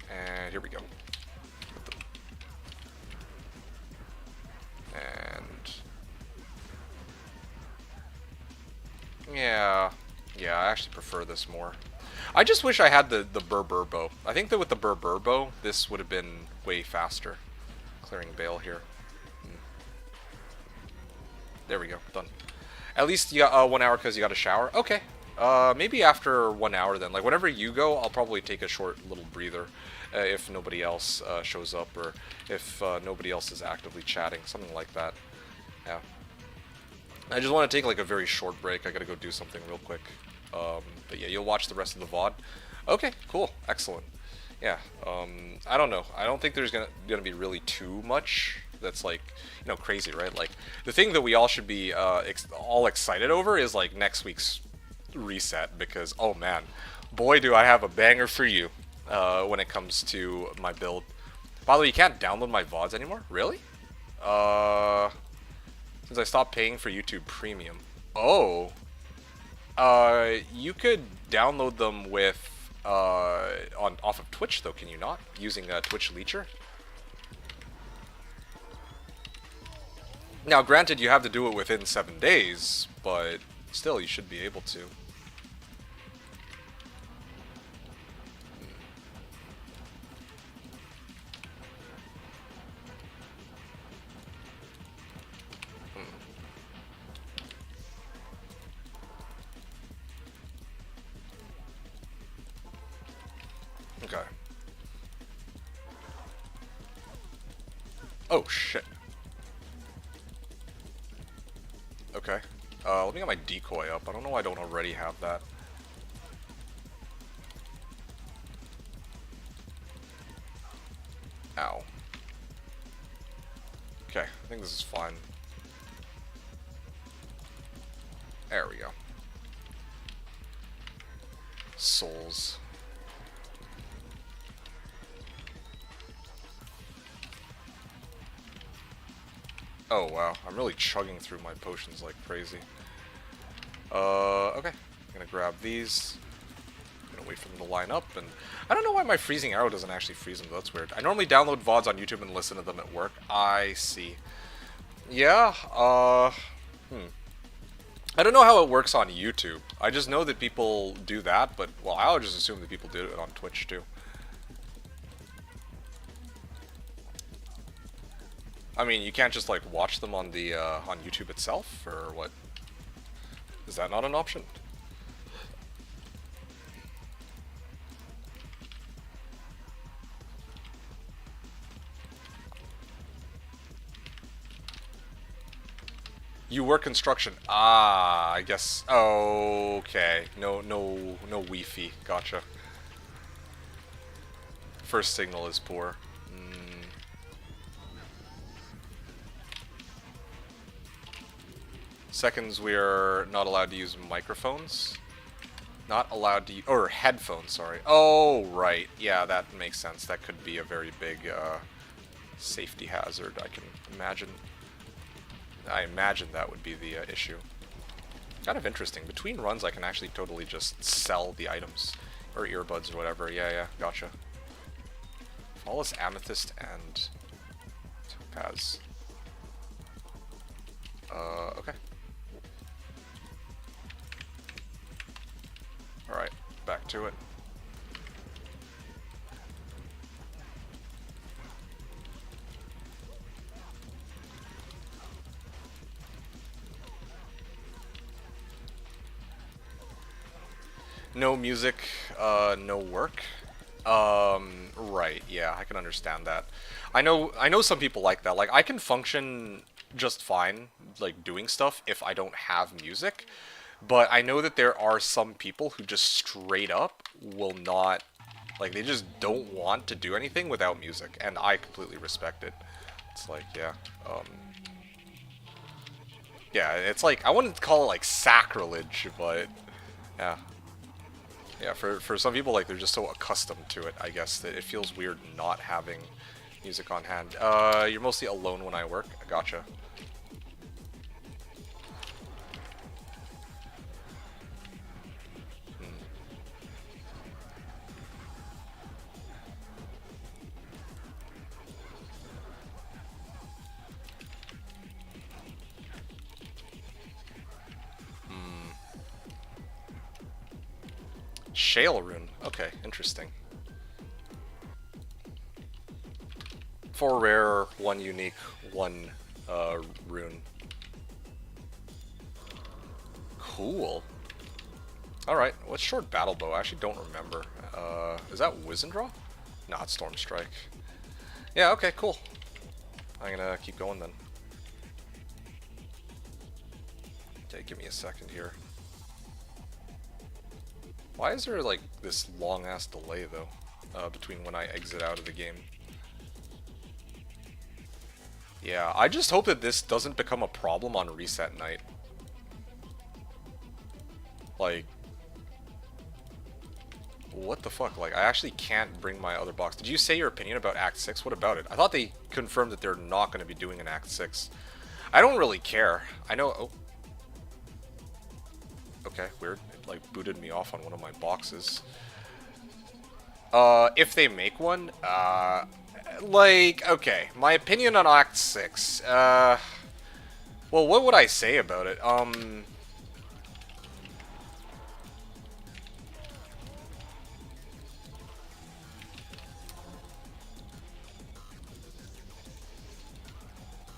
S1: And here we go. And... Yeah, I actually prefer this more. I just wish I had the Burr bow. I think that with the Burr bow, this would have been way faster. Clearing Bale here. There we go, done. At least you got 1 hour because you got a shower. Okay. Maybe after 1 hour then. Like, whenever you go, I'll probably take a short little breather. If nobody else shows up, or if nobody else is actively chatting. Something like that. Yeah. I just want to take like a very short break. I gotta go do something real quick. But yeah, you'll watch the rest of the VOD. Okay, cool. Excellent. Yeah, I don't know. I don't think there's gonna be really too much that's, like, you know, crazy, right? Like, the thing that we all should be all excited over is, like, next week's reset, because, oh man, boy do I have a banger for you when it comes to my build. By the way, you can't download my VODs anymore? Really? Since I stopped paying for YouTube Premium. Oh. You could download them with off of Twitch, though, can you not? Using Twitch Leecher. Now, granted, you have to do it within 7 days, but still, you should be able to. Oh, shit. Okay. Let me get my decoy up. I don't know why I don't already have that. Ow. Okay, I think this is fine. There we go. Souls. Oh wow, I'm really chugging through my potions like crazy. Okay. I'm gonna grab these. I'm gonna wait for them to line up, and I don't know why my freezing arrow doesn't actually freeze them, that's weird. I normally download VODs on YouTube and listen to them at work. I see. Yeah, I don't know how it works on YouTube. I just know that people do that, but, well, I'll just assume that people do it on Twitch, too. I mean, you can't just, like, watch them on the, on YouTube itself, or what? Is that not an option? You work construction. Ah, I guess. Okay. No Wi-Fi. Gotcha. First signal is poor. Seconds, we are not allowed to use microphones. Not allowed to use, or headphones, sorry. Oh, right. Yeah, that makes sense. That could be a very big safety hazard, I can imagine. I imagine that would be the issue. Kind of interesting. Between runs, I can actually totally just sell the items. Or earbuds or whatever. Yeah, gotcha. Flawless Amethyst and Topaz. Okay. Alright, back to it. No music, no work. Right, yeah, I can understand that. I know some people like that. Like, I can function just fine, like, doing stuff if I don't have music. But I know that there are some people who just straight up will not, like, they just don't want to do anything without music, and I completely respect it. It's like, yeah, yeah, it's like, I wouldn't call it, like, sacrilege, but, yeah. Yeah, for some people, like, they're just so accustomed to it, I guess, that it feels weird not having music on hand. You're mostly alone when I work? Gotcha. Shale rune. Okay, interesting. 4 rare, 1 unique, 1 rune. Cool. Alright, what's short battle bow? I actually don't remember. Is that Wizendraw? Nah, it's Storm Strike. Yeah, okay, cool. I'm gonna keep going then. Okay, give me a second here. Why is there, like, this long-ass delay, though, between when I exit out of the game? Yeah, I just hope that this doesn't become a problem on reset night. Like, what the fuck? Like, I actually can't bring my other box. Did you say your opinion about Act 6? What about it? I thought they confirmed that they're not going to be doing an Act 6. I don't really care. I know... Oh. Okay, weird. It, like, booted me off on one of my boxes. If they make one, like, okay, my opinion on Act 6, well, what would I say about it?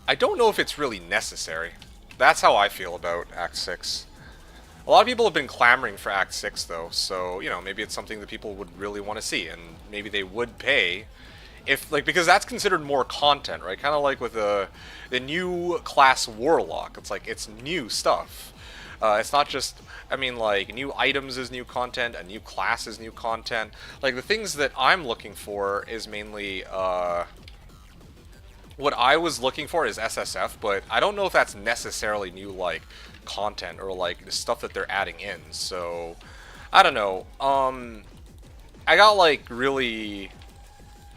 S1: I don't know if it's really necessary. That's how I feel about Act 6. A lot of people have been clamoring for Act 6, though, so, you know, maybe it's something that people would really want to see, and maybe they would pay if like because that's considered more content, right? Kind of like with the new class Warlock. It's like it's new stuff. It's not just, I mean, like, new items is new content, a new class is new content. Like, the things that I'm looking for is mainly, what I was looking for is SSF, but I don't know if that's necessarily new, like, content or, like, the stuff that they're adding in. So, I don't know. I got, like, really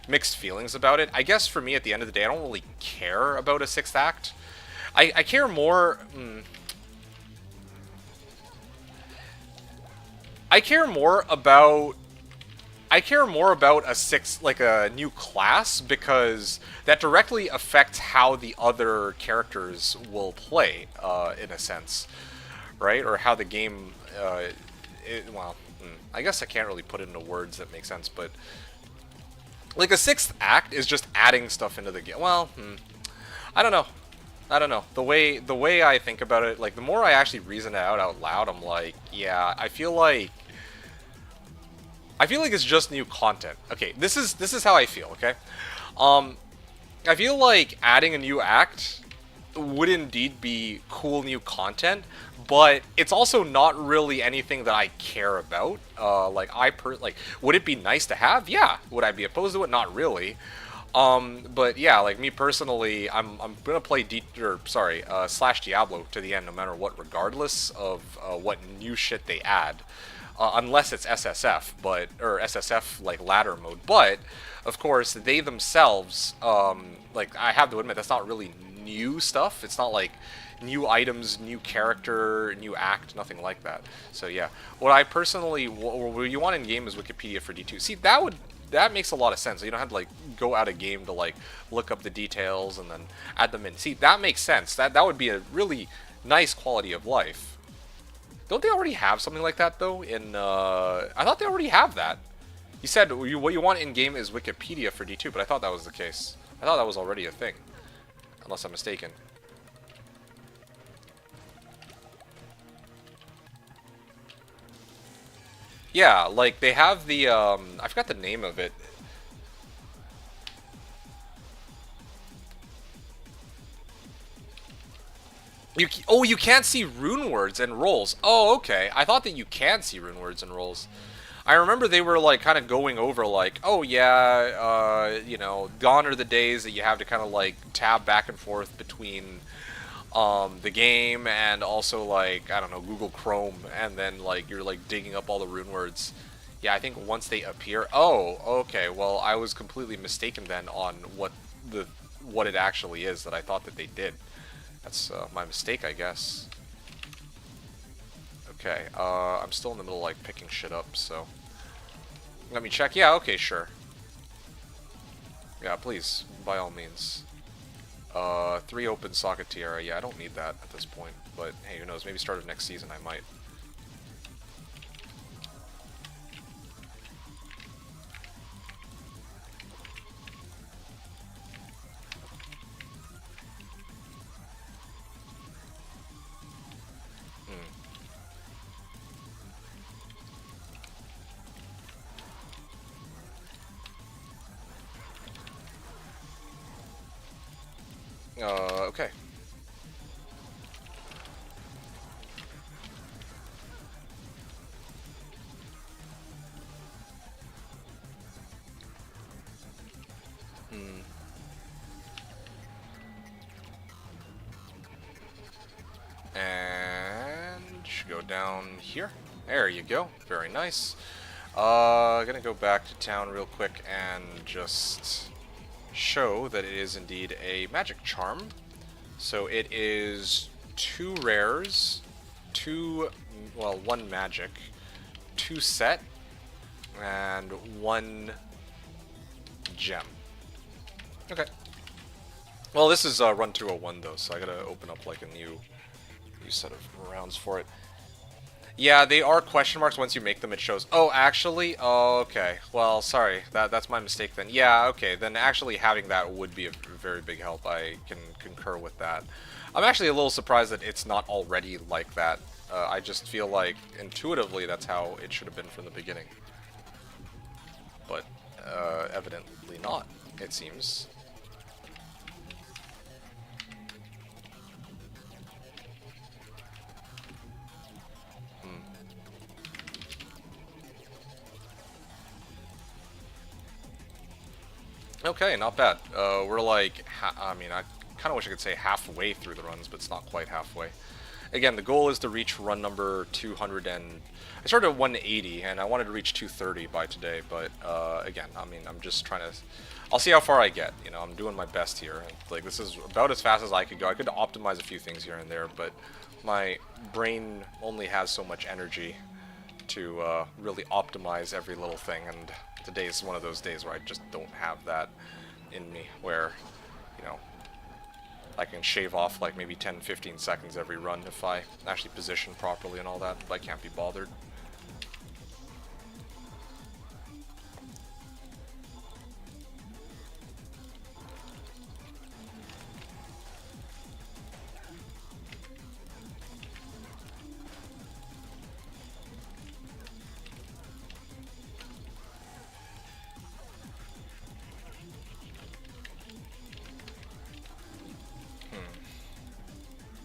S1: mixed feelings about it. I guess for me, at the end of the day, I don't really care about a 6th act. I care more... I care more about a a new class, because that directly affects how the other characters will play, in a sense, right? Or how the game, I guess I can't really put it into words that make sense, but like a 6th act is just adding stuff into the game. Well, I don't know. I don't know. The way I think about it, like the more I actually reason it out loud, I'm like, yeah, I feel like it's just new content. Okay, this is how I feel, okay? I feel like adding a new act would indeed be cool new content, but it's also not really anything that I care about. Like, would it be nice to have? Yeah. Would I be opposed to it? Not really. But yeah, like me personally, I'm gonna play Slashdiablo to the end, no matter what, regardless of what new shit they add. Unless it's SSF, or SSF like ladder mode. But of course, they themselves, like I have to admit, that's not really new stuff. It's not like new items, new character, new act, nothing like that. So yeah, what I personally, what you want in game is Wikipedia for D2. See, that makes a lot of sense. You don't have to like go out of game to like look up the details and then add them in. See, that makes sense. That would be a really nice quality of life. Don't they already have something like that, though? I thought they already have that. You said what you want in-game is Wikipedia for D2, but I thought that was the case. I thought that was already a thing. Unless I'm mistaken. Yeah, like, they have the, I forgot the name of it. You can't see rune words and rolls. Oh, okay. I thought that you can see rune words and rolls. I remember they were like kind of going over like, oh yeah, you know, gone are the days that you have to kind of like tab back and forth between the game and also like, I don't know, Google Chrome, and then like you're like digging up all the rune words. Yeah, I think once they appear. Oh, okay. Well, I was completely mistaken then on what it actually is that I thought that they did. That's my mistake, I guess. Okay, I'm still in the middle of, like, picking shit up, so... Let me check. Yeah, okay, sure. Yeah, please, by all means. 3 open socket tiara. Yeah, I don't need that at this point, but hey, who knows? Maybe start of next season I might. Okay. And go down here. There you go. Very nice. Gonna go back to town real quick and just show that it is indeed a magic charm. So it is 2 rares, 1 magic, 2 set, and 1 gem. Okay. Well, this is run 201 though, so I gotta open up like a new set of rounds for it. Yeah, they are question marks. Once you make them, it shows. Oh, actually? Oh, okay. Well, sorry. That's my mistake then. Yeah, okay. Then actually having that would be a very big help. I can concur with that. I'm actually a little surprised that it's not already like that. I just feel like intuitively that's how it should have been from the beginning. But
S2: Evidently not, it seems. Okay, not bad. We're like, I mean, I kind of wish I could say halfway through the runs, but it's not quite halfway. Again, the goal is to reach run number 200 and... I started at 180, and I wanted to reach 230 by today, but again, I mean, I'm just trying to... I'll see how far I get, you know, I'm doing my best here. Like, this is about as fast as I could go. I could optimize a few things here and there, but my brain only has so much energy to really optimize every little thing, and today is one of those days where I just don't have that in me, where, you know, I can shave off like maybe 10-15 seconds every run if I actually position properly and all that, but I can't be bothered.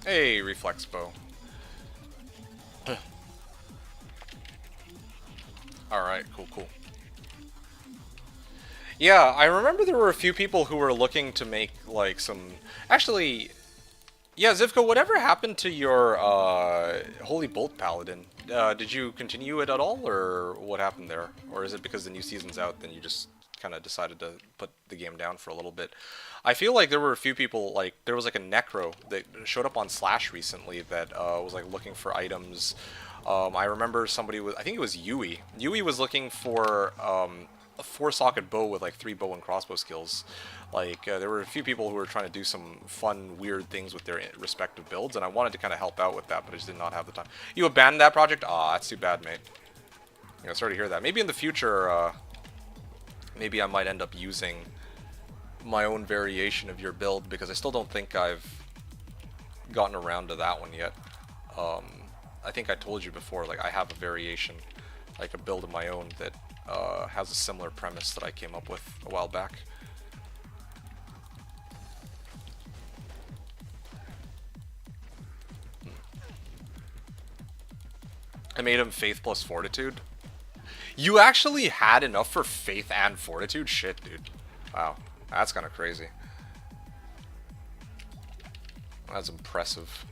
S2: Hey, reflex bow. Alright, cool. Yeah, I remember there were a few people who were looking to make, like, some... Actually, yeah, Zivko, whatever happened to your, Holy Bolt Paladin? Did you continue it at all, or what happened there? Or is it because the new season's out, then you just kind of decided to put the game down for a little bit? I feel like there were a few people, like, there was like a Necro that showed up on Slash recently that was like looking for items. I remember somebody was, I think it was Yui. Yui was looking for a 4-socket bow with like 3 bow and crossbow skills. Like, there were a few people who were trying to do some fun, weird things with their respective builds, and I wanted to kind of help out with that, but I just did not have the time. You abandoned that project? Aw, that's too bad, mate. You know, sorry to hear that. Maybe in the future, maybe I might end up using my own variation of your build, because I still don't think I've gotten around to that one yet. I think I told you before, like, I have a variation, like a build of my own that has a similar premise that I came up with a while back. I made him Faith plus Fortitude. You actually had enough for Faith and Fortitude? Shit, dude. Wow. That's kind of crazy. That's impressive.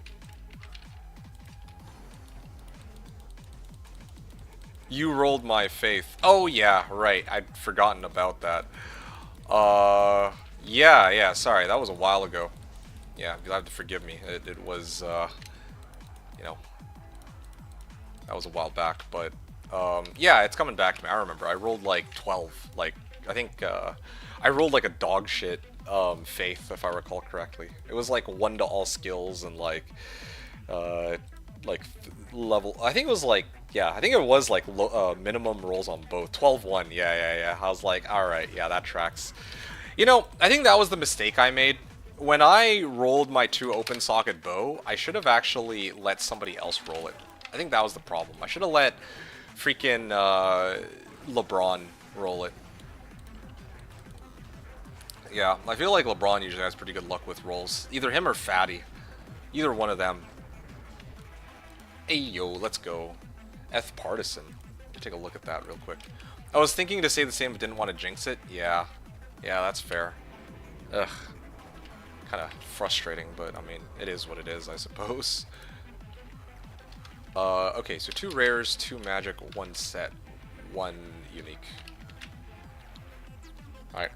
S2: You rolled my Faith. Oh, yeah, right. I'd forgotten about that. Yeah, sorry. That was a while ago. Yeah, you'll have to forgive me. It was, you know, that was a while back, but, yeah, it's coming back to me. I remember. I rolled, like, 12. Like, I think, I rolled, like, a dog shit, Faith, if I recall correctly. It was, like, 1 to all skills and, like, level... I think it was, like, yeah, I think it was, like, minimum rolls on both. 12-1, yeah. I was like, alright, yeah, that tracks. You know, I think that was the mistake I made. When I rolled my 2 open socket bow, I should have actually let somebody else roll it. I think that was the problem. I should have let freaking LeBron roll it. Yeah, I feel like LeBron usually has pretty good luck with rolls. Either him or Fatty. Either one of them. Hey yo, let's go. F Partisan. Let me take a look at that real quick. I was thinking to say the same but didn't want to jinx it. Yeah, that's fair. Ugh. Kind of frustrating, but I mean, it is what it is, I suppose. Okay, so 2 rares, 2 magic, 1 set, 1 unique. Alright.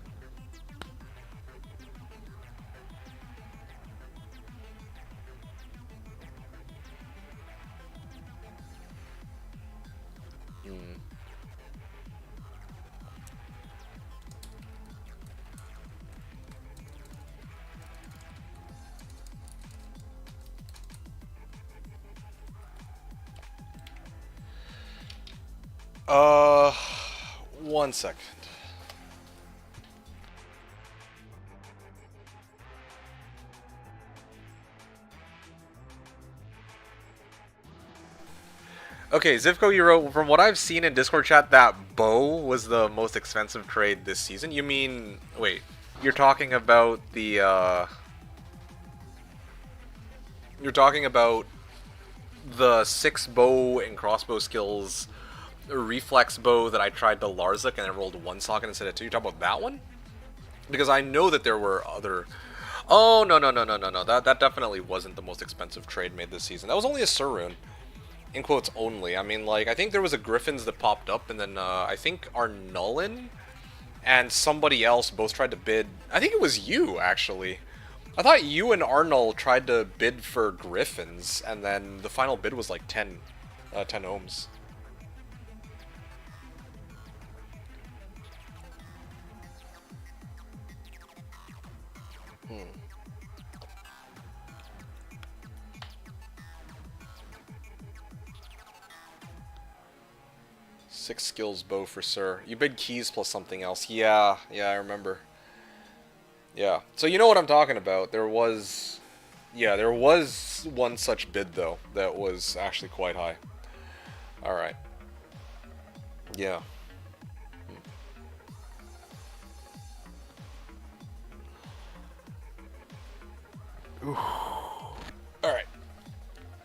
S2: One second. Okay, Zivko, you wrote, from what I've seen in Discord chat, that bow was the most expensive trade this season. You mean, wait, you're talking about the, you're talking about the 6 bow and crossbow skills reflex bow that I tried to Larzik and I rolled 1 socket instead of 2. You talking about that one? Because I know that there were other... Oh, no, no, no, no, no, no. That definitely wasn't the most expensive trade made this season. That was only a Surun. In quotes only. I mean, like, I think there was a Griffins that popped up, and then I think Arnullin and somebody else both tried to bid. I think it was you, actually. I thought you and Arnold tried to bid for Griffins, and then the final bid was like 10 ohms. Hmm. 6 skills bow for Sir. You bid keys plus something else. Yeah, I remember. Yeah. So you know what I'm talking about. There was... Yeah, there was one such bid, though, that was actually quite high. Alright. Yeah. Alright.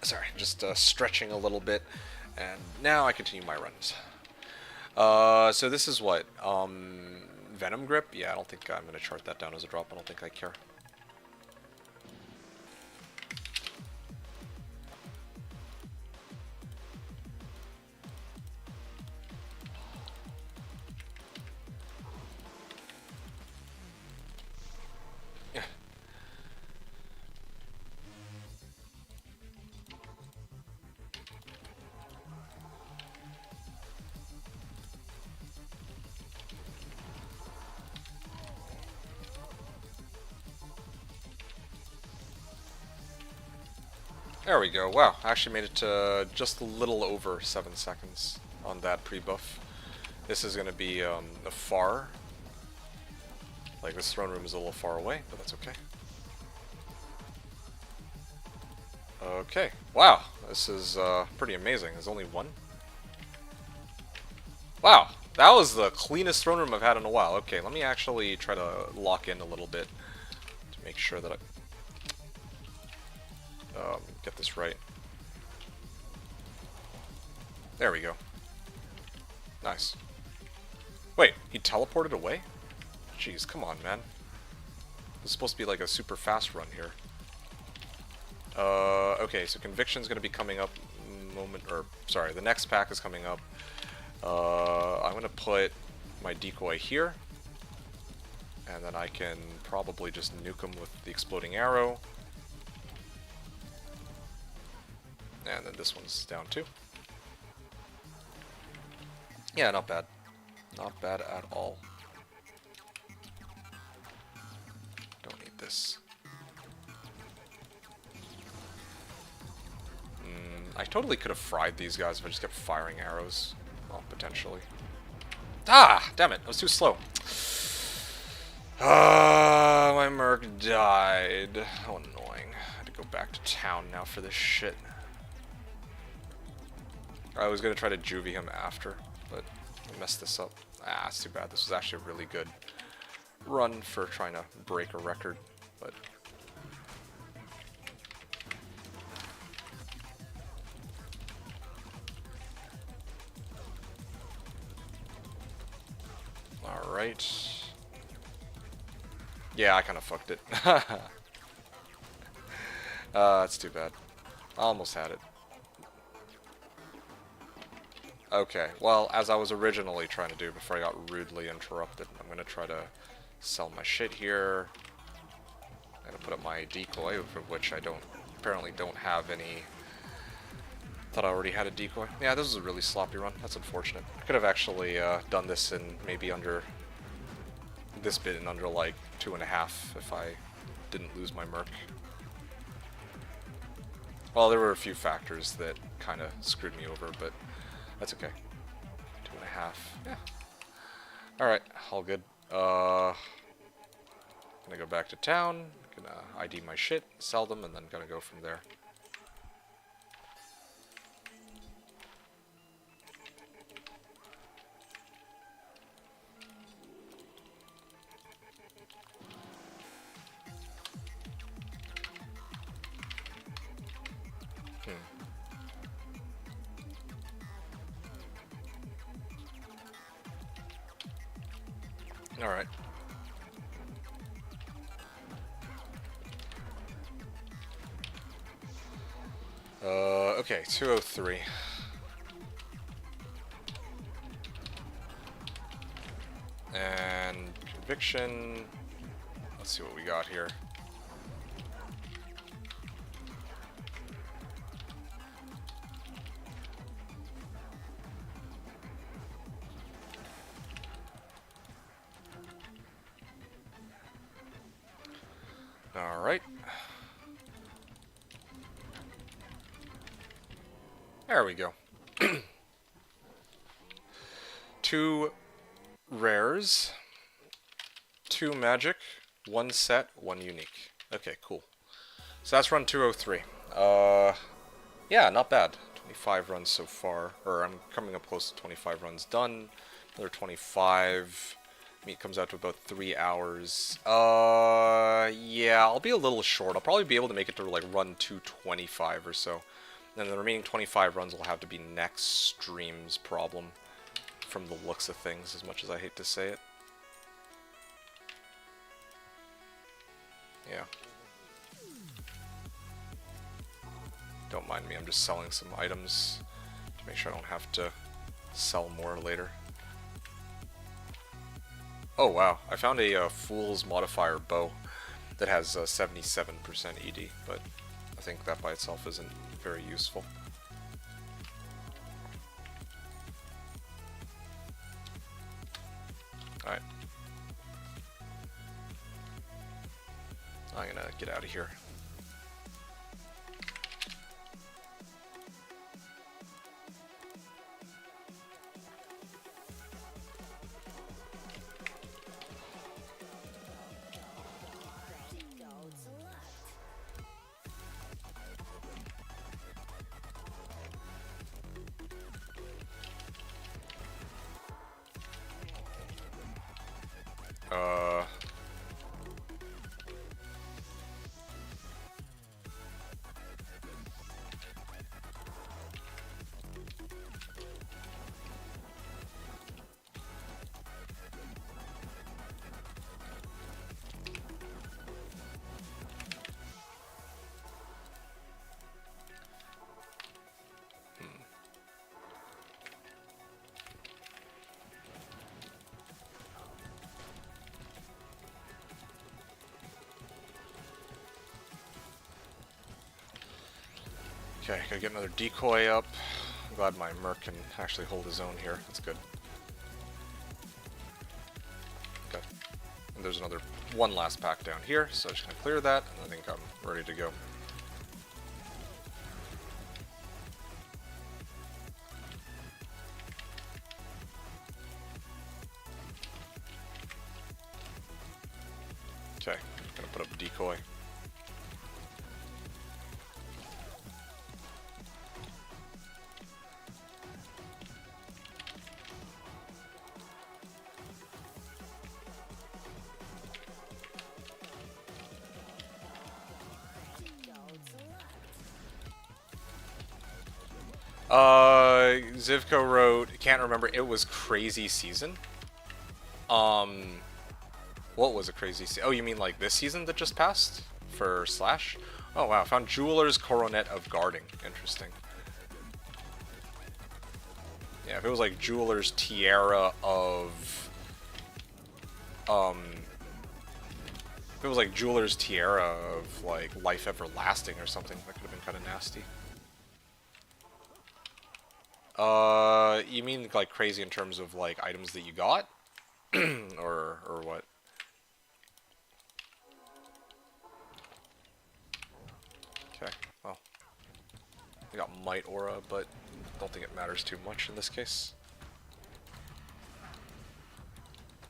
S2: Sorry, just stretching a little bit. And now I continue my runs. So this is what? Venom Grip? Yeah, I don't think I'm going to chart that down as a drop. I don't think I care. There we go. Wow, I actually made it to just a little over 7 seconds on that pre-buff. This is going to be a far. Like, this throne room is a little far away, but that's okay. Okay. Wow, this is pretty amazing. There's only one. Wow, that was the cleanest throne room I've had in a while. Okay, let me actually try to lock in a little bit to make sure that I get this right. There we go. Nice. Wait, he teleported away? Jeez, come on, man. This is supposed to be like a super fast run here. Okay, so Conviction's gonna be coming up the next pack is coming up. I'm gonna put my decoy here. And then I can probably just nuke him with the exploding arrow. And then this one's down too. Yeah, not bad. Not bad at all. Don't need this. I totally could have fried these guys if I just kept firing arrows. Well, potentially. Ah! Damn it, I was too slow. My merc died. How annoying. I had to go back to town now for this shit. I was gonna try to juvie him after, but I messed this up. Ah, it's too bad. This was actually a really good run for trying to break a record, but... Alright. Yeah, I kind of fucked it. That's too bad. I almost had it. Okay, well, as I was originally trying to do before I got rudely interrupted, I'm going to try to sell my shit here. I'm going to put up my decoy, for which I apparently don't have any. Thought I already had a decoy. Yeah, this was a really sloppy run. That's unfortunate. I could have actually done this in maybe under this bit in under like 2.5 if I didn't lose my merc. Well, there were a few factors that kind of screwed me over, but that's okay. 2.5. Yeah. Alright, all good. Gonna go back to town, gonna ID my shit, sell them, and then gonna go from there. Alright. Okay, 203. And conviction. Let's see what we got here. Alright. There we go. 2 rares, 2 magic, 1 set, 1 unique. Okay, cool. So that's run 203. Yeah, not bad. 25 runs so far, or I'm coming up close to 25 runs done. Another 25. Meet comes out to about 3 hours. Yeah, I'll be a little short. I'll probably be able to make it to like run 225 or so. And the remaining 25 runs will have to be next stream's problem, from the looks of things, as much as I hate to say it. Yeah. Don't mind me, I'm just selling some items to make sure I don't have to sell more later. Oh wow, I found a Fool's Modifier bow that has 77% ED, but I think that by itself isn't very useful. Alright. I'm gonna get out of here. Okay, gotta get another decoy up. I'm glad my Merc can actually hold his own here. That's good. Okay. And there's another one last pack down here, so I'm just gonna clear that, and I think I'm ready to go. Okay, gonna put up a decoy. Zivko wrote, can't remember, it was crazy season. What was a crazy season? Oh, you mean like this season that just passed? For Slash? Oh wow, found Jeweler's Coronet of Guarding. Interesting. Yeah, if it was like Jeweler's Tiara of... If it was like Jeweler's Tiara of like Life Everlasting or something, that could have been kind of nasty. You mean like crazy in terms of like items that you got? or what? Okay, well. I got Might Aura, but don't think it matters too much in this case.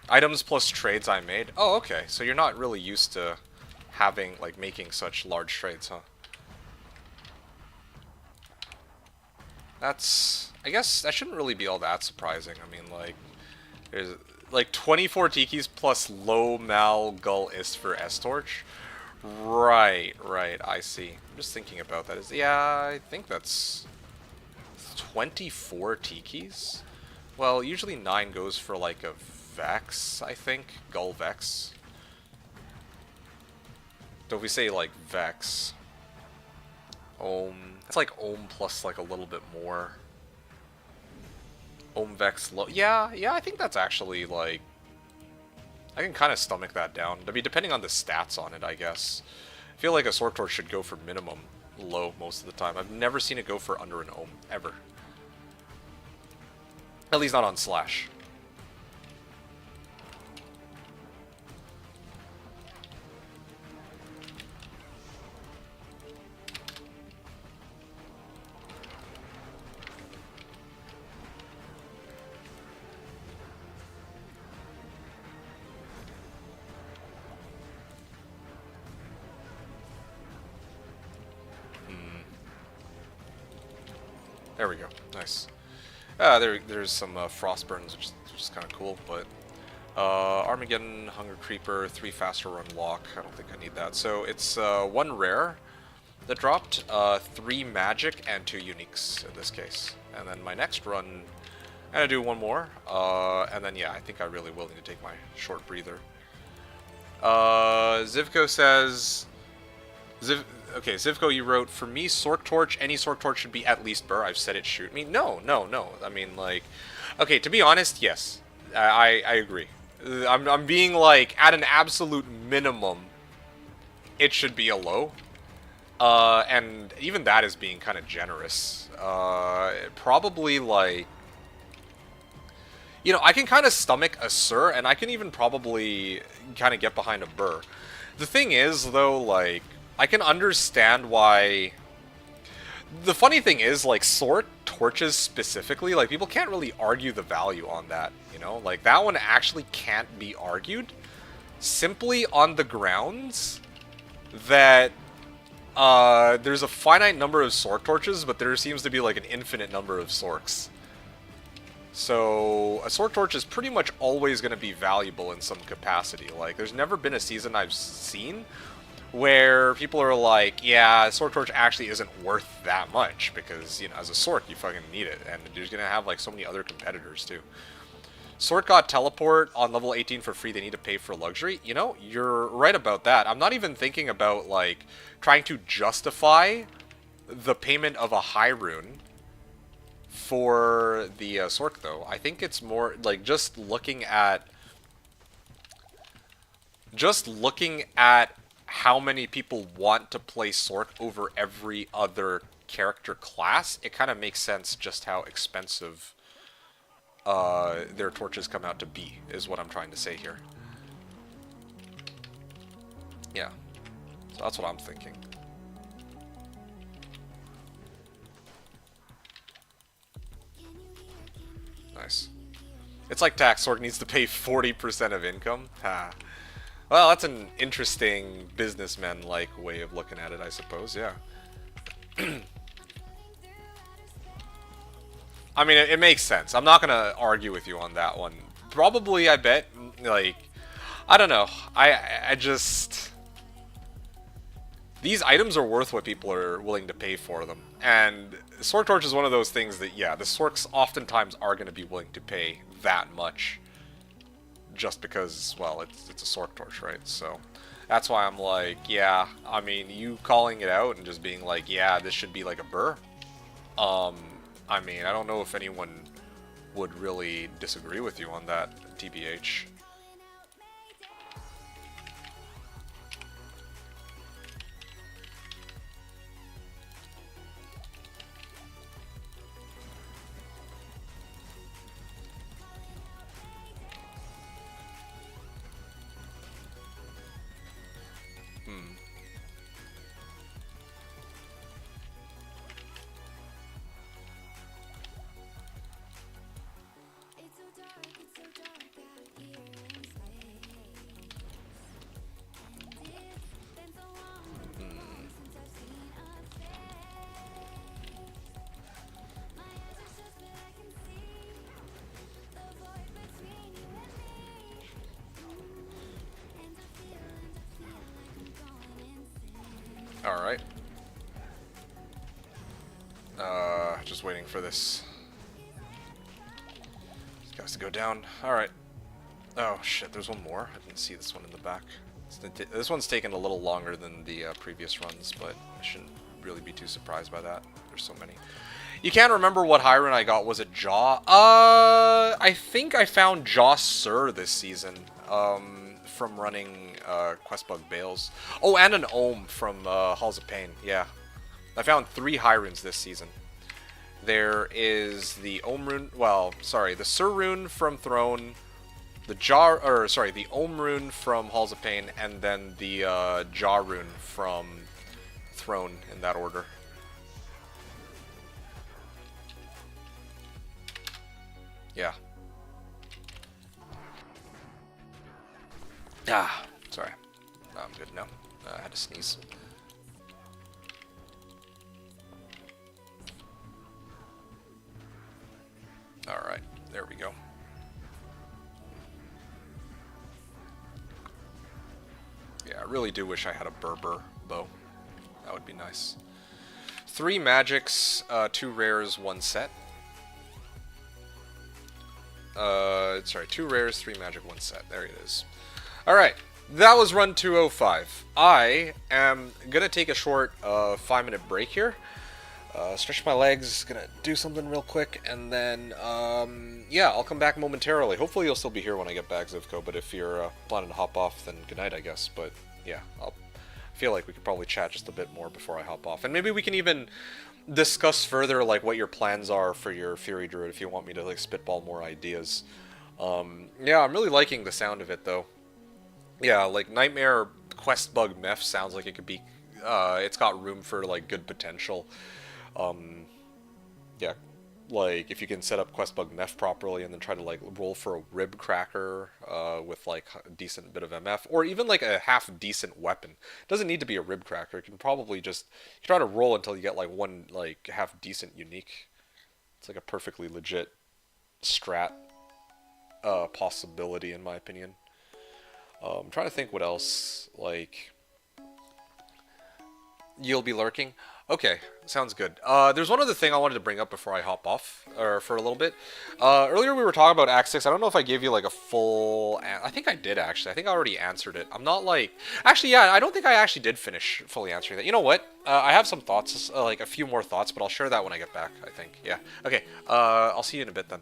S2: Items plus trades I made? Oh, okay, so you're not really used to having, like, making such large trades, huh? That's... I guess that shouldn't really be all that surprising. I mean, like, there's, like, 24 Tikis plus low Mal Gull Ist for S-Torch? Right, I see. I'm just thinking about that. Yeah, I think that's 24 Tikis? Well, usually 9 goes for, like, a Vex, I think. Gull Vex. So if we say, like, Vex... It's like Ohm plus, like, a little bit more. Ohm Vex low. Yeah, I think that's actually, like... I can kind of stomach that down. I mean, depending on the stats on it, I guess. I feel like a Sword Torch should go for minimum low most of the time. I've never seen it go for under an Ohm, ever. At least not on Slash. There we go. Nice. There's some Frostburns, which is kind of cool, but... Armageddon, Hunger Creeper, 3 faster run lock. I don't think I need that. So it's 1 rare that dropped, 3 magic, and 2 uniques in this case. And then my next run, I'm gonna do 1 more. And then yeah, I think I really will need to take my short breather. Zivko says... Okay, Zivko, you wrote, for me, Sork Torch, any Sork Torch should be at least Burr. I've said it shoot me. No. I mean, like... Okay, to be honest, yes. I agree. I'm being, like, at an absolute minimum, it should be a low. And even that is being kind of generous. Probably, like... You know, I can kind of stomach a Sir, and I can even probably kind of get behind a Burr. The thing is, though, like... I can understand why... The funny thing is, like, Sword Torches specifically, like, people can't really argue the value on that, you know? Like, that one actually can't be argued, simply on the grounds that there's a finite number of Sword Torches, but there seems to be, like, an infinite number of Sorks. So, a Sword Torch is pretty much always going to be valuable in some capacity. Like, there's never been a season I've seen where people are like, yeah, Sword Torch actually isn't worth that much, because, you know, as a Sork, you fucking need it, and you're gonna have, like, so many other competitors, too. Sork got Teleport on level 18 for free, they need to pay for Luxury. You know, you're right about that. I'm not even thinking about, like, trying to justify the payment of a high rune for the Sork, though. I think it's more, like, just looking at how many people want to play Sork over every other character class, it kind of makes sense just how expensive their torches come out to be, is what I'm trying to say here. Yeah. So that's what I'm thinking. Nice. It's like tax. Sork needs to pay 40% of income. Ha. Well, that's an interesting businessman-like way of looking at it, I suppose, yeah. I mean, it makes sense. I'm not gonna argue with you on that one. Probably, I bet, like... I don't know. I just... These items are worth what people are willing to pay for them. And Sword Torch is one of those things that, yeah, the Sorks oftentimes are going to be willing to pay that much. Just because, well, it's a Sword Torch, right? So that's why I'm like, yeah, I mean, you calling it out and just being like, yeah, this should be like a Burr. I mean, I don't know if anyone would really disagree with you on that, TBH. Alright. Just waiting for this. These guys to go down. Alright. Oh shit, there's one more. I didn't see this one in the back. This one's taken a little longer than the previous runs, but I shouldn't really be too surprised by that. There's so many. You can't remember what high rune I got. Was it Jaw? I think I found Jaw Sir this season. From running Qbug Baals. Oh, and an Ohm from Halls of Pain. Yeah. I found 3 high runes this season. There is the Ohm rune, well, sorry, the Sir rune from Throne, the Ohm rune from Halls of Pain, and then the Jaw rune from Throne, in that order. Yeah. Ah, sorry. I'm good now. I had to sneeze. Alright, there we go. Yeah, I really do wish I had a Berber bow. That would be nice. 3 magics, 2 rares, 1 set. Sorry, 2 rares, 3 magic, 1 set. There it is. Alright, that was run 205. I am gonna take a short 5-minute break here. Stretch my legs, gonna do something real quick, and then, yeah, I'll come back momentarily. Hopefully you'll still be here when I get back, Zivko, but if you're planning to hop off, then good night, I guess. But, yeah, I feel like we could probably chat just a bit more before I hop off. And maybe we can even discuss further, like, what your plans are for your Fury Druid, if you want me to, like, spitball more ideas. Yeah, I'm really liking the sound of it, though. Yeah, like, Nightmare Qbug Meph sounds like it could be, it's got room for, like, good potential. Yeah, like, if you can set up Qbug Meph properly and then try to, like, roll for a Rib Cracker, with, like, a decent bit of MF, or even, like, a half-decent weapon. It doesn't need to be a Rib Cracker. You can probably just, you try to roll until you get, like, one, like, half-decent unique. It's, like, a perfectly legit strat, possibility, in my opinion. I'm trying to think what else, like, you'll be lurking. Okay, sounds good. There's one other thing I wanted to bring up before I hop off, or for a little bit. Earlier we were talking about Act 6. I don't know if I gave you, like, a full... I think I did, actually. I think I already answered it. I'm not, like... Actually, yeah, I don't think I actually did finish fully answering that. You know what? I have some thoughts, like, a few more thoughts, but I'll share that when I get back, I think. Yeah. Okay, I'll see you in a bit, then.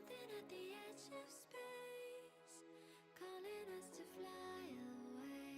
S3: something at the edge of space, calling us to fly away.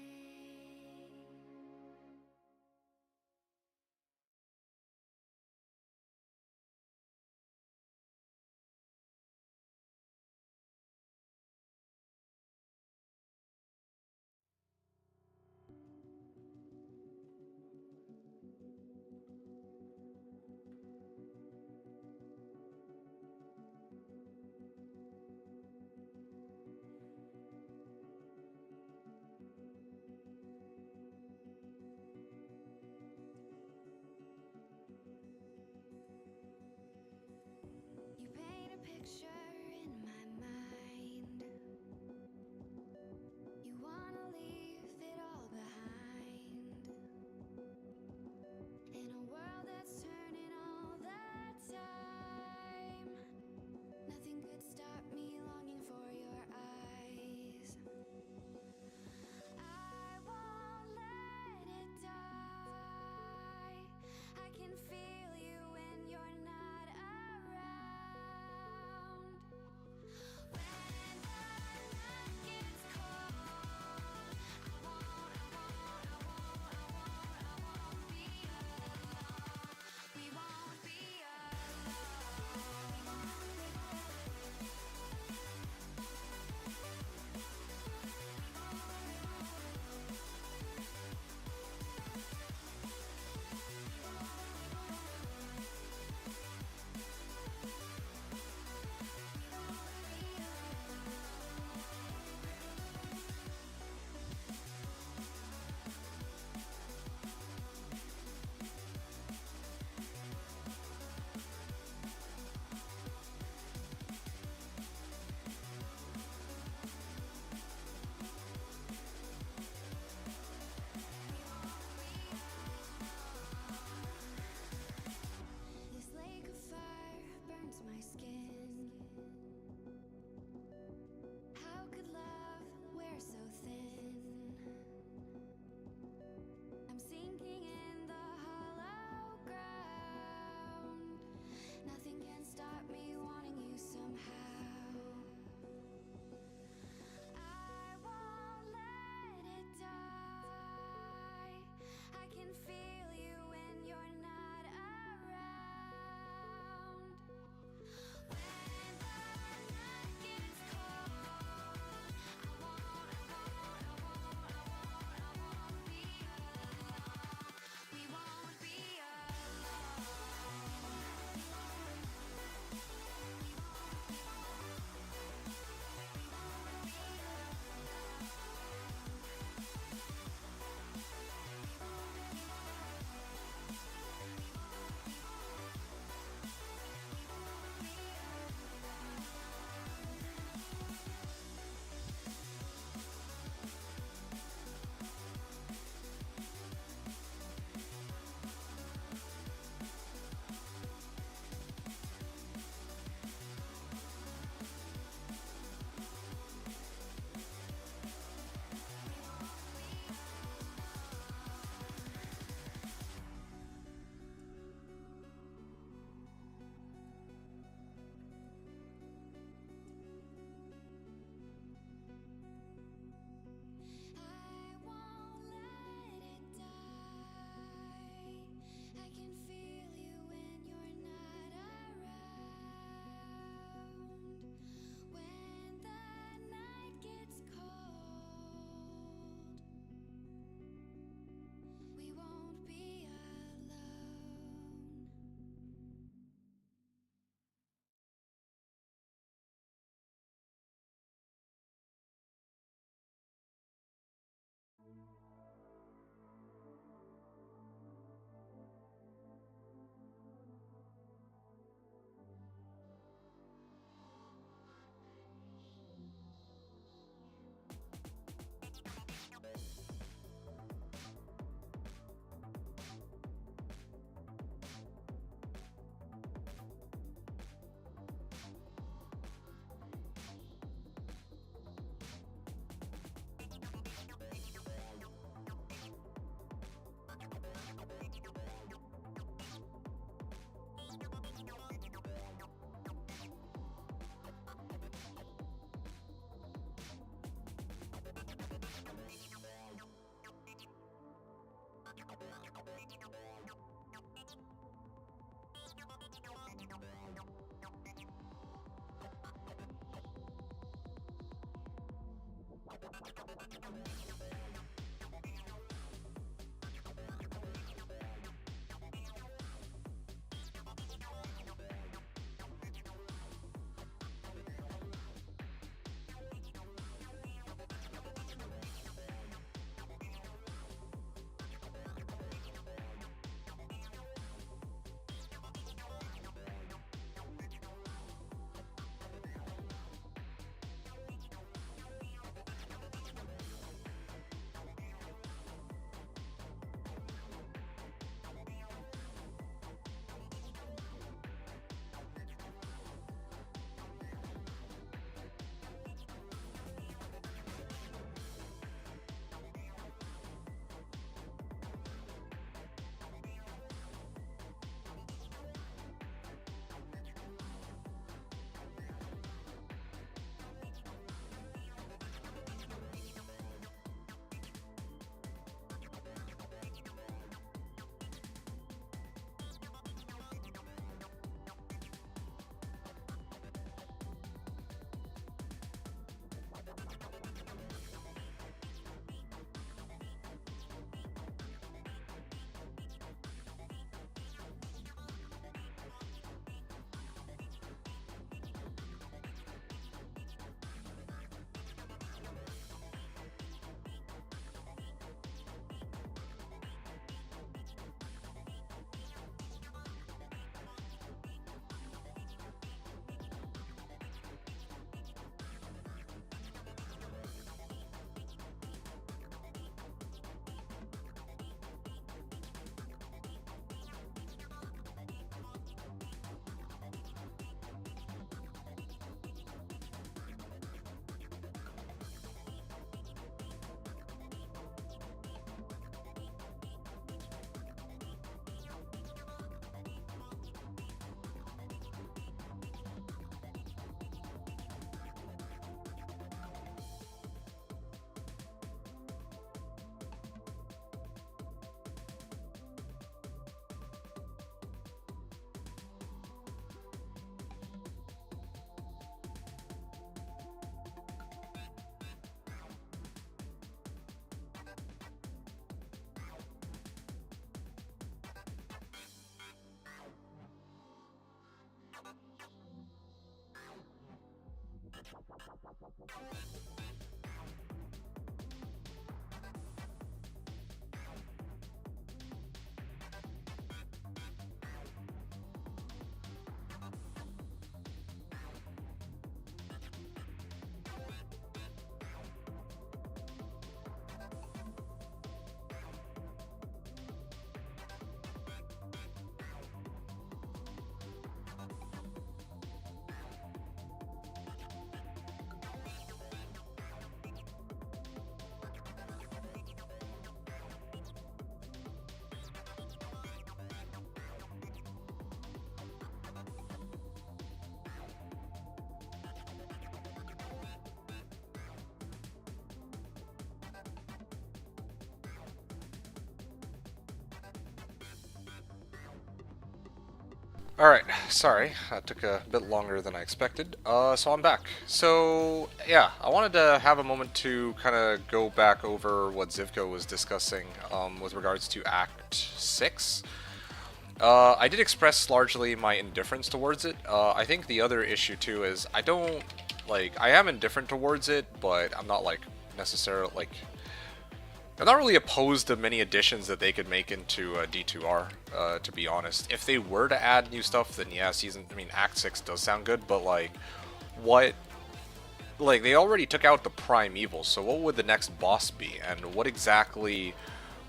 S2: Alright, sorry, that took a bit longer than I expected. So I'm back. So, yeah, I wanted to have a moment to kind of go back over what Zivko was discussing with regards to Act 6. I did express largely my indifference towards it. I think the other issue, too, is I am indifferent towards it, but I'm not, necessarily, I'm not really opposed to many additions that they could make into D2R, to be honest. If they were to add new stuff, then yeah, Act 6 does sound good, but they already took out the Primeval, so what would the next boss be, and what exactly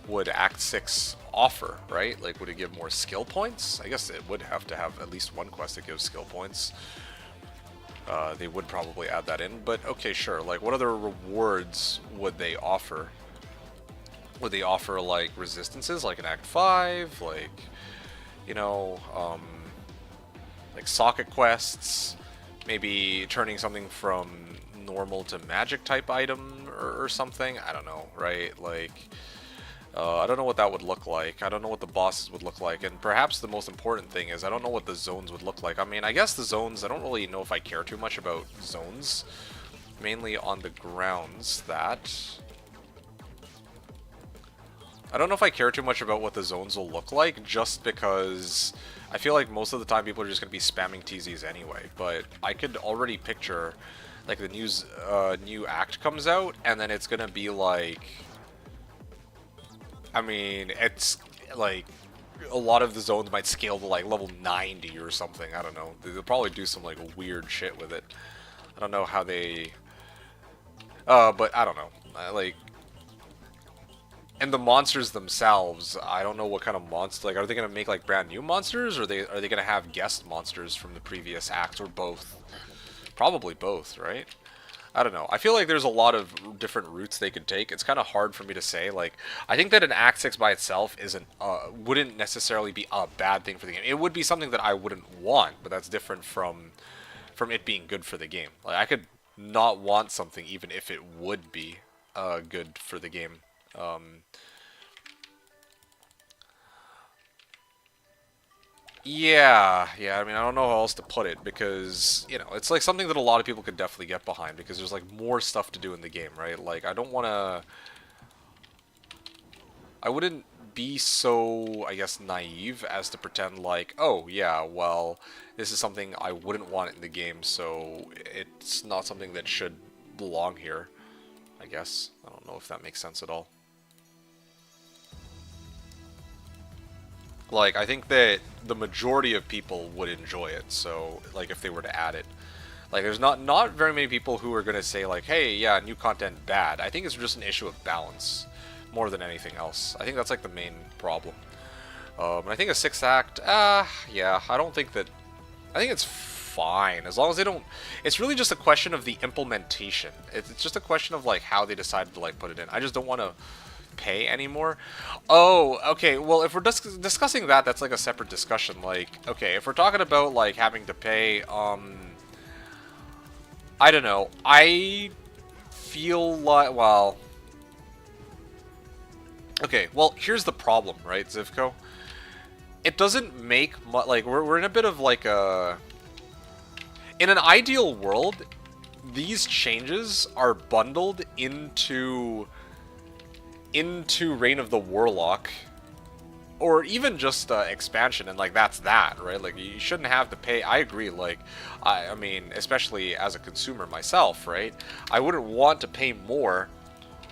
S2: would Act 6 offer, right? Would it give more skill points? I guess it would have to have at least one quest that gives skill points. They would probably add that in, but okay, sure. What other rewards would they offer? Would they offer, resistances, in Act 5? Socket quests? Maybe turning something from normal to magic type item or something? I don't know, right? I don't know what that would look like. I don't know what the bosses would look like. And perhaps the most important thing is I don't know what the zones would look like. I mean, I guess the zones, I don't really know if I care too much about zones. Mainly on the grounds that... I don't know if I care too much about what the zones will look like, just because I feel like most of the time people are just going to be spamming TZs anyway. But I could already picture, like, the new act comes out, and then it's going to be like... I mean, it's like a lot of the zones might scale to like level 90 or something. I don't know. They'll probably do some like weird shit with it. I don't know how they. But I don't know. Like, and the monsters themselves, I don't know what kind of monster. Like, are they gonna make like brand new monsters, or are they gonna have guest monsters from the previous acts, or both? Probably both, right? I don't know. I feel like there's a lot of different routes they could take. It's kind of hard for me to say. Like, I think that an Act 6 by itself wouldn't necessarily be a bad thing for the game. It would be something that I wouldn't want, but that's different from it being good for the game. Like, I could not want something even if it would be good for the game. Yeah, I mean, I don't know how else to put it, because, you know, it's like something that a lot of people could definitely get behind, because there's like more stuff to do in the game, right? Like, I wouldn't be so, I guess, naive as to pretend like, oh, yeah, well, this is something I wouldn't want in the game, so it's not something that should belong here, I guess. I don't know if that makes sense at all. Like, I think that the majority of people would enjoy it, so, like, if they were to add it. Like, there's not very many people who are going to say, like, hey, yeah, new content bad. I think it's just an issue of balance, more than anything else. I think that's, like, the main problem. And I think a 6th act, yeah, I don't think that... I think it's fine, as long as they don't... It's really just a question of the implementation. It's just a question of, like, how they decided to, like, put it in. I just don't want to pay anymore. Oh, okay, well, if we're discussing that, that's like a separate discussion. Like, okay, if we're talking about like having to pay, I don't know, I feel like, well, okay, well, here's the problem, right, Zivko? It doesn't make like, we're in a bit of like a, in an ideal world, these changes are bundled into Reign of the Warlock, or even just expansion, and like that's that, right? Like, you shouldn't have to pay. I agree. Like, I mean, especially as a consumer myself, right? I wouldn't want to pay more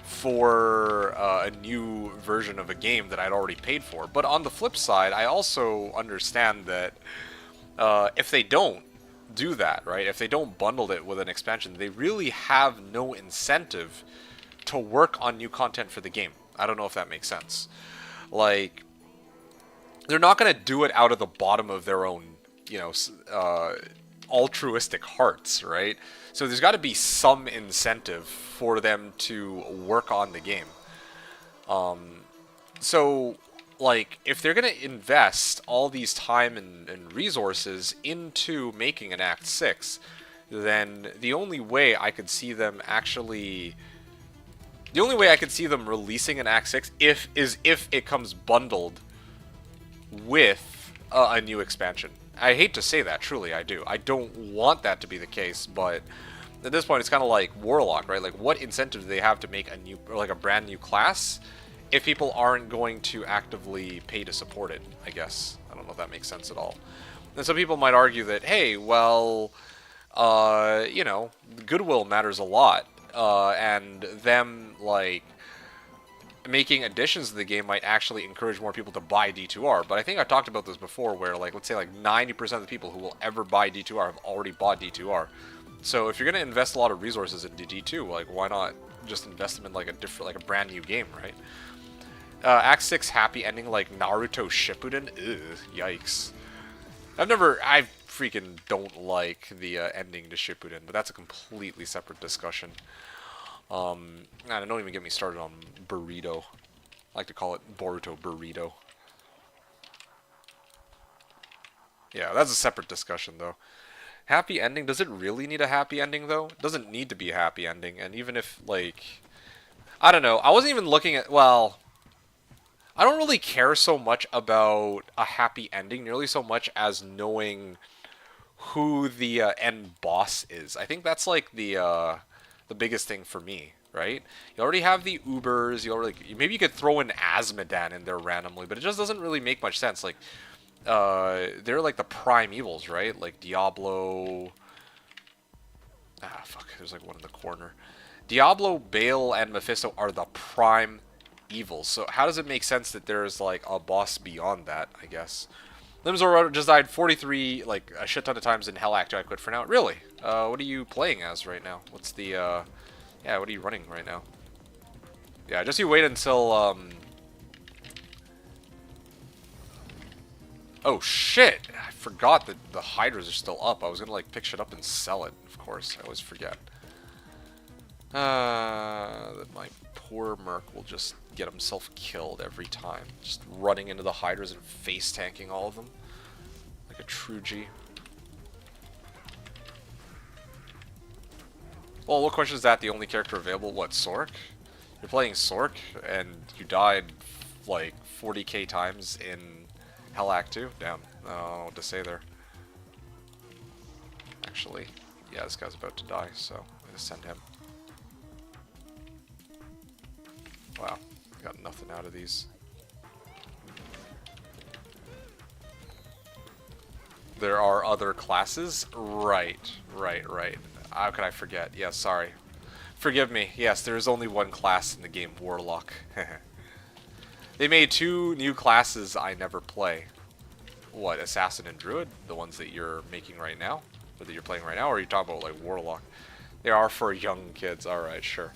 S2: for a new version of a game that I'd already paid for. But on the flip side, I also understand that if they don't do that, right? If they don't bundle it with an expansion, they really have no incentive to work on new content for the game. I don't know if that makes sense. Like, they're not going to do it out of the bottom of their own, you know, altruistic hearts, right? So there's got to be some incentive for them to work on the game. So, like, if they're going to invest all these time and resources into making an Act 6, then the only way I could see them actually... The only way I could see them releasing an Act 6 is if it comes bundled with a new expansion. I hate to say that, truly I do. I don't want that to be the case, but at this point it's kind of like Warlock, right? Like, what incentive do they have to make a new, or like a brand new class, if people aren't going to actively pay to support it, I guess. I don't know if that makes sense at all. And some people might argue that, hey, well, you know, goodwill matters a lot. And them, like, making additions to the game might actually encourage more people to buy D2R. But I think I talked about this before, where, like, let's say, like, 90% of the people who will ever buy D2R have already bought D2R. So if you're going to invest a lot of resources into D2, like, why not just invest them in, like, a brand new game, right? Act 6 happy ending, like, Naruto Shippuden? Ugh, yikes. I freaking don't like the ending to Shippuden, but that's a completely separate discussion. And don't even get me started on Burrito. I like to call it Boruto Burrito. Yeah, that's a separate discussion, though. Happy ending? Does it really need a happy ending, though? It doesn't need to be a happy ending, and even if, like... I don't know. I wasn't even looking at... Well... I don't really care so much about a happy ending nearly so much as knowing who the end boss is. I think that's like the biggest thing for me, right? You already have the Ubers. You already maybe you could throw an Azmodan in there randomly, but it just doesn't really make much sense. Like they're like the prime evils, right? Like Diablo. Ah, fuck. There's like one in the corner. Diablo, Baal, and Mephisto are the prime evils. So how does it make sense that there's like a boss beyond that? I guess. Limzor just died 43, like, a shit ton of times in Hell Act 2. I quit for now. Really? What are you playing as right now? What's the, yeah, what are you running right now? Yeah, just you wait until, Oh, shit! I forgot that the Hydras are still up. I was gonna, like, pick shit up and sell it, of course. I always forget. That my poor Merc will just get himself killed every time. Just running into the Hydras and face tanking all of them. Like a true G. Well, what question is that? The only character available? What, Sork? You're playing Sork and you died like 40k times in Hell Act 2? Damn. I don't know what to say there. Actually, yeah, this guy's about to die, so I'm gonna send him. Wow, got nothing out of these. There are other classes? Right. How could I forget? Yeah, sorry. Forgive me. Yes, there is only one class in the game, Warlock. They made 2 new classes I never play. What, Assassin and Druid? The ones that you're making right now? Or that you're playing right now? Or are you talking about, like, Warlock? They are for young kids. Alright, sure.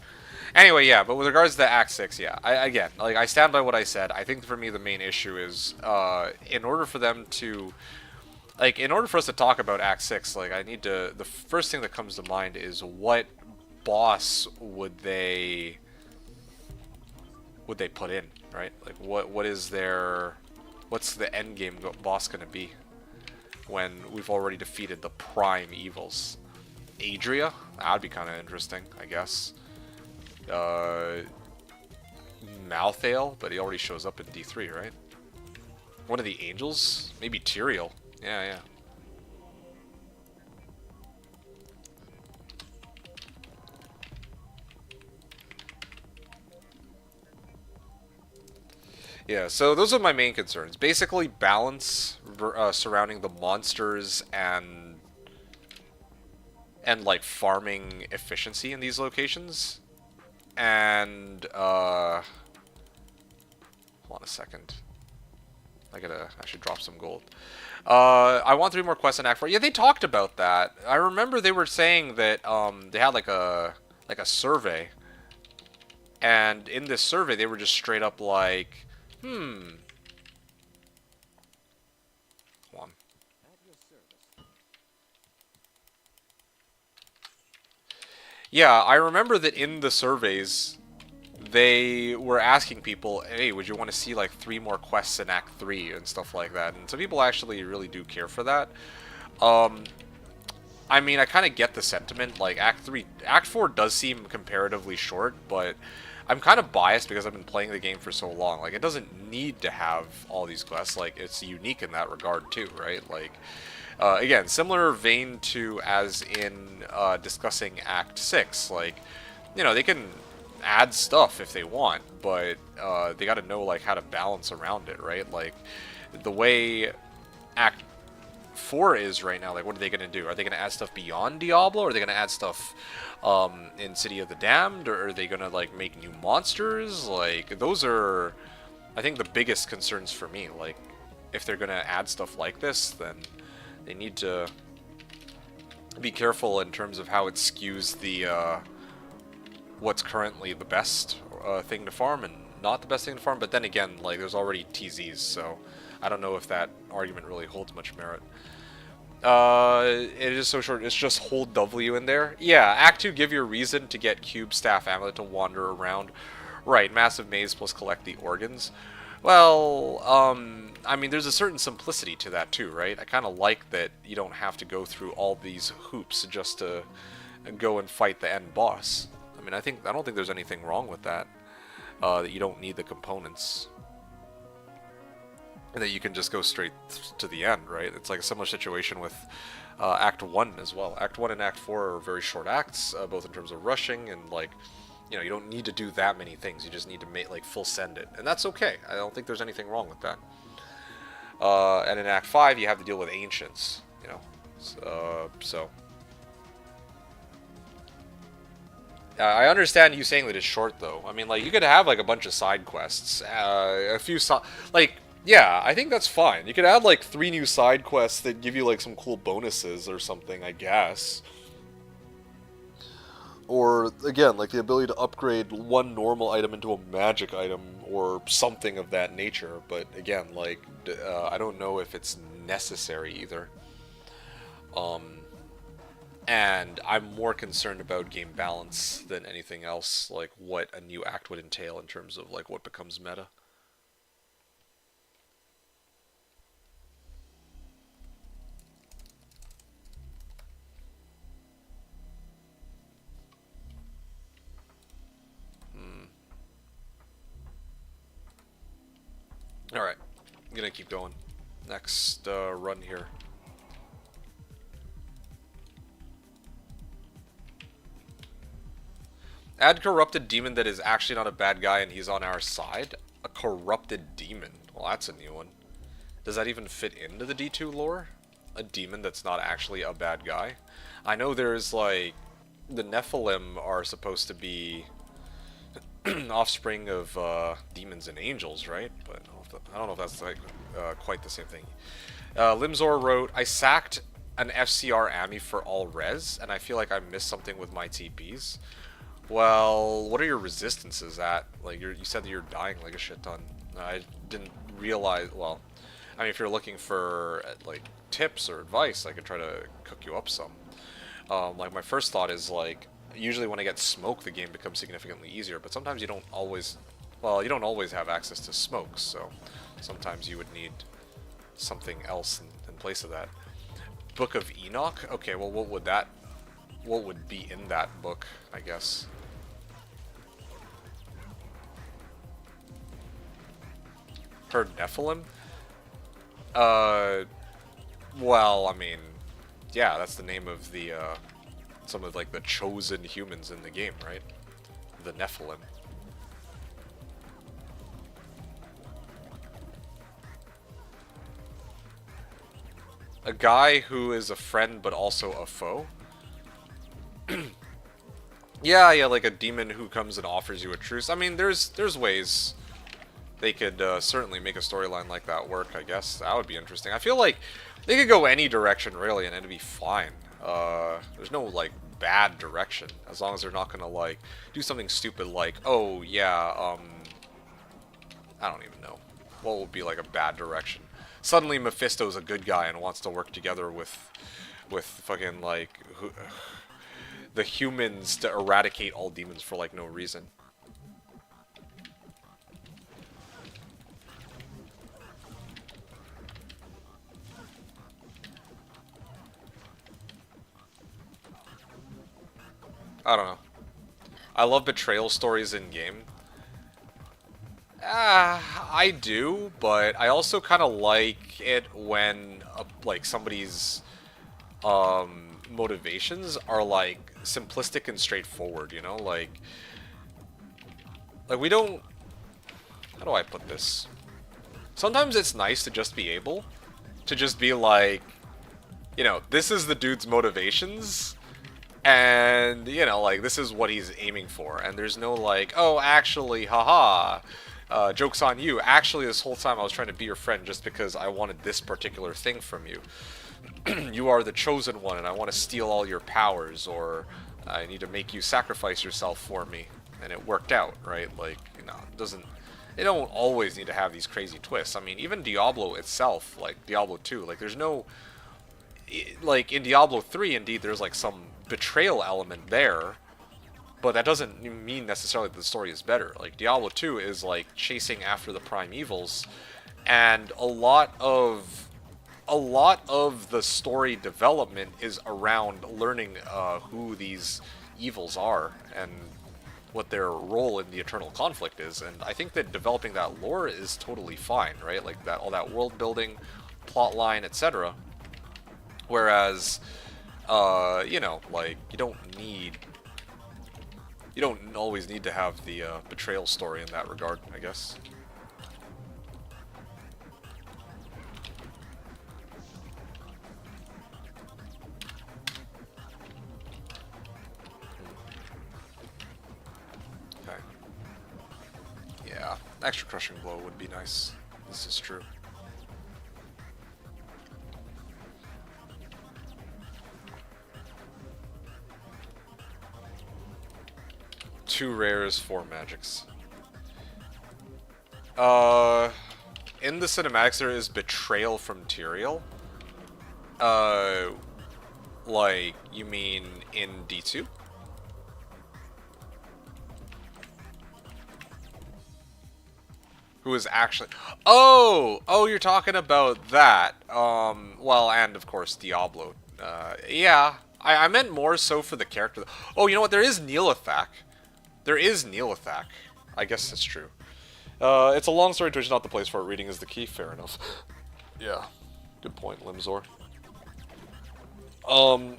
S2: Anyway, yeah, but with regards to Act 6, yeah, again, like, I stand by what I said. I think for me the main issue is, in order for them to, like, in order for us to talk about Act 6, like, I need to, the first thing that comes to mind is what boss would they put in, right? Like, what is their, what's the end game boss gonna be when we've already defeated the prime evils? Adria? That'd be kind of interesting, I guess. Malthael, but he already shows up in D3, right? One of the angels? Maybe Tyrael. Yeah. Yeah, so those are my main concerns. Basically, balance surrounding the monsters and like farming efficiency in these locations. And hold on a second. I should drop some gold. I want 3 more quests in Act 4. Yeah, they talked about that. I remember they were saying that they had like a survey, and in this survey they were just straight up like, hold on. Yeah, I remember that in the surveys, they were asking people, hey, would you want to see like 3 more quests in Act 3 and stuff like that? And some people actually really do care for that. I mean, I kind of get the sentiment. Like, Act 4 does seem comparatively short, but I'm kind of biased because I've been playing the game for so long. Like, it doesn't need to have all these quests. Like, it's unique in that regard too, right? Like, again, similar vein to as in discussing Act 6. Like, you know, they can add stuff if they want, but they got to know like how to balance around it, right? Like, the way Act 4 is right now, like, what are they going to do? Are they going to add stuff beyond Diablo? Are they going to add stuff in City of the Damned? Or are they going to, like, make new monsters? Like, those are, I think, the biggest concerns for me. Like, if they're going to add stuff like this, then they need to be careful in terms of how it skews the, what's currently the best thing to farm and not the best thing to farm. But then again, like, there's already TZs, so I don't know if that argument really holds much merit. It is so short. It's just hold W in there. Yeah, Act 2, give you a reason to get Cube Staff Amulet to wander around. Right, Massive Maze plus collect the organs. Well, I mean, there's a certain simplicity to that too, right? I kind of like that you don't have to go through all these hoops just to go and fight the end boss. I mean, I don't think there's anything wrong with that. That you don't need the components. and that you can just go straight to the end, right? It's like a similar situation with Act 1 as well. Act 1 and Act 4 are very short acts, both in terms of rushing and like, you know, you don't need to do that many things. You just need to make like full send it, and that's okay. I don't think there's anything wrong with that. And in Act 5, you have to deal with ancients, you know. So I understand you saying that it's short, though. I mean, like, you could have like a bunch of side quests, a few like. Yeah, I think that's fine. You could add like 3 new side quests that give you like some cool bonuses or something, I guess. Or, again, like the ability to upgrade one normal item into a magic item or something of that nature. But, again, like, I don't know if it's necessary either. And I'm more concerned about game balance than anything else, like what a new act would entail in terms of like what becomes meta. Alright, I'm gonna keep going. Next run here. Add corrupted demon that is actually not a bad guy and he's on our side. A corrupted demon. Well, that's a new one. Does that even fit into the D2 lore? A demon that's not actually a bad guy? I know there's like... The Nephilim are supposed to be offspring of demons and angels, right? But I don't know if that's like quite the same thing. Limzor wrote, I sacked an FCR Ami for all res, and I feel like I missed something with my TPs. Well, what are your resistances at? Like, you said that you're dying like a shit ton. I didn't realize, well, I mean, if you're looking for, like, tips or advice, I could try to cook you up some. Like, my first thought is, like, usually when I get smoke, the game becomes significantly easier, but sometimes you don't always, well, you don't always have access to smokes, so sometimes you would need something else in place of that. Book of Enoch? Okay, well, what would be in that book, I guess? Per Nephilim? Well, I mean, yeah, that's the name of the, some of, like, the chosen humans in the game, right? The Nephilim. A guy who is a friend but also a foe? Yeah, like a demon who comes and offers you a truce. I mean, there's ways they could certainly make a storyline like that work, I guess. That would be interesting. I feel like they could go any direction, really, and it'd be fine. There's no, like, bad direction, as long as they're not gonna, like, do something stupid like, oh, yeah, I don't even know. What would be, like, a bad direction? Suddenly Mephisto's a good guy and wants to work together with fucking, like, the humans to eradicate all demons for, like, no reason. I don't know. I love betrayal stories in game. I do, but I also kind of like it when like somebody's motivations are like simplistic and straightforward, you know? Like we don't, how do I put this? Sometimes it's nice to just be able to just be like, you know, this is the dude's motivations. And, you know, like, this is what he's aiming for. And there's no, like, oh, actually, haha, joke's on you. Actually, this whole time I was trying to be your friend just because I wanted this particular thing from you. You are the chosen one, and I want to steal all your powers, or I need to make you sacrifice yourself for me. And it worked out, right? Like, you know, they don't always need to have these crazy twists. I mean, even Diablo itself, like, Diablo 2, like, there's no, like, in Diablo 3, indeed, there's, like, some betrayal element there, but that doesn't mean necessarily that the story is better. Like, Diablo 2 is like chasing after the primevals, and a lot of the story development is around learning who these evils are, and what their role in the eternal conflict is, and I think that developing that lore is totally fine, right? Like that, all that world building, plot line, etc. Whereas, you know, like you don't always need to have the betrayal story in that regard, I guess. Okay. Yeah, extra crushing blow would be nice. This is true. Two rares, 4 magics. In the cinematics there is Betrayal from Tyrael. Like, you mean in D2? Who is actually... Oh, you're talking about that. Well, and of course Diablo. Yeah, I meant more so for the character. Oh, you know what? There is Neelathak. There is Neelathak. I guess that's true. It's a long story, Twitch, not the place for it. Reading is the key. Fair enough. Yeah. Good point, Limzor.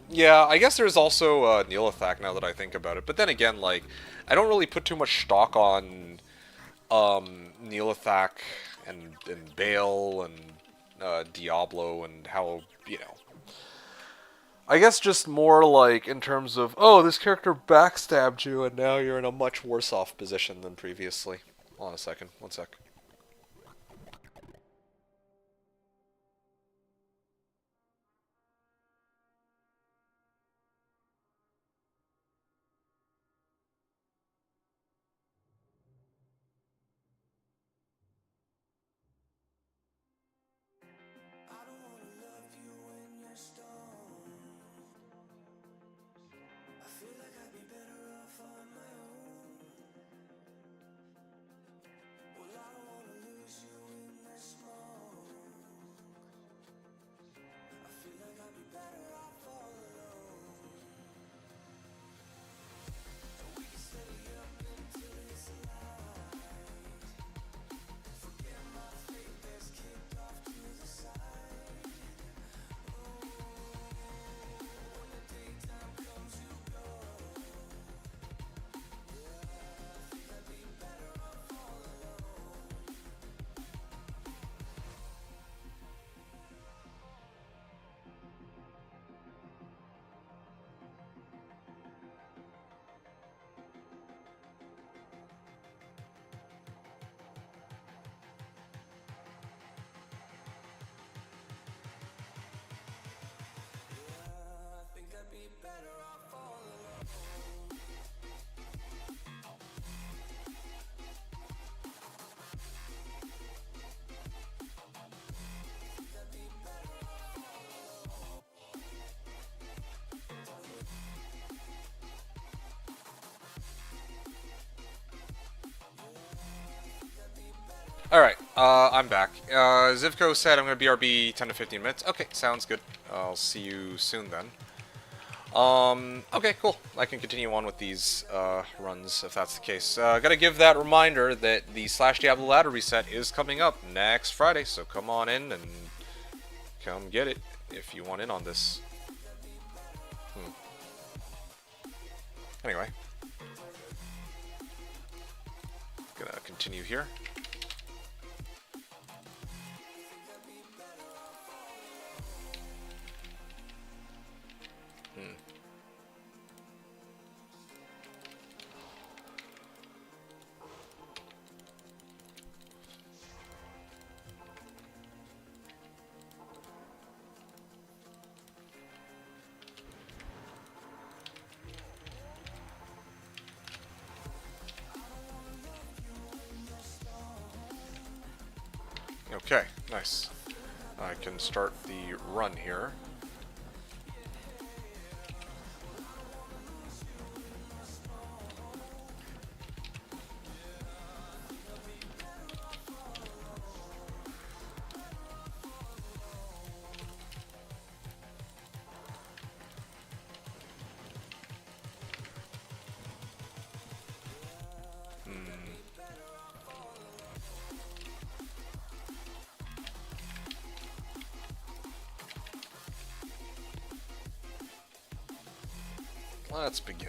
S2: Yeah, I guess there's also Neelathak now that I think about it. But then again, like, I don't really put too much stock on Neelathak and Baal and Diablo and how, you know. I guess just more like in terms of, oh, this character backstabbed you and now you're in a much worse off position than previously. Hold on a second. One sec. Alright, I'm back. Zivko said I'm going to BRB 10 to 15 minutes. Okay, sounds good. I'll see you soon then. Okay, cool. I can continue on with these runs if that's the case. Gotta give that reminder that the Slashdiablo ladder reset is coming up next Friday, so come on in and come get it if you want in on this. Anyway. Gonna continue here. Okay, nice. I can start the run here. Let's begin.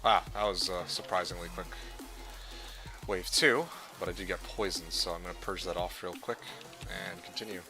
S2: Wow, that was surprisingly quick. Wave 2, but I did get poisoned, so I'm going to purge that off real quick and continue.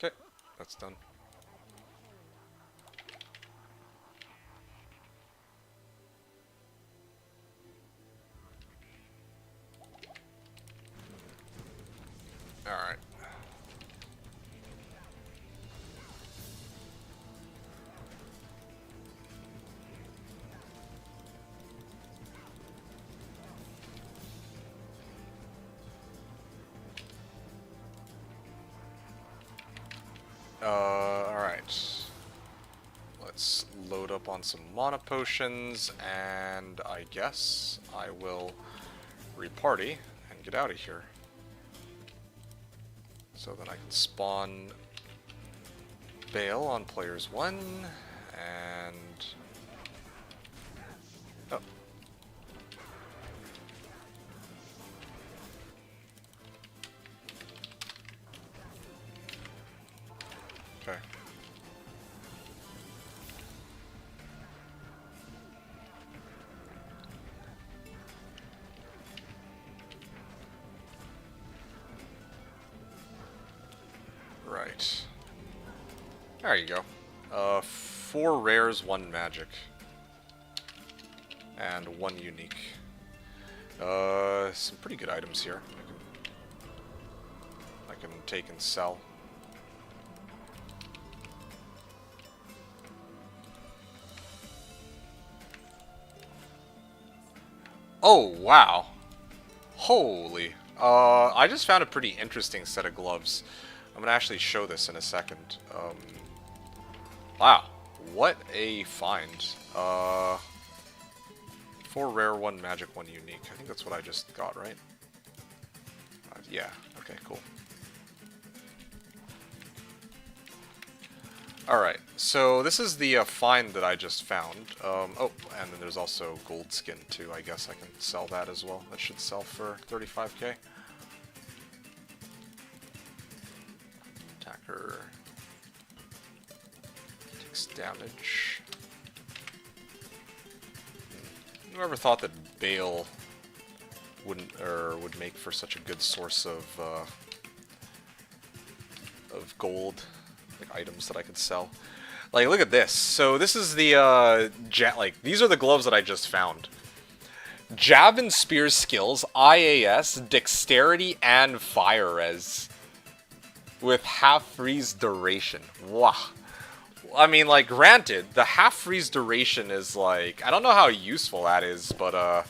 S2: Okay, that's done. Alright. Alright. Let's load up on some mana potions, and I guess I will reparty and get out of here. So that I can spawn Baal on players 1, and... Oh. Okay. Right. There you go. 4 rares, 1 magic. And 1 unique. Some pretty good items here. I can take and sell. Oh, wow. Holy. I just found a pretty interesting set of gloves. I'm gonna actually show this in a second. Wow. What a find. 4 rare, 1 magic, 1 unique. I think that's what I just got, right? Yeah. Okay, cool. Alright, so this is the find that I just found. Oh, and then there's also gold skin too. I guess I can sell that as well. That should sell for 35k. Attacker takes damage. Whoever thought that Baal would make for such a good source of gold, like items that I could sell. Like, look at this. So this is the these are the gloves that I just found. Jab and spear skills, IAS, dexterity, and fire res. With half freeze duration. Wow. I mean, like, granted, the half freeze duration is like, I don't know how useful that is, but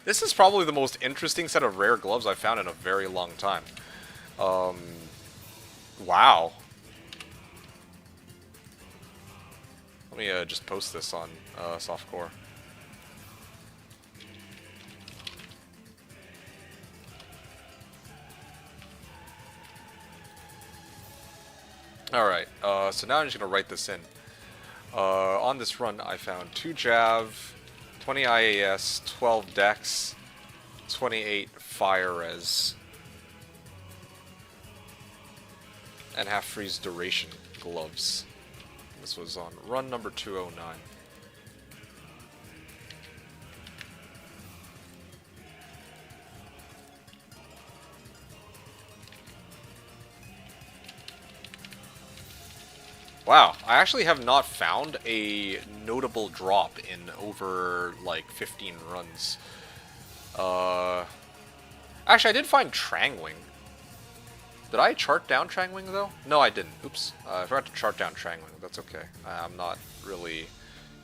S2: this is probably the most interesting set of rare gloves I've found in a very long time. Wow. Let me just post this on softcore. Alright, so now I'm just going to write this in. On this run, I found 2 Jav, 20 IAS, 12 Dex, 28 Fire Res, and half freeze duration gloves. This was on run number 209. Wow, I actually have not found a notable drop in over, like, 15 runs. Actually, I did find Trangwing. Did I chart down Trangwing, though? No, I didn't. Oops. I forgot to chart down Trangwing. That's okay. I'm not really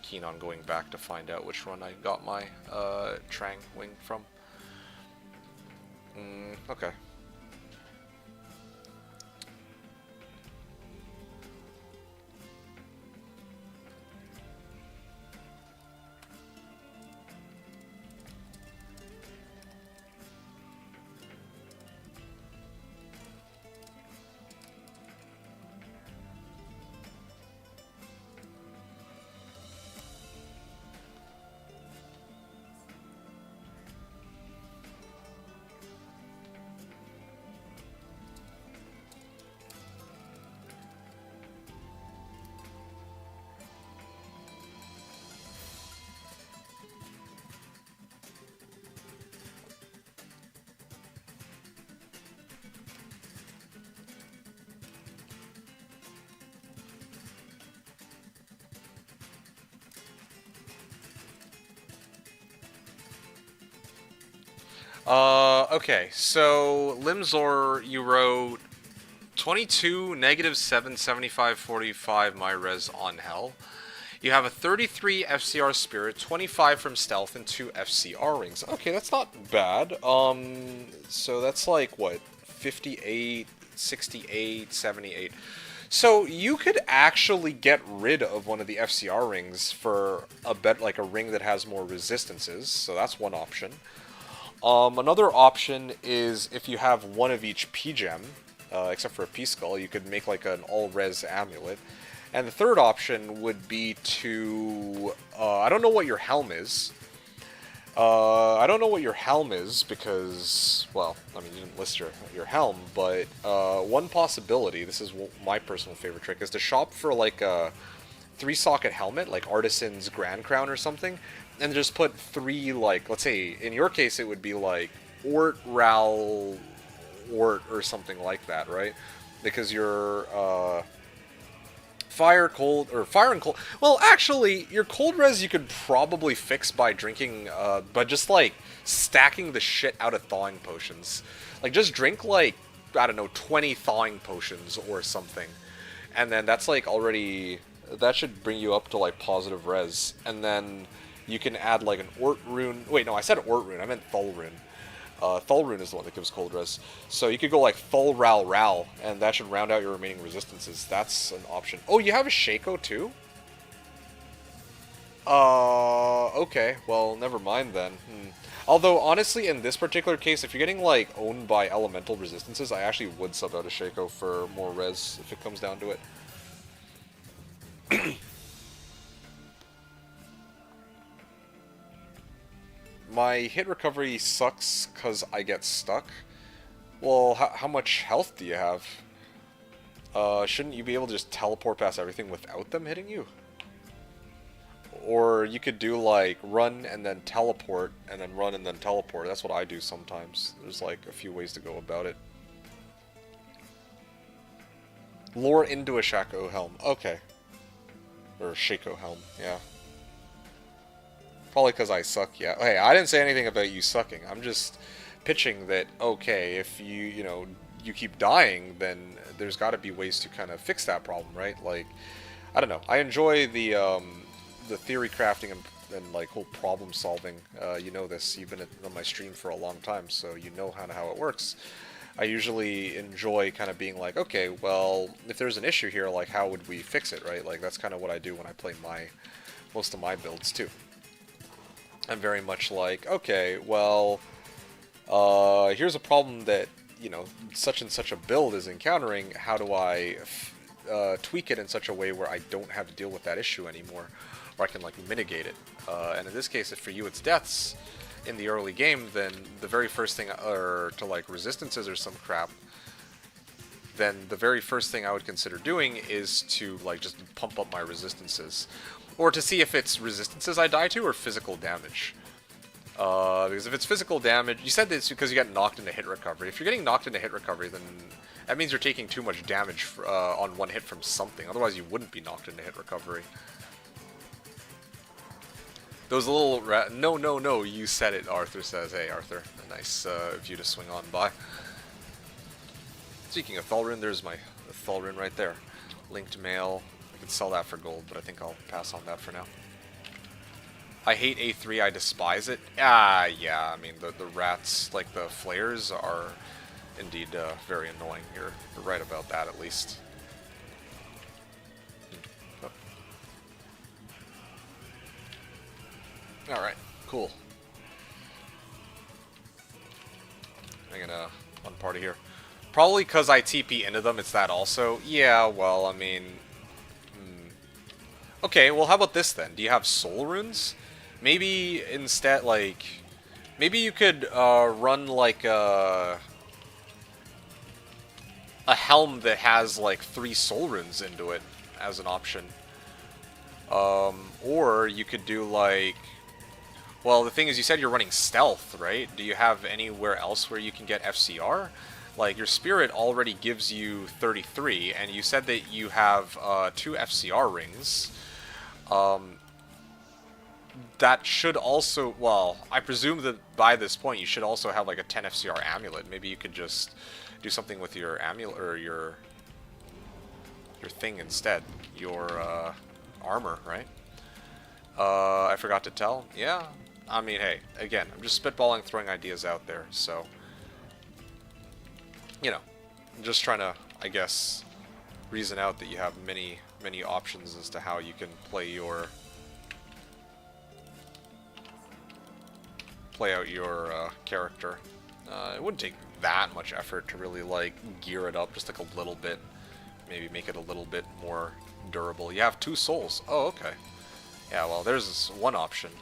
S2: keen on going back to find out which one I got my Trangwing from. Okay. Okay, so Limzor, you wrote 22, -7, 75, 45 my res on Hell. You have a 33 FCR Spirit, 25 from Stealth, and 2 FCR Rings. Okay, that's not bad. So that's like, what, 58, 68, 78. So you could actually get rid of one of the FCR Rings for a like a ring that has more resistances, so that's one option. Another option is if you have one of each P-Gem, except for a P-Skull, you could make like an all-res amulet. And the third option would be to... I don't know what your helm is. I don't know what your helm is because, well, I mean, you didn't list your helm, but one possibility, this is my personal favorite trick, is to shop for like a 3-socket helmet, like Artisan's Grand Crown or something, and just put 3, like, let's say, in your case, it would be like Ort, Ral, Ort, or something like that, right? Because you're, fire, and cold. Well, actually, your cold res you could probably fix by drinking, by just, like, stacking the shit out of thawing potions. Like, just drink, like, I don't know, 20 thawing potions or something. And then that's, like, already... That should bring you up to, like, positive res. And then you can add, like, an Ort rune. Wait, no, I said Ort rune. I meant Thul rune. Thul rune is the one that gives cold res. So you could go, like, Thul Ral Ral, and that should round out your remaining resistances. That's an option. Oh, you have a Shaco, too? Okay. Well, never mind, then. Although, honestly, in this particular case, if you're getting, like, owned by elemental resistances, I actually would sub out a Shaco for more res, if it comes down to it. My hit recovery sucks because I get stuck. Well, how much health do you have? Shouldn't you be able to just teleport past everything without them hitting you? Or you could do, like, run and then teleport, and then run and then teleport. That's what I do sometimes. There's, like, a few ways to go about it. Lure into a Shaco helm. Okay. Or Shaco helm, yeah. Probably because I suck, yeah. Hey, I didn't say anything about you sucking. I'm just pitching that, okay, if you know, you keep dying, then there's got to be ways to kind of fix that problem, right? Like, I don't know. I enjoy the theory crafting and like, whole problem solving. You know this. You've been on my stream for a long time, so you know how it works. I usually enjoy kind of being like, okay, well, if there's an issue here, like, how would we fix it, right? Like, that's kind of what I do when I play most of my builds, too. I'm very much like, okay, well, here's a problem that, you know, such and such a build is encountering. How do I tweak it in such a way where I don't have to deal with that issue anymore, or I can, like, mitigate it? And in this case, if for you it's deaths in the early game, then the very first thing, or to, like, resistances or some crap, then the very first thing I would consider doing is to, like, just pump up my resistances. Or to see if it's resistances I die to or physical damage. Because if it's physical damage, you said it's because you got knocked into hit recovery. If you're getting knocked into hit recovery, then that means you're taking too much damage on one hit from something. Otherwise, you wouldn't be knocked into hit recovery. Those little no, no, no, you said it, Arthur says. Hey, Arthur, a nice of you to swing on by. Speaking of Thalrin, there's my Thalrin right there. Linked mail. I could sell that for gold, but I think I'll pass on that for now. I hate A3, I despise it. Yeah, I mean, the rats, like the flares, are indeed very annoying. You're right about that, at least. Oh. Alright, cool. I'm gonna unparty here. Probably because I TP into them, it's that also. Yeah, well, I mean... Okay, well, how about this then? Do you have soul runes? Maybe instead, like... Maybe you could run, like, a helm that has, like, 3 soul runes into it as an option. Or you could do, like... Well, the thing is, you said you're running stealth, right? Do you have anywhere else where you can get FCR? Like, your spirit already gives you 33, and you said that you have 2 FCR rings. That should also, well, I presume that by this point you should also have like a 10 FCR amulet. Maybe you could just do something with your amulet, or your thing instead. Your armor, right? I forgot to tell. Yeah, I mean, hey, again, I'm just spitballing, throwing ideas out there, so... You know, I'm just trying to, I guess, reason out that you have many, many options as to how you can play out your character. It wouldn't take that much effort to really, like, gear it up just like a little bit. Maybe make it a little bit more durable. You have 2 souls. Oh, okay. Yeah, well, there's this one option.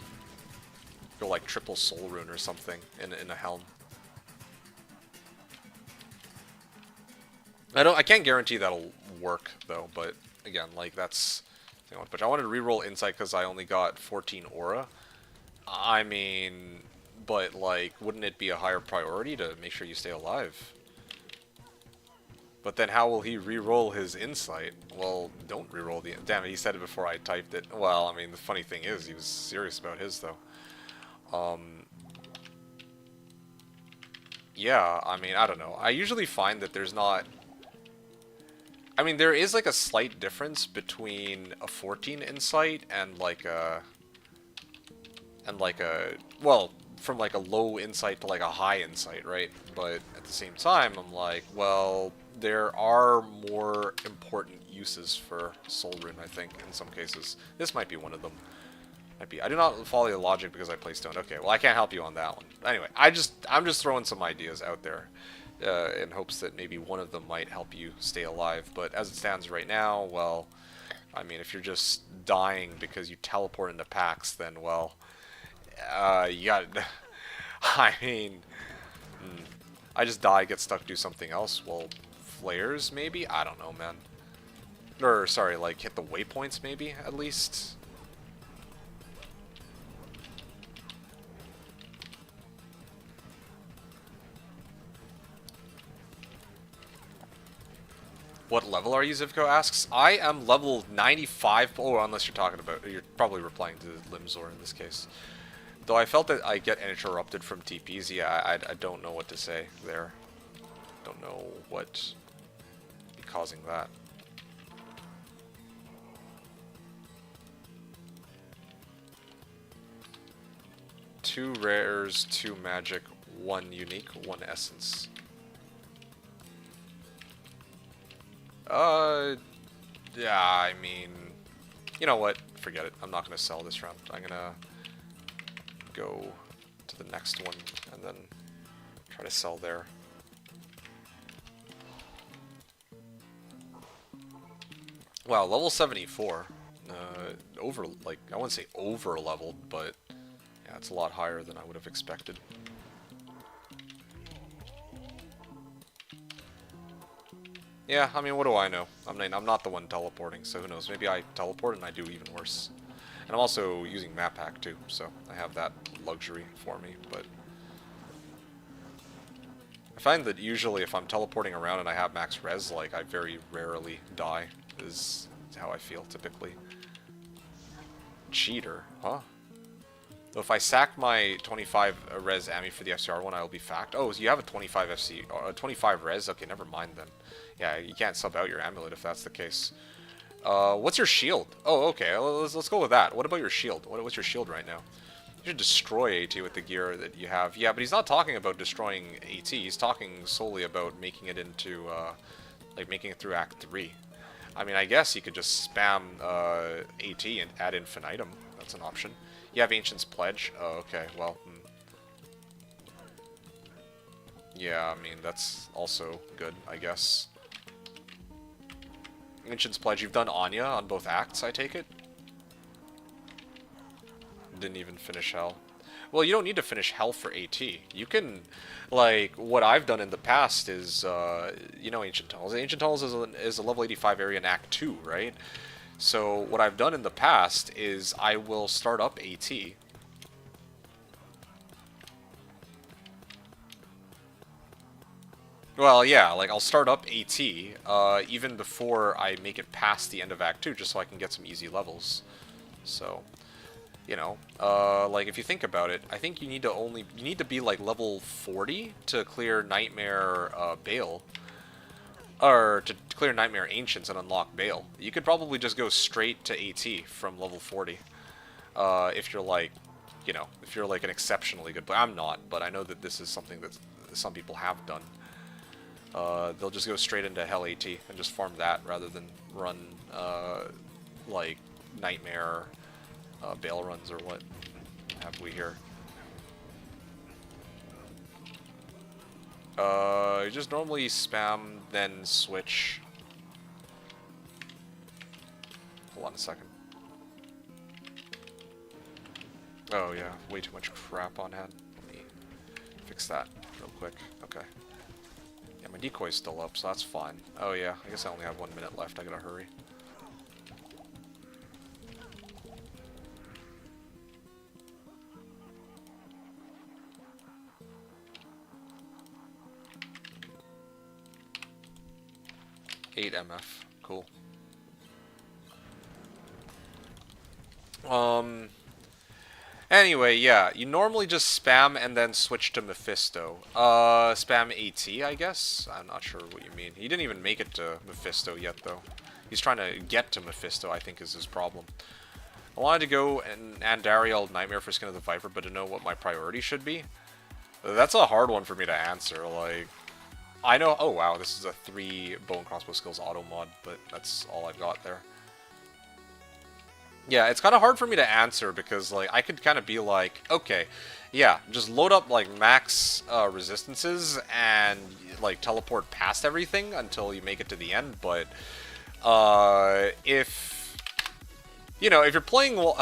S2: Go, like, triple soul rune or something in a helm. I can't guarantee that'll work though, but again, like that's but I wanted to reroll insight because I only got 14 aura. I mean, but like, wouldn't it be a higher priority to make sure you stay alive? But then how will he reroll his insight? Well, don't reroll the... Damn it, he said it before I typed it. Well, I mean, the funny thing is, he was serious about his though. Yeah, I mean, I don't know. I usually find that there's not... I mean, there is like a slight difference between a 14 insight and like a... well, from like a low insight to like a high insight, right? But at the same time, I'm like, well, there are more important uses for Soul Rune, I think, in some cases. This might be one of them. Might be. I do not follow your logic because I play Stone. Okay, well, I can't help you on that one. Anyway, I'm just throwing some ideas out there in hopes that maybe one of them might help you stay alive. But as it stands right now, well, I mean, if you're just dying because you teleport into packs, then, well, you got... I mean... I just die, get stuck, do something else. Well, flares, maybe? I don't know, man. Or, sorry, like, hit the waypoints, maybe, at least? What level are you, Zivko asks? I am level 95. Oh, unless you're talking about... You're probably replying to Limzor in this case. Though I felt that I get interrupted from TPs. Yeah, I don't know what to say there. Don't know what be causing that. Two rares, 2 magic, 1 unique, 1 essence. Yeah, I mean, you know what? Forget it. I'm not going to sell this round. I'm going to go to the next one and then try to sell there. Wow, level 74. Over, like, I wouldn't say over leveled, but yeah, it's a lot higher than I would have expected. Yeah, I mean, what do I know? I'm not the one teleporting, so who knows? Maybe I teleport and I do even worse. And I'm also using map hack too, so I have that luxury for me, but I find that usually if I'm teleporting around and I have max res, like, I very rarely die, is how I feel typically. Cheater, huh? So if I sack my 25 res Ami for the FCR one, I will be fact. Oh, so you have a 25 FC, 25 res? Okay, never mind then. Yeah, you can't sub out your amulet if that's the case. What's your shield? Oh, okay, let's go with that. What about your shield? What's your shield right now? You should destroy AT with the gear that you have. Yeah, but he's not talking about destroying AT. He's talking solely about making it into, like, making it through Act 3. I mean, I guess you could just spam AT and add infinitum. That's an option. You have Ancient's Pledge. Oh, okay, well. Yeah, I mean, that's also good, I guess. Ancient's Pledge. You've done Anya on both acts, I take it? Didn't even finish Hell. Well, you don't need to finish Hell for AT. You can, like, what I've done in the past is, you know Ancient Tunnels. Ancient Tunnels is a level 85 area in Act 2, right? So what I've done in the past is I will start up AT. Well, yeah, like, I'll start up AT even before I make it past the end of Act 2, just so I can get some easy levels. So, you know, like, if you think about it, I think you need to be, like, level 40 to clear Nightmare Baal. Or to clear Nightmare Ancients and unlock Baal. You could probably just go straight to AT from level 40. If you're, like, you know, if you're, like, an exceptionally good player. I'm not, but I know that this is something that some people have done. They'll just go straight into Hell AT and just farm that rather than run, like, Nightmare Baal runs, or what have we here? You just normally spam, then switch. Hold on a second. Oh yeah, way too much crap on hand. Let me fix that real quick. Okay. Yeah, my decoy's still up, so that's fine. Oh yeah, I guess I only have 1 minute left. I gotta hurry. MF. Cool. Anyway, yeah, you normally just spam and then switch to Mephisto. Spam AT, I guess? I'm not sure what you mean. He didn't even make it to Mephisto yet, though. He's trying to get to Mephisto, I think, is his problem. I wanted to go and Andariel Nightmare for Skin of the Viper, but to know what my priority should be. That's a hard one for me to answer, like... I know, oh wow, this is a 3 bow and crossbow skills auto mod, but that's all I've got there. Yeah, it's kind of hard for me to answer because, like, I could kind of be like, okay, yeah, just load up, like, max resistances and, like, teleport past everything until you make it to the end, but, if, you know, if you're playing, well,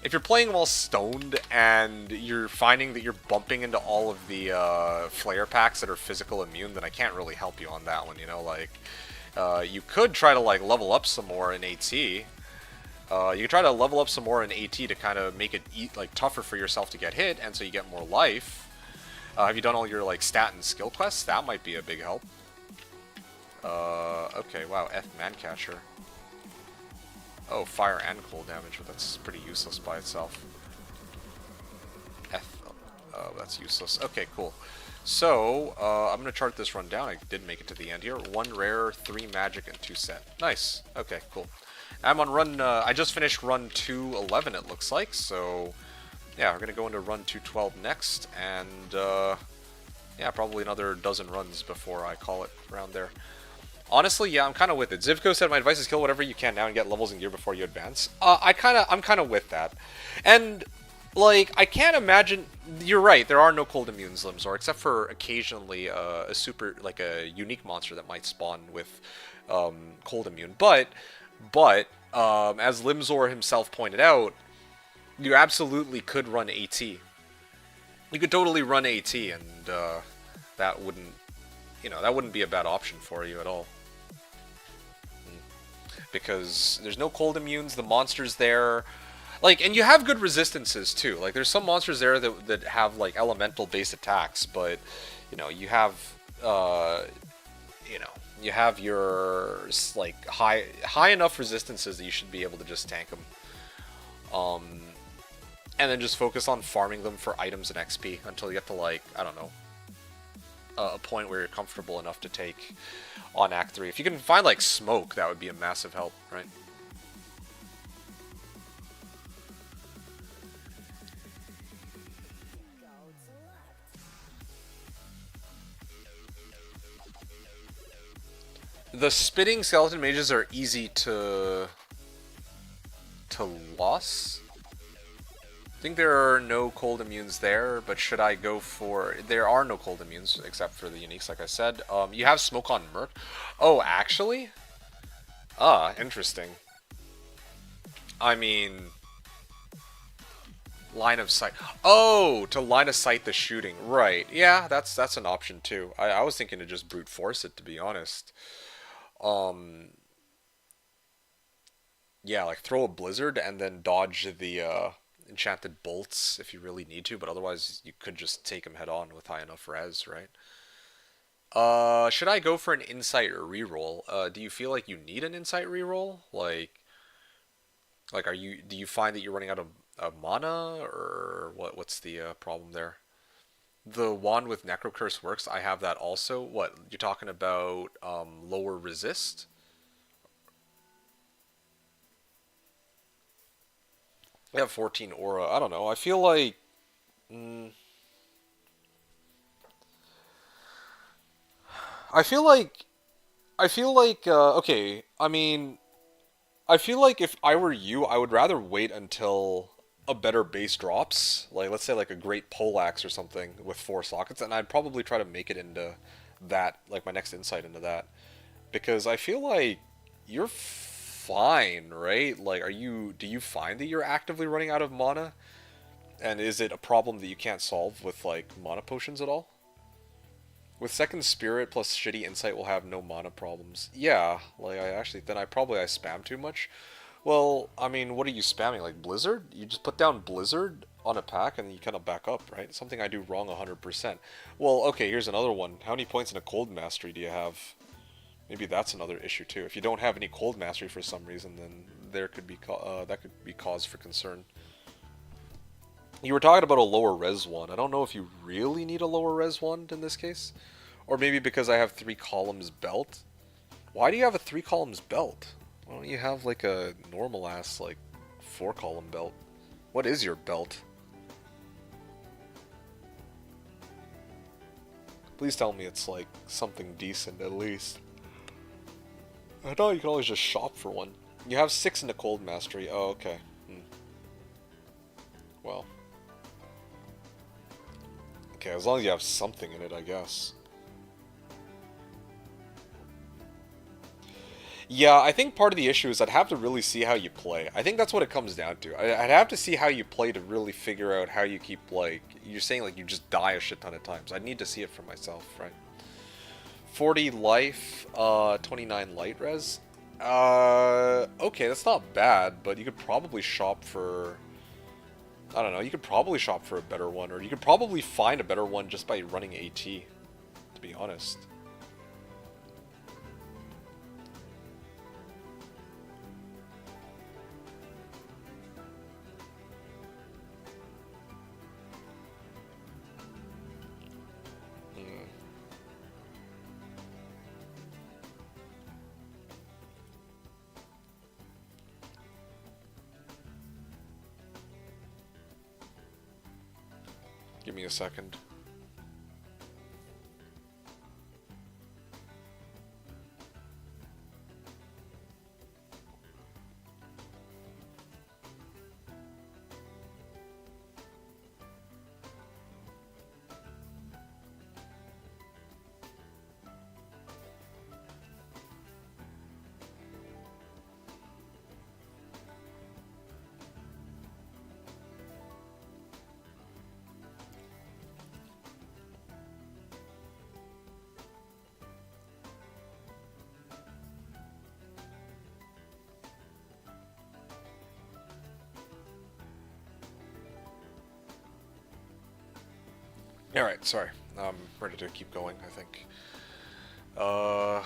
S2: if you're playing while stoned and you're finding that you're bumping into all of the flare packs that are physical immune, then I can't really help you on that one, you know, like, you could try to, like, level up some more in AT. You could try to level up some more in AT to kind of make it, like, tougher for yourself to get hit, and so you get more life. Have you done all your, like, stat and skill quests? That might be a big help. Okay, wow, F Mancatcher. Oh, fire and cold damage, but that's pretty useless by itself. Oh, that's useless. Okay, cool. So, I'm going to chart this run down. I did make it to the end here. 1 rare, 3 magic, and 2 set. Nice. Okay, cool. I'm on run, I just finished run 211, it looks like, so... Yeah, we're going to go into run 212 next, and, yeah, probably another dozen runs before I call it around there. Honestly, yeah, I'm kind of with it. Zivko said my advice is kill whatever you can now and get levels and gear before you advance. I'm kind of with that. And, like, I can't imagine... You're right, there are no cold immunes, Limzor, except for occasionally a super, like, a unique monster that might spawn with cold immune. But, as Limzor himself pointed out, you absolutely could run AT. You could totally run AT, and that wouldn't, you know, that wouldn't be a bad option for you at all. because there's no cold immunes. The monsters there, like, and you have good resistances too. Like, there's some monsters there that have like elemental based attacks, but you know, you have you have your like high enough resistances that you should be able to just tank them. And then just focus on farming them for items and XP until you get to, like, I don't know, a point where you're comfortable enough to take on Act 3. If you can find, like, smoke, that would be a massive help, right? The spitting skeleton mages are easy to loss. I think there are no cold immunes there, but should I go for... There are no cold immunes, except for the uniques, like I said. You have smoke on Merc. Oh, actually? Ah, interesting. I mean... Line of sight. Oh, to line of sight the shooting. Right. Yeah, that's an option, too. I was thinking to just brute force it, to be honest. Yeah, like throw a blizzard and then dodge the enchanted bolts if you really need to, but otherwise you could just take them head on with high enough res, right? Should I go for an insight reroll? Do you feel like you need an insight reroll? Like do you find that you're running out of mana, or what's the problem there? The wand with Necro Curse works. I have that also. What, you're talking about lower resist? I have 14 aura. I don't know. I feel like... I feel like... okay, I mean... I feel like if I were you, I would rather wait until a better base drops. Like, let's say like a great poleaxe or something with 4 sockets, and I'd probably try to make it into that, like my next insight into that. Because I feel like you're fine, right? Like, do you find that you're actively running out of mana? And is it a problem that you can't solve with, like, mana potions at all? With second spirit plus shitty insight, we'll have no mana problems. Yeah, like, I spam too much. Well, I mean, what are you spamming? Like, Blizzard? You just put down Blizzard on a pack and you kind of back up, right? Something I do wrong 100%. Well, okay, here's another one. How many points in a cold mastery do you have? Maybe that's another issue too. If you don't have any cold mastery for some reason, then there could be that could be cause for concern. You were talking about a lower res one. I don't know if you really need a lower res one in this case, or maybe because I have 3 columns belt. Why do you have a 3 columns belt? Why don't you have like a normal ass like 4 column belt? What is your belt? Please tell me it's like something decent at least. I thought you could always just shop for one. You have 6 in the cold mastery. Oh, okay. Well. Okay, as long as you have something in it, I guess. Yeah, I think part of the issue is I'd have to really see how you play. I think that's what it comes down to. I'd have to see how you play to really figure out how you keep, like... You're saying, like, you just die a shit ton of times. I'd need to see it for myself, right? 40 life, 29 light res. Okay, that's not bad, but you could probably shop for... I don't know, you could probably shop for a better one, or you could probably find a better one just by running AT, to be honest. Give me a second. Alright, sorry. I'm ready to keep going, I think. Uh...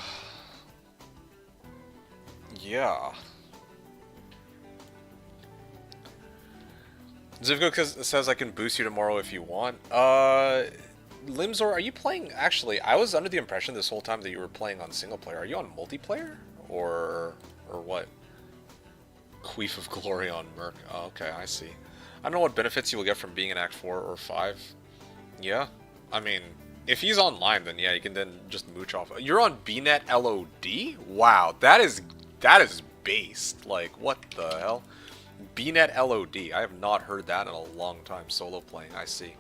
S2: Yeah. Zivgo says I can boost you tomorrow if you want. Limzor, are you playing... Actually, I was under the impression this whole time that you were playing on single player. Are you on multiplayer? Or what? Queef of Glory on Merc. Oh, okay, I see. I don't know what benefits you will get from being in Act 4 or 5. Yeah. I mean, if he's online, then yeah, you can then just mooch off. You're on BNet LOD? Wow, that is based. Like, what the hell? BNet LOD. I have not heard that in a long time. Solo playing, I see.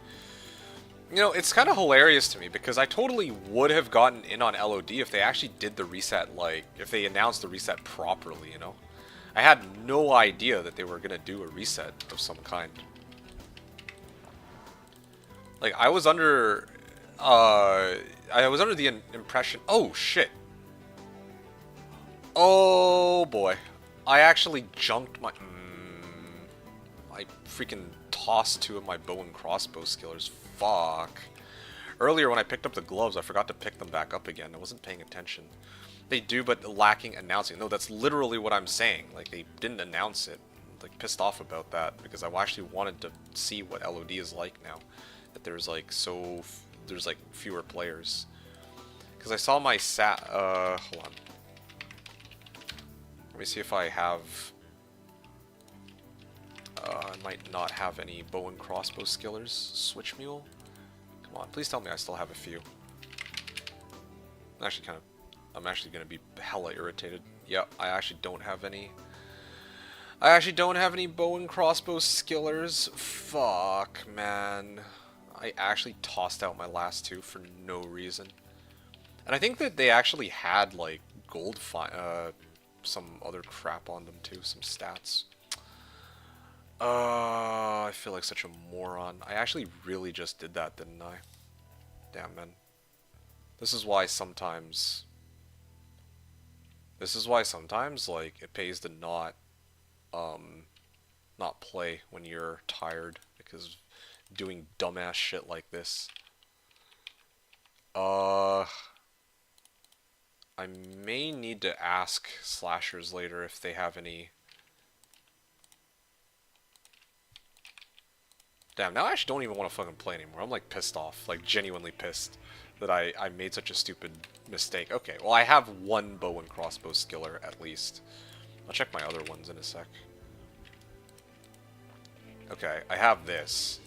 S2: You know, it's kind of hilarious to me because I totally would have gotten in on LOD if they actually did the reset, like, if they announced the reset properly, you know? I had no idea that they were going to do a reset of some kind. Like, I was under the impression... Oh, shit. Oh, boy. I actually junked my... I freaking tossed 2 of my bow and crossbow skillers. Fuck. Earlier when I picked up the gloves, I forgot to pick them back up again. I wasn't paying attention. They do, but lacking announcing. No, that's literally what I'm saying. Like, they didn't announce it. I'm, like, pissed off about that because I actually wanted to see what LOD is like now. That there's, like, there's, like, fewer players. Because I saw my hold on. Let me see if I have... I might not have any bow and crossbow skillers. Switch mule? Come on, please tell me I still have a few. I'm actually gonna be hella irritated. Yep, I actually don't have any. I actually don't have any bow and crossbow skillers. Fuck, man. I actually tossed out my last 2 for no reason. And I think that they actually had, like, gold some other crap on them too, some stats. I feel like such a moron. I actually really just did that, didn't I? Damn, man. This is why sometimes, like, it pays to not play when you're tired, because doing dumbass shit like this. I may need to ask Slashers later if they have any... Damn, now I actually don't even want to fucking play anymore. I'm, like, pissed off. Like, genuinely pissed that I made such a stupid mistake. Okay, well, I have 1 bow and crossbow skiller, at least. I'll check my other ones in a sec. Okay, I have this.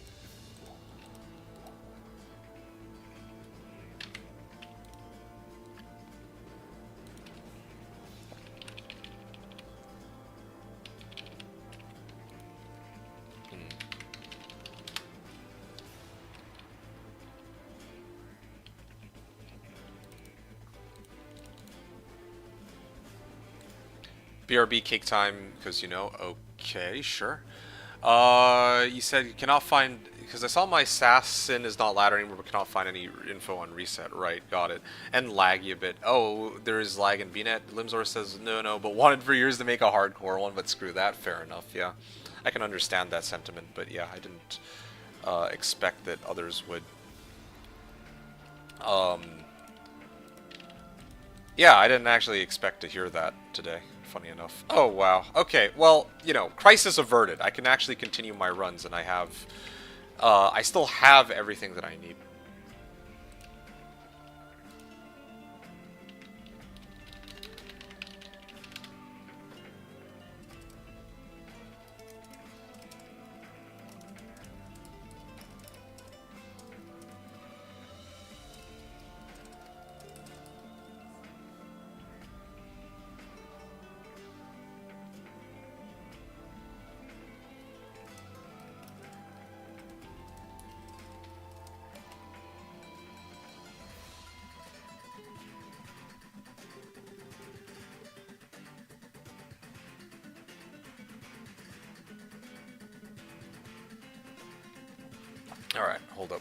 S2: BRB cake time, because, you know, okay, sure. You said you cannot find, because I saw my assassin is not ladder anymore, but cannot find any info on reset. Right, got it. And laggy a bit. Oh, there is lag in VNet. Limzor says, no, but wanted for years to make a hardcore one, but screw that. Fair enough, yeah. I can understand that sentiment, but yeah, I didn't expect that others would. Yeah, I didn't actually expect to hear that today. Funny enough. Oh, wow. Okay, well, you know, crisis averted. I can actually continue my runs, and I have... I still have everything that I need. Alright, hold up.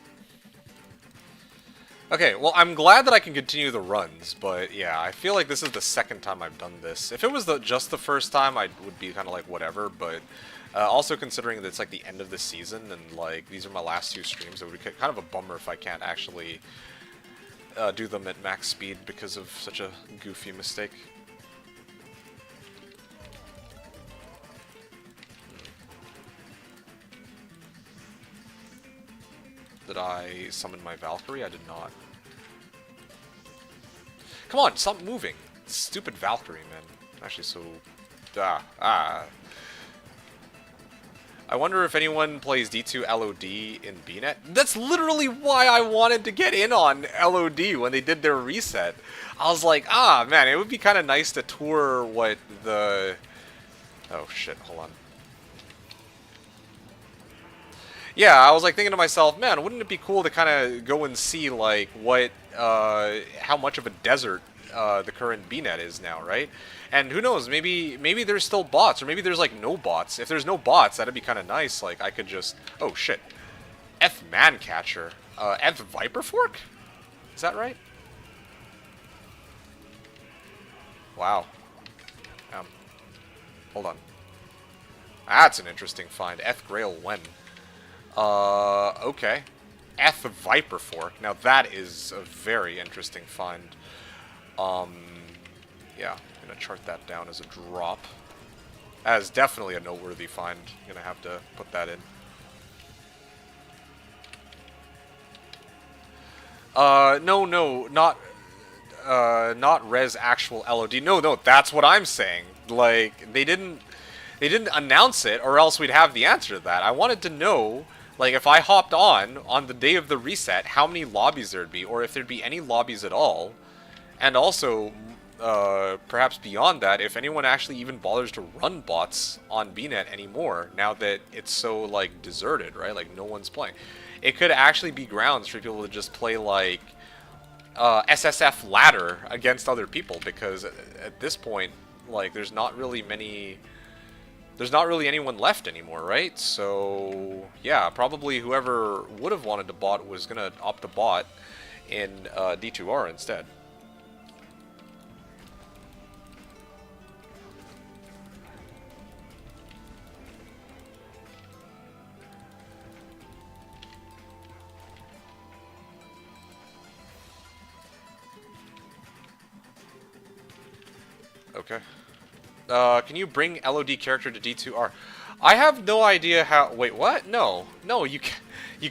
S2: Okay, well, I'm glad that I can continue the runs, but yeah, I feel like this is the second time I've done this. If it was just the first time, I would be kind of like, whatever, but Also considering that it's like the end of the season and like these are my last 2 streams, it would be kind of a bummer if I can't actually do them at max speed because of such a goofy mistake. Did I summon my Valkyrie? I did not. Come on, stop moving. Stupid Valkyrie, man. Actually, so... I wonder if anyone plays D2 LOD in BNet. That's literally why I wanted to get in on LOD when they did their reset. I was like, man, it would be kind of nice to tour what the... Oh, shit, hold on. Yeah, I was like thinking to myself, man, wouldn't it be cool to kind of go and see like what, how much of a desert the current BNet is now, right? And who knows, maybe there's still bots, or maybe there's like no bots. If there's no bots, that'd be kind of nice. Like I could just, oh shit, F Mancatcher, F Viper Fork, is that right? Wow. Hold on. That's an interesting find. F Grail when. Okay. F Viper Fork. Now that is a very interesting find. Yeah, I'm gonna chart that down as a drop. That is definitely a noteworthy find. I'm gonna have to put that in. No, not res actual LOD. No, that's what I'm saying. Like, they didn't announce it, or else we'd have the answer to that. I wanted to know, like, if I hopped on the day of the reset, how many lobbies there'd be, or if there'd be any lobbies at all. And also, perhaps beyond that, if anyone actually even bothers to run bots on BNet anymore, now that it's so, like, deserted, right? Like, no one's playing. It could actually be grounds for people to just play, like, SSF ladder against other people, because at this point, like, there's not really anyone left anymore, right? So, yeah, probably whoever would have wanted to bot was going to opt to bot in D2R instead. Okay. Can you bring LOD character to D2R? I have no idea how... Wait, what? No, you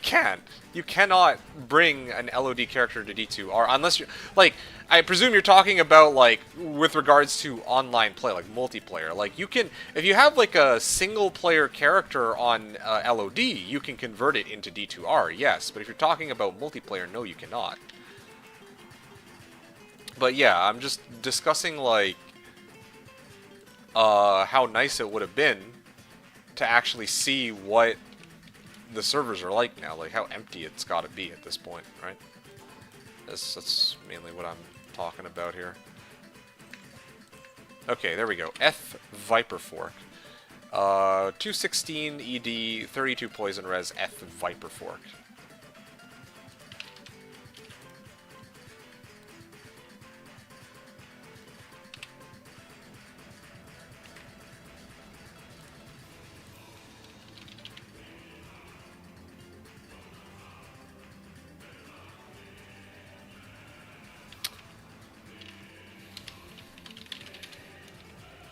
S2: can't. You cannot bring an LOD character to D2R unless you... Like, I presume you're talking about, like, with regards to online play, like multiplayer. Like, you can... If you have, like, a single-player character on LOD, you can convert it into D2R, yes. But if you're talking about multiplayer, no, you cannot. But yeah, I'm just discussing, like... how nice it would have been to actually see what the servers are like now, like how empty it's got to be at this point, right? That's mainly what I'm talking about here. Okay, there we go. F Viper Fork. 216 ED, 32 poison res, F Viper Fork.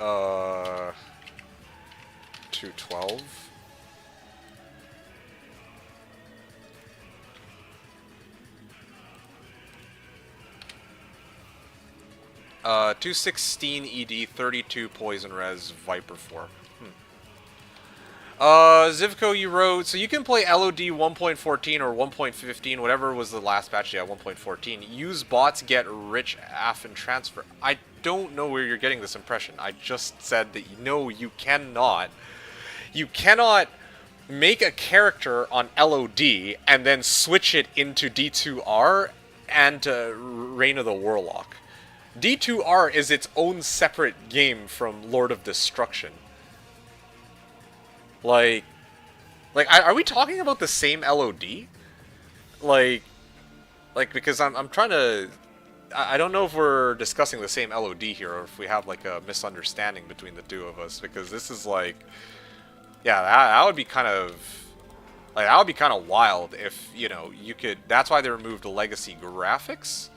S2: Uh, 212. Uh, 216 ED, 32 poison res, Viper Fork. Zivko, you wrote, so you can play LOD 1.14 or 1.15, whatever was the last patch, yeah, 1.14. Use bots, get rich, AF, and transfer. I don't know where you're getting this impression. I just said that, no, you cannot. You cannot make a character on LOD and then switch it into D2R and Reign of the Warlock. D2R is its own separate game from Lord of Destruction. Like, are we talking about the same LOD? Like, because I'm trying to... I don't know if we're discussing the same LOD here, or if we have, like, a misunderstanding between the two of us, because this is, like... Yeah, that would be kind of like that would be kind of wild if you could. That's why they removed the legacy graphics.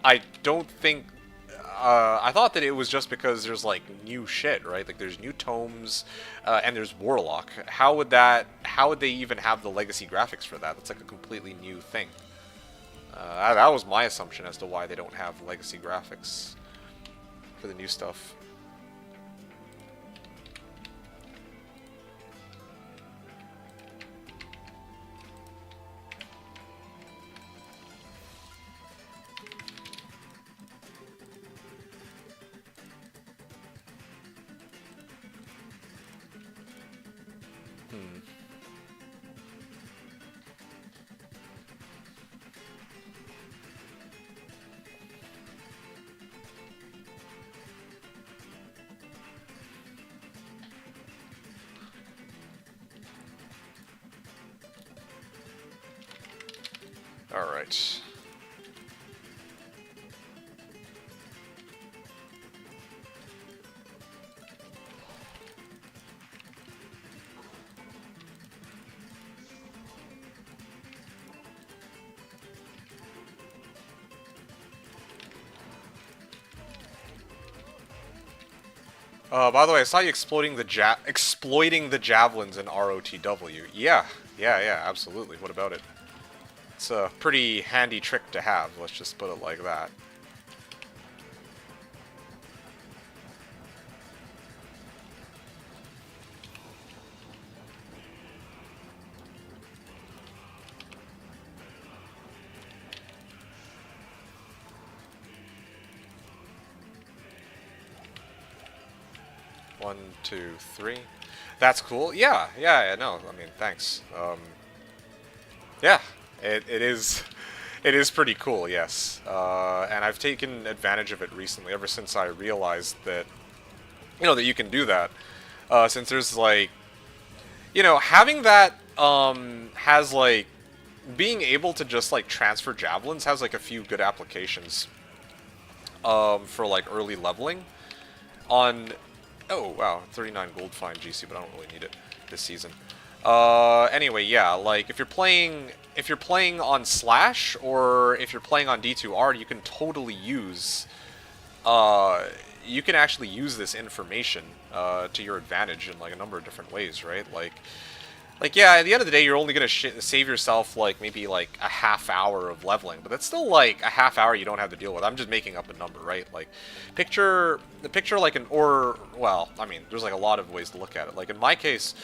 S2: I don't think. I thought that it was just because there's like new shit, right? Like there's new tomes, and there's Warlock. How would that? How would they even have the legacy graphics for that? That's like a completely new thing. That was my assumption as to why they don't have legacy graphics for the new stuff. All right. By the way, I saw you exploiting the javelins in ROTW. Yeah, absolutely. What about it? It's a pretty handy trick to have. Let's just put it like that. One, two, three. That's cool. Yeah, no. I mean, thanks. Yeah, it is. It is pretty cool, yes. And I've taken advantage of it recently, ever since I realized that, that you can do that. Since there's like, having that has like, being able to just like transfer javelins has like a few good applications. For like early leveling on. Oh wow, 39 gold fine GC, but I don't really need it this season. Anyway, yeah, like if you're playing on Slash or if you're playing on D2R, you can totally use you can actually use this information to your advantage in like a number of different ways, right? Like yeah, at the end of the day, you're only gonna save yourself like maybe like a half hour of leveling, but that's still like a half hour you don't have to deal with. I'm just making up a number, right? Like, picture like well, I mean, there's like a lot of ways to look at it. Like in my case,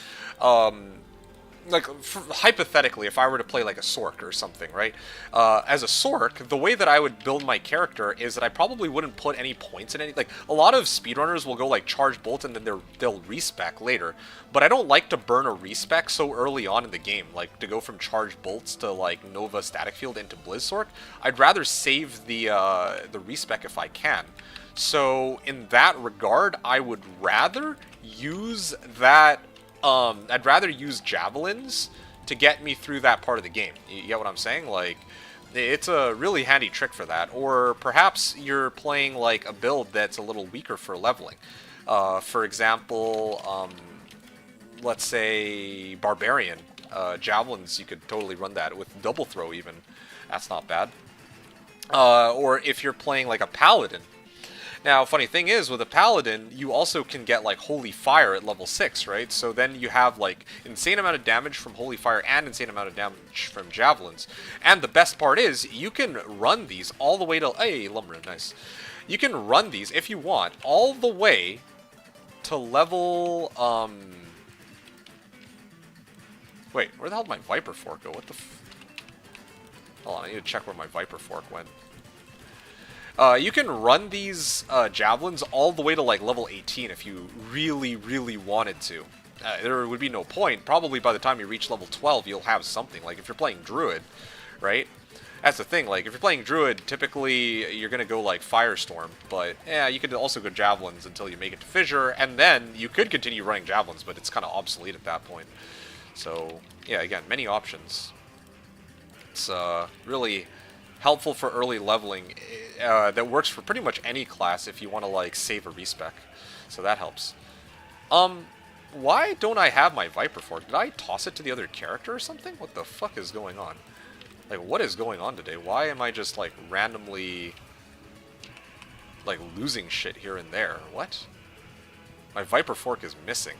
S2: like hypothetically, if I were to play like a Sork or something, right? As a Sork, the way that I would build my character is that I probably wouldn't put any points in any. Like a lot of speedrunners will go like charge bolt and then they'll respec later. But I don't like to burn a respec so early on in the game, like to go from charge bolts to like Nova static field into Blizz Sork. I'd rather save the respec if I can. So in that regard, I would rather use that. I'd rather use javelins to get me through that part of the game. You get what I'm saying? Like, it's a really handy trick for that. Or perhaps you're playing like a build that's a little weaker for leveling. For example, let's say Barbarian. Javelins, you could totally run that with double throw even. That's not bad. Or if you're playing like a Paladin. Now, funny thing is, with a Paladin, you also can get, like, Holy Fire at level 6, right? So then you have, like, insane amount of damage from Holy Fire and insane amount of damage from Javelins. And the best part is, you can run these all the way to... Hey, Lumber, nice. You can run these, if you want, all the way to level... Wait, where the hell did my Viper Fork go? What the Hold on, I need to check where my Viper Fork went. You can run these javelins all the way to like level 18 if you really, really wanted to. There would be no point. Probably by the time you reach level 12, you'll have something. Like if you're playing Druid, right? That's the thing. Like if you're playing Druid, typically you're gonna go like Firestorm. But yeah, you could also go javelins until you make it to Fissure, and then you could continue running javelins, but it's kind of obsolete at that point. So yeah, again, many options. It's really helpful for early leveling that works for pretty much any class if you want to like save a respec, so that helps. Why don't I have my Viper Fork? Did I toss it to the other character or something? What the fuck is going on? Like, what is going on today? Why am I just, like, randomly, like, losing shit here and there? What? My Viper Fork is missing.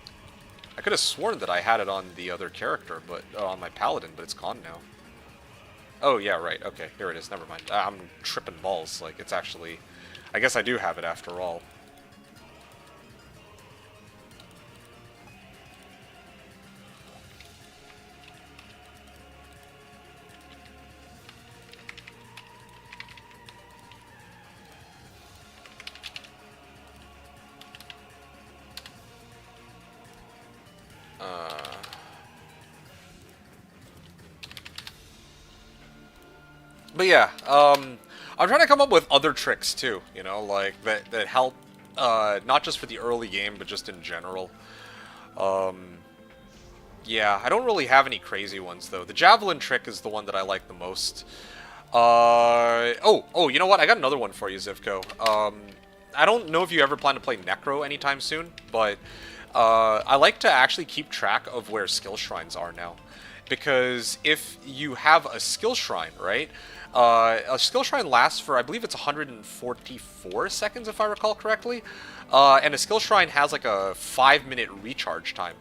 S2: I could have sworn that I had it on the other character, but on my Paladin, but it's gone now. Oh, yeah, right. Okay, here it is. Never mind. I'm tripping balls. Like, it's actually... I guess I do have it after all. But yeah, I'm trying to come up with other tricks too, you know, like that help, not just for the early game, but just in general. Yeah, I don't really have any crazy ones though. The javelin trick is the one that I like the most. Oh, you know what? I got another one for you, Zivko. I don't know if you ever plan to play Necro anytime soon, but I like to actually keep track of where skill shrines are now. Because if you have a skill shrine, right? A skill shrine lasts for, I believe it's 144 seconds, if I recall correctly. And a skill shrine has like a 5-minute recharge time.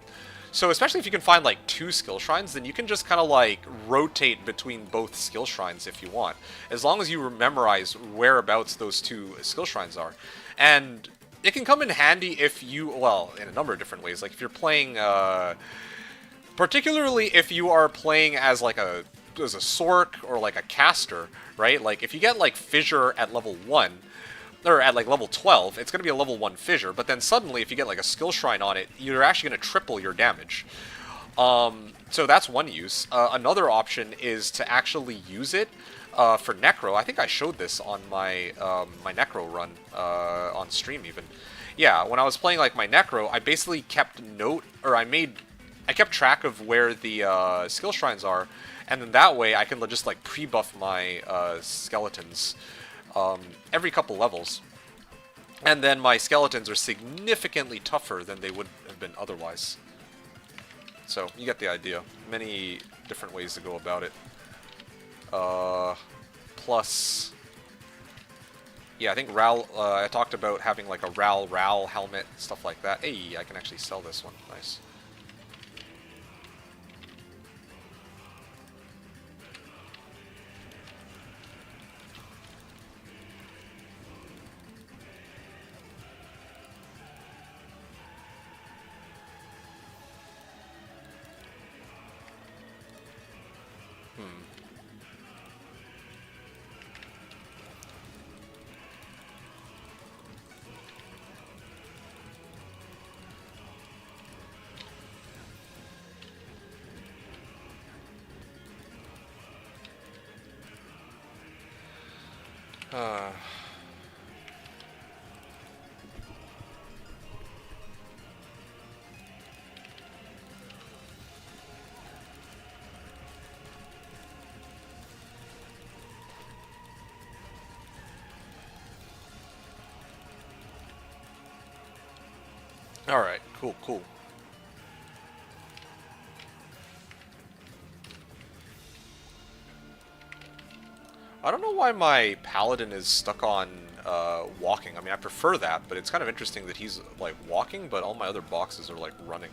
S2: So especially if you can find like 2 skill shrines, then you can just kind of like rotate between both skill shrines if you want. As long as you memorize whereabouts those 2 skill shrines are. And it can come in handy if you, well, in a number of different ways. Like if you're playing, particularly if you are playing as like as a Sork or like a caster, right? Like if you get like Fissure at level 1, or at like level 12, it's going to be a level 1 Fissure, but then suddenly if you get like a skill shrine on it, you're actually going to triple your damage. So that's one use. Another option is to actually use it for Necro. I think I showed this on my my Necro run on stream even. Yeah, when I was playing like my Necro, I basically kept note, or I kept track of where the skill shrines are, and then that way I can just like pre-buff my skeletons every couple levels. And then my skeletons are significantly tougher than they would have been otherwise. So, you get the idea. Many different ways to go about it. Plus... Yeah, I think Ral, I talked about having like a Ral helmet, stuff like that. Hey, I can actually sell this one. Nice. Alright, cool. I don't know why my Paladin is stuck on walking. I mean, I prefer that, but it's kind of interesting that he's like walking, but all my other boxes are like running.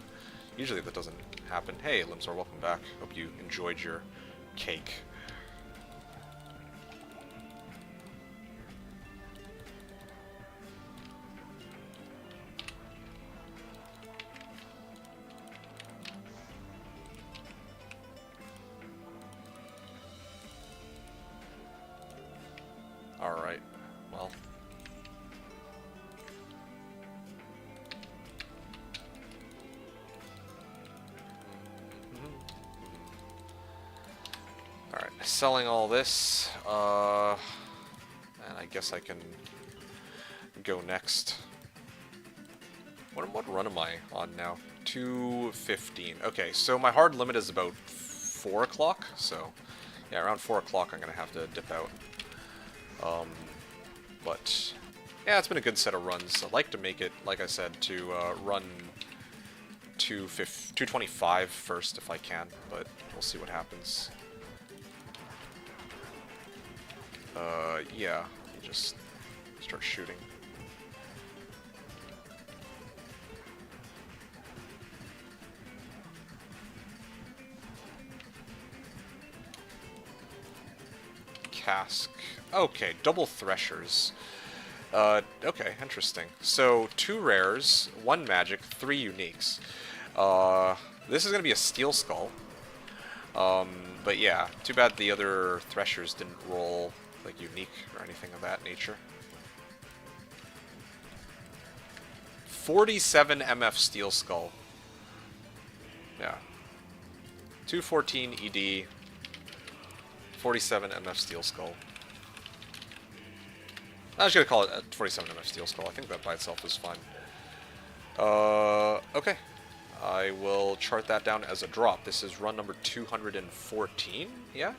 S2: Usually that doesn't happen. Hey, Limsar, welcome back. Hope you enjoyed your cake. Alright, well. Alright, selling all this, and I guess I can go next. What run am I on now? 2:15. Okay, so my hard limit is about 4 o'clock, so yeah, around 4 o'clock I'm gonna have to dip out. But yeah, it's been a good set of runs. I'd like to make it, like I said, to run 225 first if I can, but we'll see what happens. Yeah, you just start shooting. Cask. Okay, double threshers. Okay, interesting. So, 2 rares, 1 magic, 3 uniques. This is going to be a steel skull. But yeah, too bad the other threshers didn't roll, like, unique or anything of that nature. 47 MF steel skull. Yeah. 214 ED. 47 MF steel skull. I was gonna call it a 47 MF steel skull. I think that by itself is fine. Okay. I will chart that down as a drop. This is run number 214, yeah?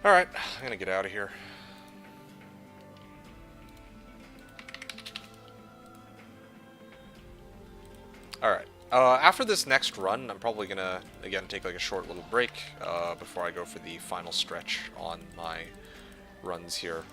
S2: Alright, I'm gonna get out of here. Alright, after this next run, I'm probably gonna, again, take like a short little break before I go for the final stretch on my runs here.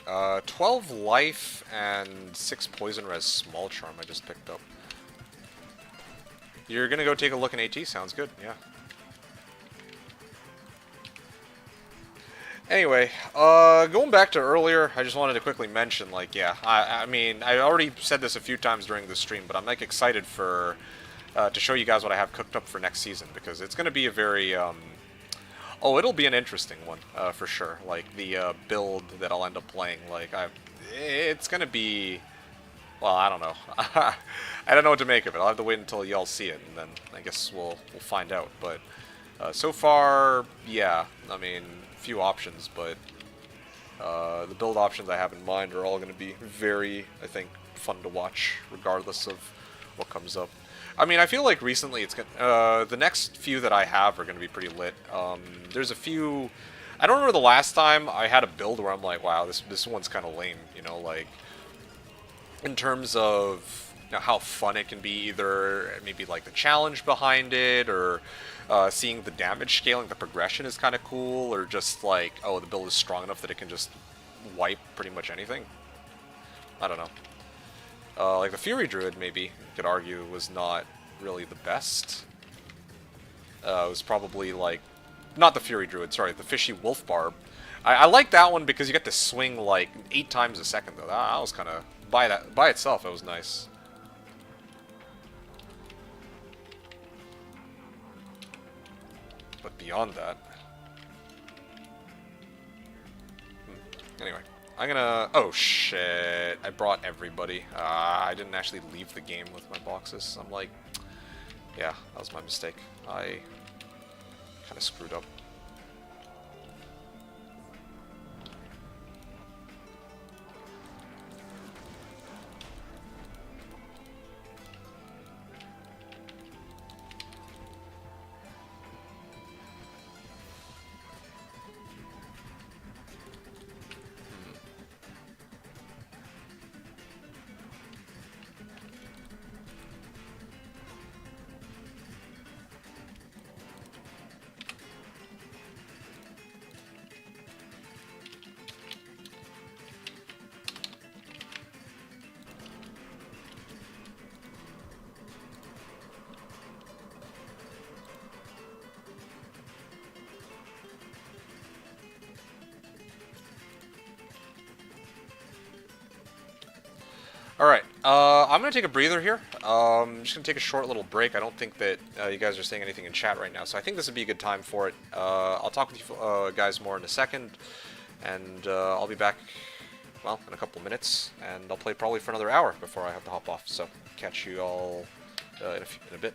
S2: Uh, 12 life and 6 poison res small charm I just picked up. You're gonna go take a look in AT? Sounds good, yeah. Anyway, going back to earlier, I just wanted to quickly mention, like, yeah, I mean, I already said this a few times during the stream, but I'm, like, excited for, to show you guys what I have cooked up for next season, because it's gonna be a very, oh, it'll be an interesting one, for sure. Like, the build that I'll end up playing, like, it's gonna be, well, I don't know. I don't know what to make of it. I'll have to wait until y'all see it, and then I guess we'll find out. But so far, yeah, I mean, few options, but the build options I have in mind are all gonna be very, I think, fun to watch, regardless of what comes up. I mean, I feel like recently it's gonna, the next few that I have are gonna be pretty lit. There's a few. I don't remember the last time I had a build where I'm like, wow, this one's kind of lame. You know, like in terms of how fun it can be, either maybe like the challenge behind it, or seeing the damage scaling, the progression is kind of cool, or just like, oh, the build is strong enough that it can just wipe pretty much anything. I don't know. Like the Fury Druid, maybe, you could argue, was not really the best. It was probably like, not the Fury Druid, sorry, the Fishy Wolf Barb. I like that one because you get to swing like 8 times a second, though. That was kind of, by itself, it was nice. But beyond that... Anyway, I'm gonna... Oh, shit. I brought everybody. I didn't actually leave the game with my boxes. I'm like... Yeah, that was my mistake. I kind of screwed up. Alright, I'm going to take a breather here. I'm just going to take a short little break. I don't think that you guys are saying anything in chat right now, so I think this would be a good time for it. I'll talk with you guys more in a second, and I'll be back, well, in a couple of minutes, and I'll play probably for another hour before I have to hop off. So, catch you all in a bit.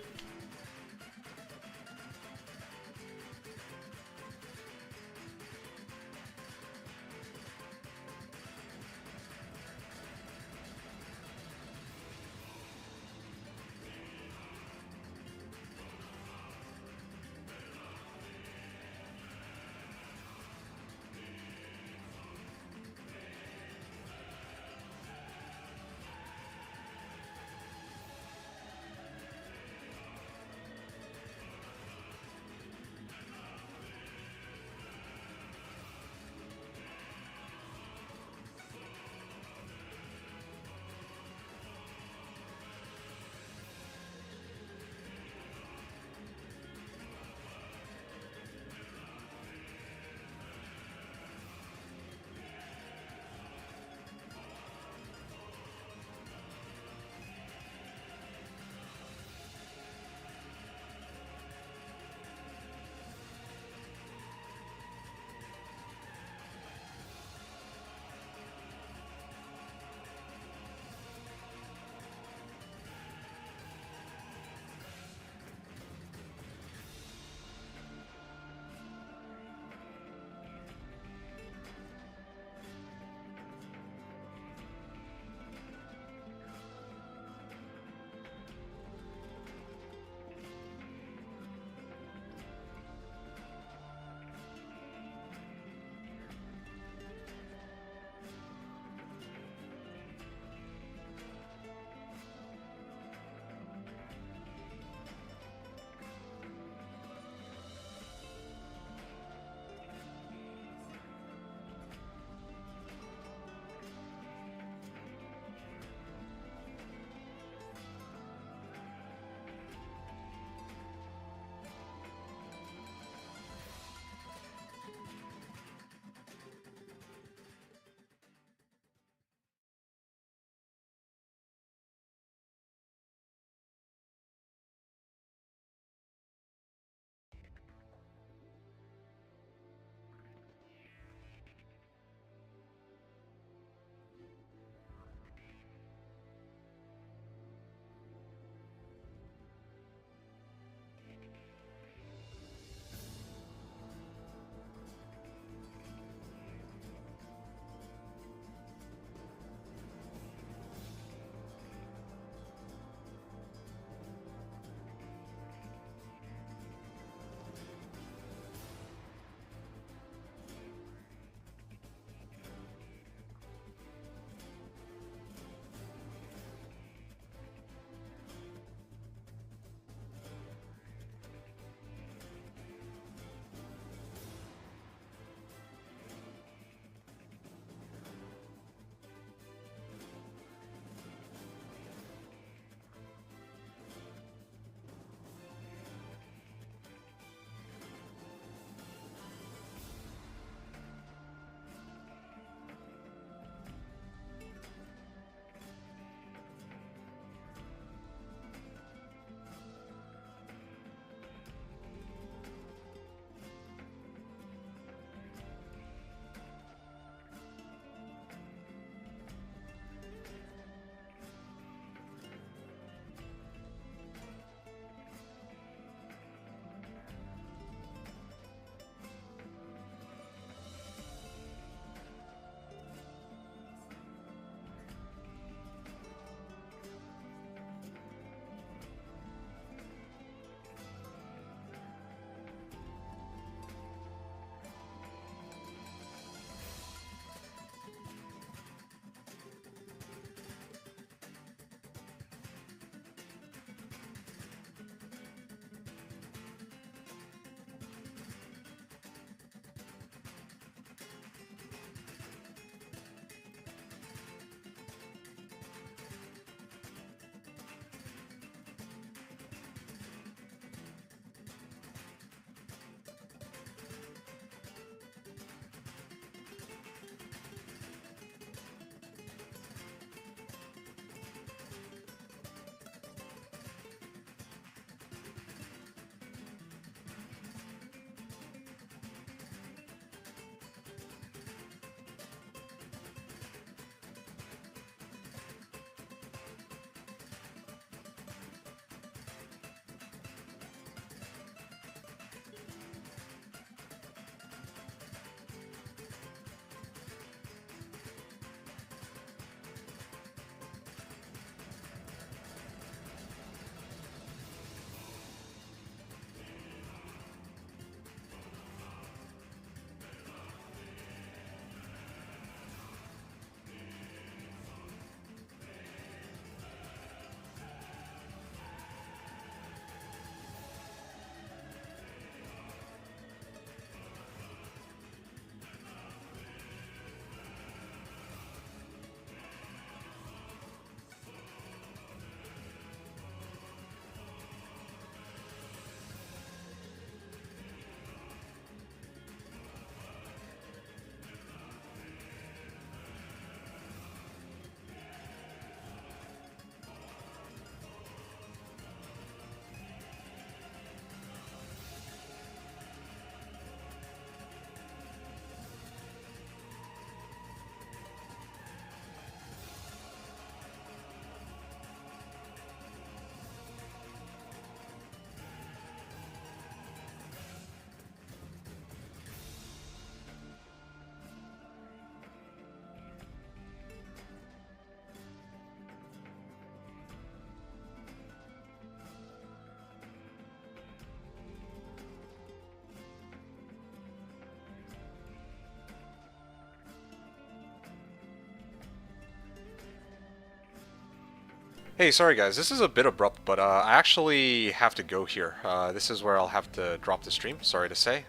S2: Hey, sorry guys, this is a bit abrupt, but I actually have to go here. This is where I'll have to drop the stream, sorry to say.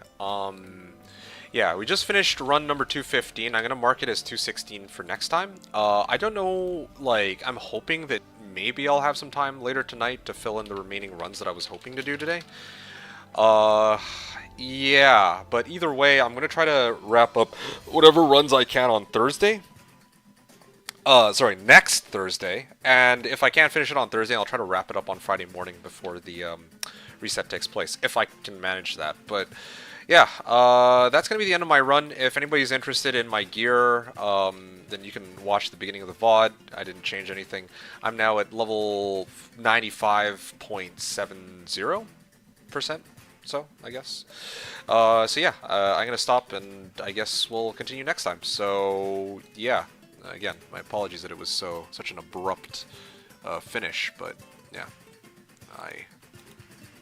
S2: Yeah, we just finished run number 215. I'm going to mark it as 216 for next time. I don't know, like, I'm hoping that maybe I'll have some time later tonight to fill in the remaining runs that I was hoping to do today. Yeah, but either way, I'm going to try to wrap up whatever runs I can on Thursday. Sorry, next Thursday, and if I can't finish it on Thursday, I'll try to wrap it up on Friday morning before the reset takes place, if I can manage that. But yeah, that's going to be the end of my run. If anybody's interested in my gear, then you can watch the beginning of the VOD. I didn't change anything. I'm now at level 95.70%, so I guess. So yeah, I'm going to stop, and I guess we'll continue next time. So yeah. Again, my apologies that it was such an abrupt finish, but yeah, I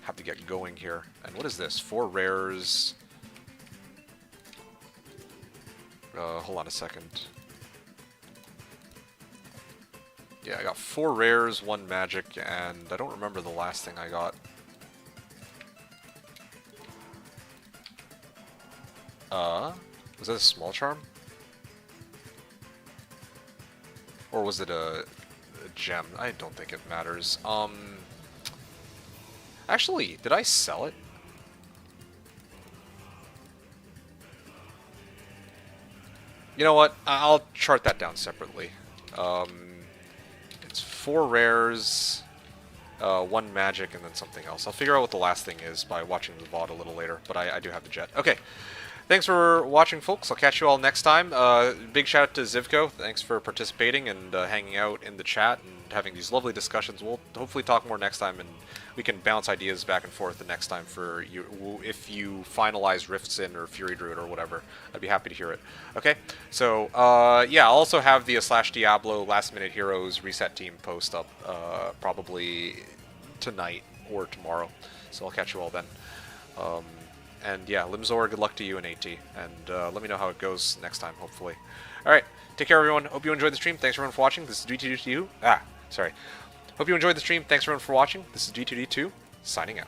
S2: have to get going here. And what is this? 4 rares. Hold on a second. Yeah, I got 4 rares, 1 magic, and I don't remember the last thing I got. Was that a small charm? Or was it a gem? I don't think it matters. Actually, did I sell it? You know what? I'll chart that down separately. It's 4 rares, 1 magic, and then something else. I'll figure out what the last thing is by watching the VOD a little later, but I do have the jet. Okay. Thanks for watching, folks. I'll catch you all next time. Big shout out to Zivko. Thanks for participating and hanging out in the chat and having these lovely discussions. We'll hopefully talk more next time, and we can bounce ideas back and forth the next time for you if you finalize Rifts in or Fury Druid or whatever. I'd be happy to hear it. Okay, so yeah, I'll also have the Slashdiablo Last Minute Heroes reset team post up probably tonight or tomorrow. So I'll catch you all then. And yeah, Limzor, good luck to you and AT. And let me know how it goes next time, hopefully. Alright, take care, everyone. Hope you enjoyed the stream. Thanks, everyone, for watching. This is D2D2. Hope you enjoyed the stream. Thanks, everyone, for watching. This is D2D2, signing out.